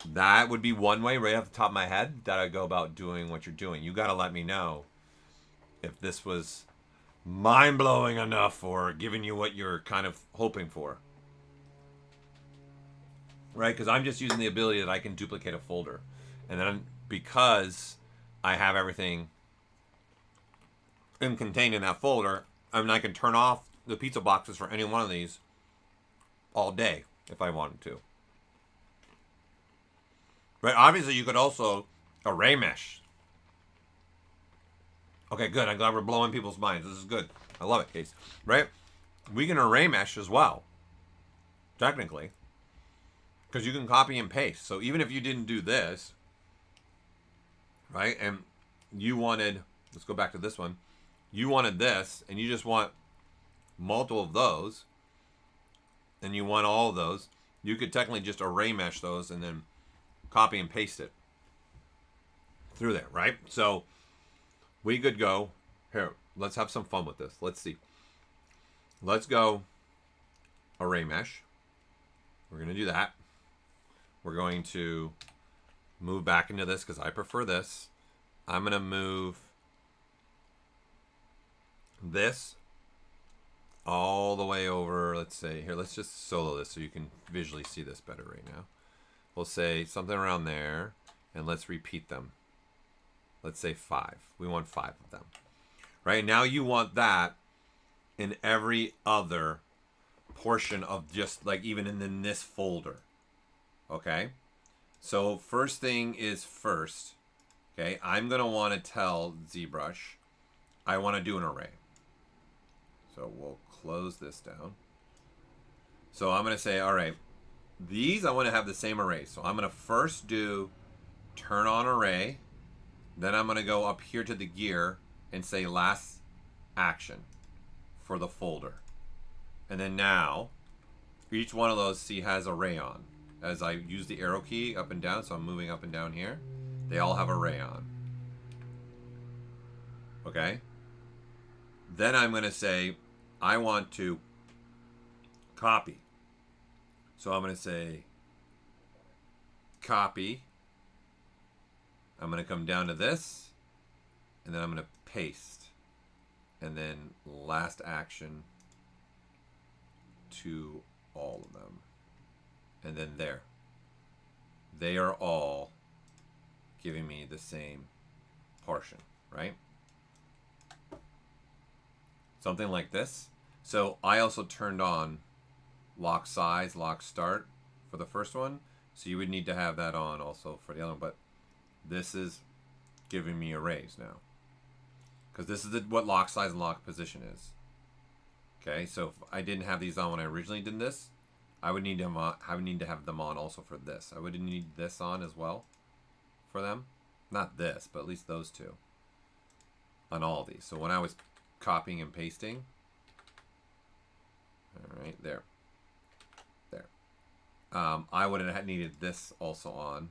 That would be one way right off the top of my head that I go about doing what you're doing. You got to let me know if this was mind-blowing enough or giving you what you're kind of hoping for. Right? Because I'm just using the ability that I can duplicate a folder. And then because I have everything contained in that folder, I mean, I can turn off the pizza boxes for any one of these all day if I wanted to. Right? Obviously, you could also ArrayMesh. Okay, good. I'm glad we're blowing people's minds. This is good. I love it, Case. Right? We can ArrayMesh as well, technically, because you can copy and paste. So even if you didn't do this, right, and you wanted, let's go back to this one, you wanted this, and you just want multiple of those, and you want all of those, you could technically just ArrayMesh those and then copy and paste it through there, right? So we could go, here, let's have some fun with this. Let's see. Let's go ArrayMesh. We're going to do that. We're going to move back into this because I prefer this. I'm going to move this all the way over. Let's say here, let's just solo this so you can visually see this better right now. We'll say something around there, and let's repeat them. Let's say 5. We want 5 of them. Right? Now you want that in every other portion of just like even in this folder. Okay? So first thing is first. Okay? I'm going to want to tell ZBrush I want to do an array. So we'll close this down. So I'm going to say, all right, these I want to have the same array. So I'm going to first do turn on array. Then I'm going to go up here to the gear and say last action for the folder. And then now, each one of those, see, has array on. As I use the arrow key up and down, so I'm moving up and down here, they all have array on. Okay? Then I'm going to say, I want to copy. So I'm going to say copy. I'm going to come down to this, and then I'm going to paste. And then last action to all of them. And then there. They are all giving me the same portion, right? Something like this. So I also turned on lock size, lock start for the first one. So you would need to have that on also for the other one. But this is giving me arrays now. Because this is what lock size and lock position is. Okay, so if I didn't have these on when I originally did this, I would need to have them on also for this. I would need this on as well for them. Not this, but at least those two on all of these. So when I was copying and pasting, all right, there. I would have needed this also on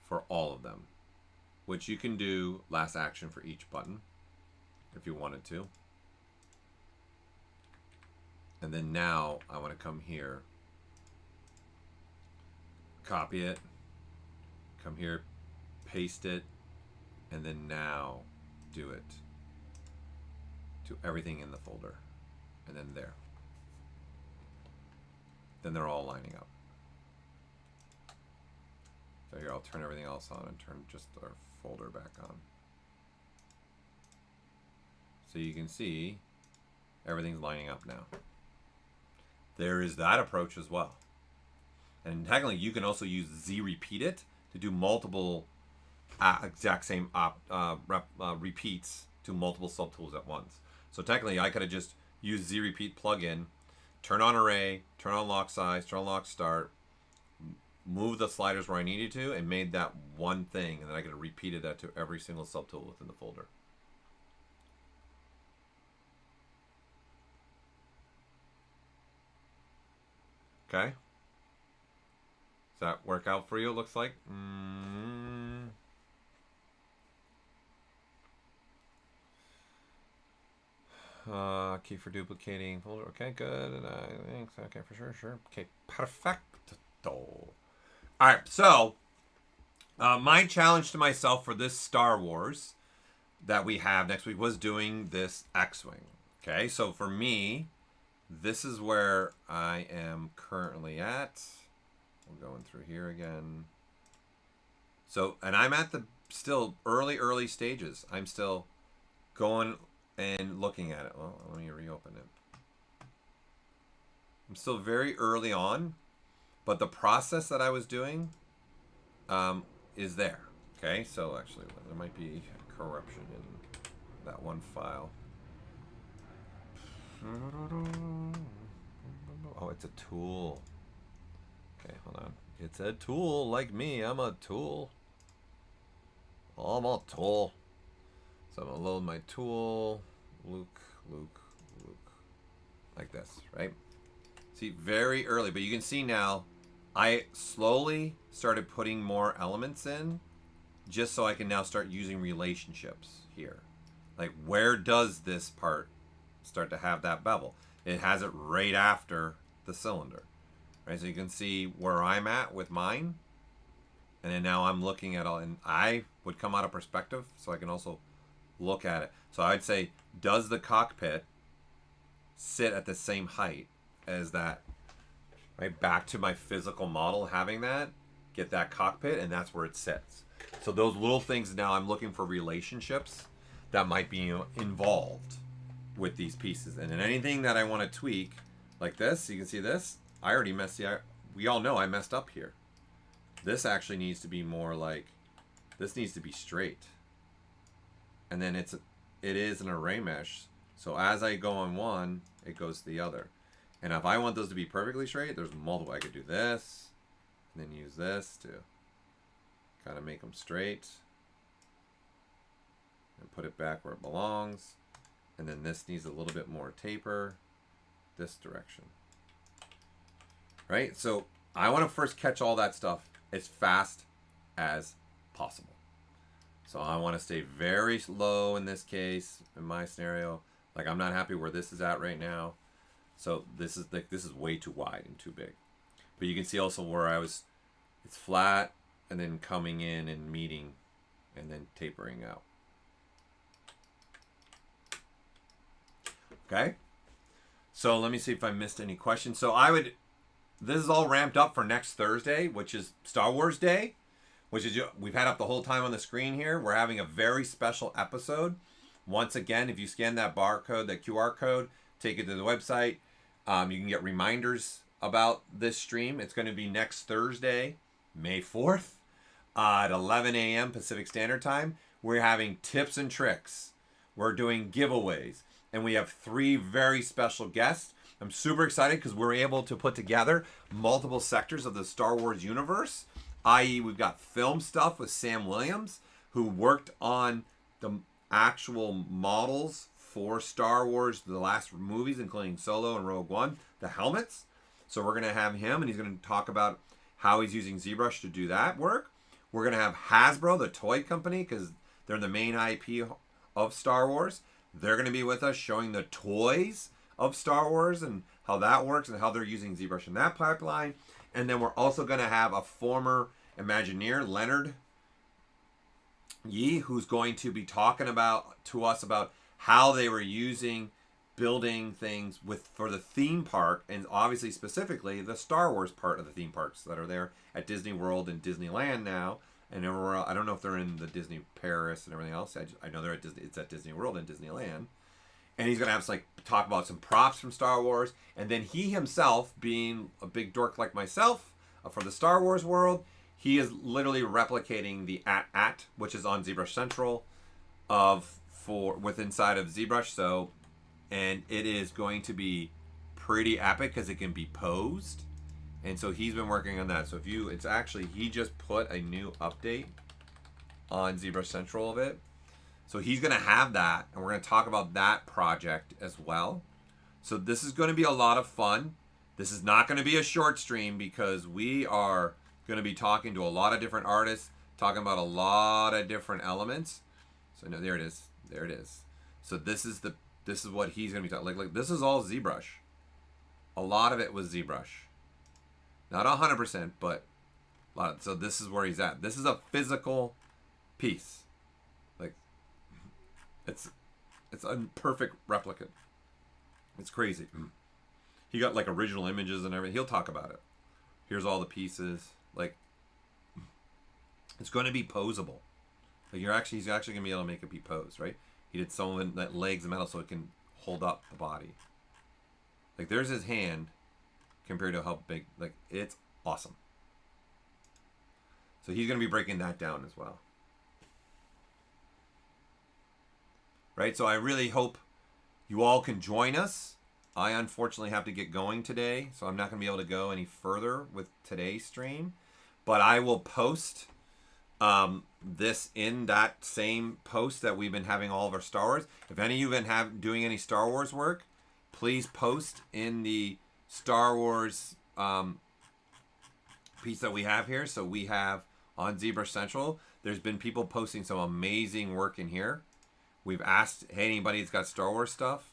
for all of them, which you can do last action for each button if you wanted to. And then now I want to come here, copy it, come here, paste it, and then now do it to everything in the folder, and then there. Then they're all lining up. So here, I'll turn everything else on and turn just our folder back on. So you can see everything's lining up now. There is that approach as well. And technically, you can also use ZRepeat to do multiple exact same repeats to multiple subtools at once. So technically, I could have just used ZRepeat plugin, turn on array, turn on lock size, turn on lock start, move the sliders where I needed to, and made that one thing, and then I could have repeated that to every single subtool within the folder. Okay? Does that work out for you, it looks like? Key for duplicating folder. Okay, good. And thanks. Okay, for sure. Okay, perfecto. All right, so my challenge to myself for this Star Wars that we have next week was doing this X-Wing. Okay, so for me, this is where I am currently at. We're going through here again. So, and I'm at the still early stages. I'm still going and looking at it. Well, let me reopen it. I'm still very early on, but the process that I was doing is there. Okay, so actually there might be corruption in that one file. Oh, it's a tool. Okay, hold on. It's a tool like me. I'm a tool. I'm a tool. So I'm gonna load my tool. Luke. Like this, right? See, very early, but you can see now I slowly started putting more elements in just so I can now start using relationships here. Like, where does this part start to have that bevel? It has it right after the cylinder, right? So you can see where I'm at with mine. And then now I'm looking at all, and I would come out of perspective so I can also look at it. So I'd say, does the cockpit sit at the same height as that? Right, back to my physical model, having that, get that cockpit, and that's where it sits. So those little things now, I'm looking for relationships that might be involved with these pieces. And then anything that I want to tweak, like this, you can see this, I already messed we all know I messed up here. This actually needs to be more like, this needs to be straight. And then it is an ArrayMesh. So as I go on one, it goes to the other. And if I want those to be perfectly straight, there's multiple. I could do this, and then use this to kind of make them straight. And put it back where it belongs. And then this needs a little bit more taper, this direction. Right? So I want to first catch all that stuff as fast as possible. So I want to stay very low in this case, in my scenario. Like, I'm not happy where this is at right now. So this is way too wide and too big. But you can see also where it's flat and then coming in and meeting and then tapering out. Okay. So let me see if I missed any questions. So this is all ramped up for next Thursday, which is Star Wars Day, which is, we've had up the whole time on the screen here. We're having a very special episode. Once again, if you scan that barcode, that QR code, take it to the website. You can get reminders about this stream. It's going to be next Thursday, May 4th at 11 a.m. Pacific Standard Time. We're having tips and tricks. We're doing giveaways. and we have 3 very special guests. I'm super excited because we're able to put together multiple sectors of the Star Wars universe, i.e. we've got film stuff with Sam Williams, who worked on the actual models for Star Wars, the last movies, including Solo and Rogue One, the helmets. So we're going to have him, and he's going to talk about how he's using ZBrush to do that work. We're going to have Hasbro, the toy company, because they're the main IP of Star Wars. They're going to be with us showing the toys of Star Wars and how that works and how they're using ZBrush in that pipeline. And then we're also going to have a former Imagineer, Leonard Yee, who's going to be talking to us about how they were using building things for the theme park, and obviously specifically the Star Wars part of the theme parks that are there at Disney World and Disneyland now, and everywhere else. I don't know if they're in the Disney Paris and everything else. I know they're at Disney. It's at Disney World and Disneyland, and he's gonna have talk about some props from Star Wars, and then he himself, being a big dork like myself for the Star Wars world, he is literally replicating the at which is on ZBrush Central inside of ZBrush. So. And it is going to be pretty epic because it can be posed. And so he's been working on that. So he just put a new update on ZBrush Central of it. So he's going to have that. And we're going to talk about that project as well. So this is going to be a lot of fun. This is not going to be a short stream because we are going to be talking to a lot of different artists, talking about a lot of different elements. So no, there it is. There it is. So this is what he's going to be talking. Like this is all ZBrush. A lot of it was ZBrush. Not 100%, but a lot. So this is where he's at. This is a physical piece. Like it's a perfect replica. It's crazy. He got like original images and everything. He'll talk about it. Here's all the pieces. Like it's going to be posable. Like he's actually going to be able to make it be posed, right? He did some of that legs of metal so it can hold up the body. Like there's his hand compared to how big. Like it's awesome. So he's going to be breaking that down as well. Right? So I really hope you all can join us. I unfortunately have to get going today, so I'm not going to be able to go any further with today's stream. But I will post this in that same post that we've been having all of our Star Wars. If any of you have been doing any Star Wars work, please post in the Star Wars piece that we have here. So we have on ZBrush Central, there's been people posting some amazing work in here. We've asked, hey, anybody that's got Star Wars stuff,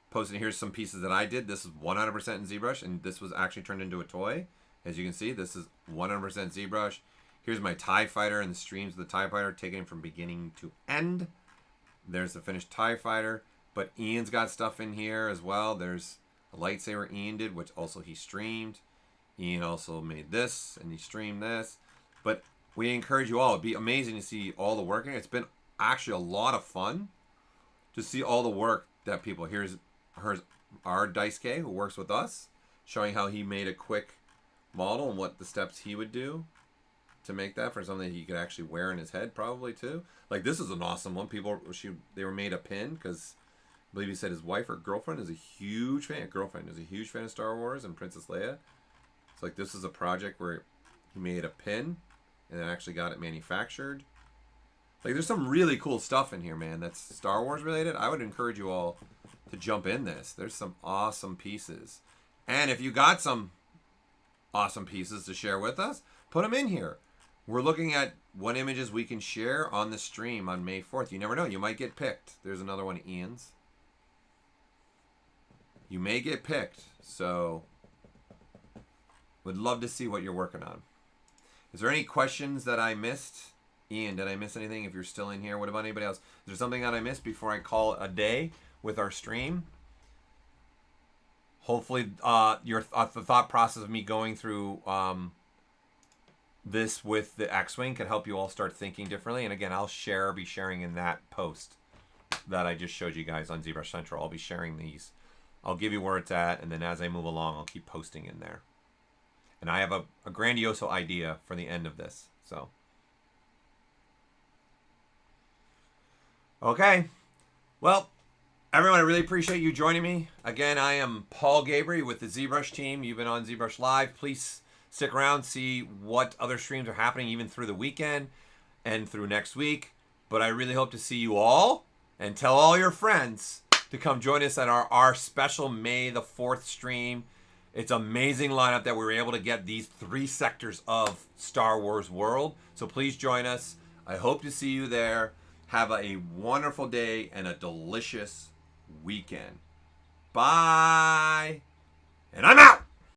posting here's some pieces that I did. This is 100% in ZBrush, and this was actually turned into a toy. As you can see, this is 100% ZBrush. Here's my TIE Fighter and the streams of the TIE Fighter taken from beginning to end. There's the finished TIE Fighter. But Ian's got stuff in here as well. There's a lightsaber Ian did, which also he streamed. Ian also made this, and he streamed this. But we encourage you all. It'd be amazing to see all the work in it. It's been actually a lot of fun to see all the work that people... Here's our Daisuke, who works with us, showing how he made a quick model and what the steps he would do to make that for something he could actually wear in his head, probably too. Like this is an awesome one. They were made a pin because I believe he said his wife or girlfriend is a huge fan. Girlfriend is a huge fan of Star Wars and Princess Leia. It's like this is a project where he made a pin and then actually got it manufactured. Like there's some really cool stuff in here, man. That's Star Wars related. I would encourage you all to jump in this. There's some awesome pieces, and if you got some awesome pieces to share with us, put them in here. We're looking at what images we can share on the stream on May 4th. You never know. You might get picked. There's another one of Ian's. You may get picked. So, would love to see what you're working on. Is there any questions that I missed? Ian, did I miss anything? If you're still in here, what about anybody else? Is there something that I missed before I call it a day with our stream? Hopefully, the thought process of me going through... this with the X-Wing can help you all start thinking differently. And again, I'll be sharing in that post that I just showed you guys on ZBrush Central. I'll be sharing these. I'll give you where it's at, and then as I move along, I'll keep posting in there. And I have a grandiose idea for the end of this. So, okay. Well, Everyone, I really appreciate you joining me. Again, I am Paul Gaboury with the ZBrush team. You've been on ZBrush Live. Please stick around, see what other streams are happening even through the weekend and through next week. But I really hope to see you all, and tell all your friends to come join us at our special May the 4th stream. It's an amazing lineup that we were able to get these 3 sectors of Star Wars world. So please join us. I hope to see you there. Have a wonderful day and a delicious weekend. Bye. And I'm out.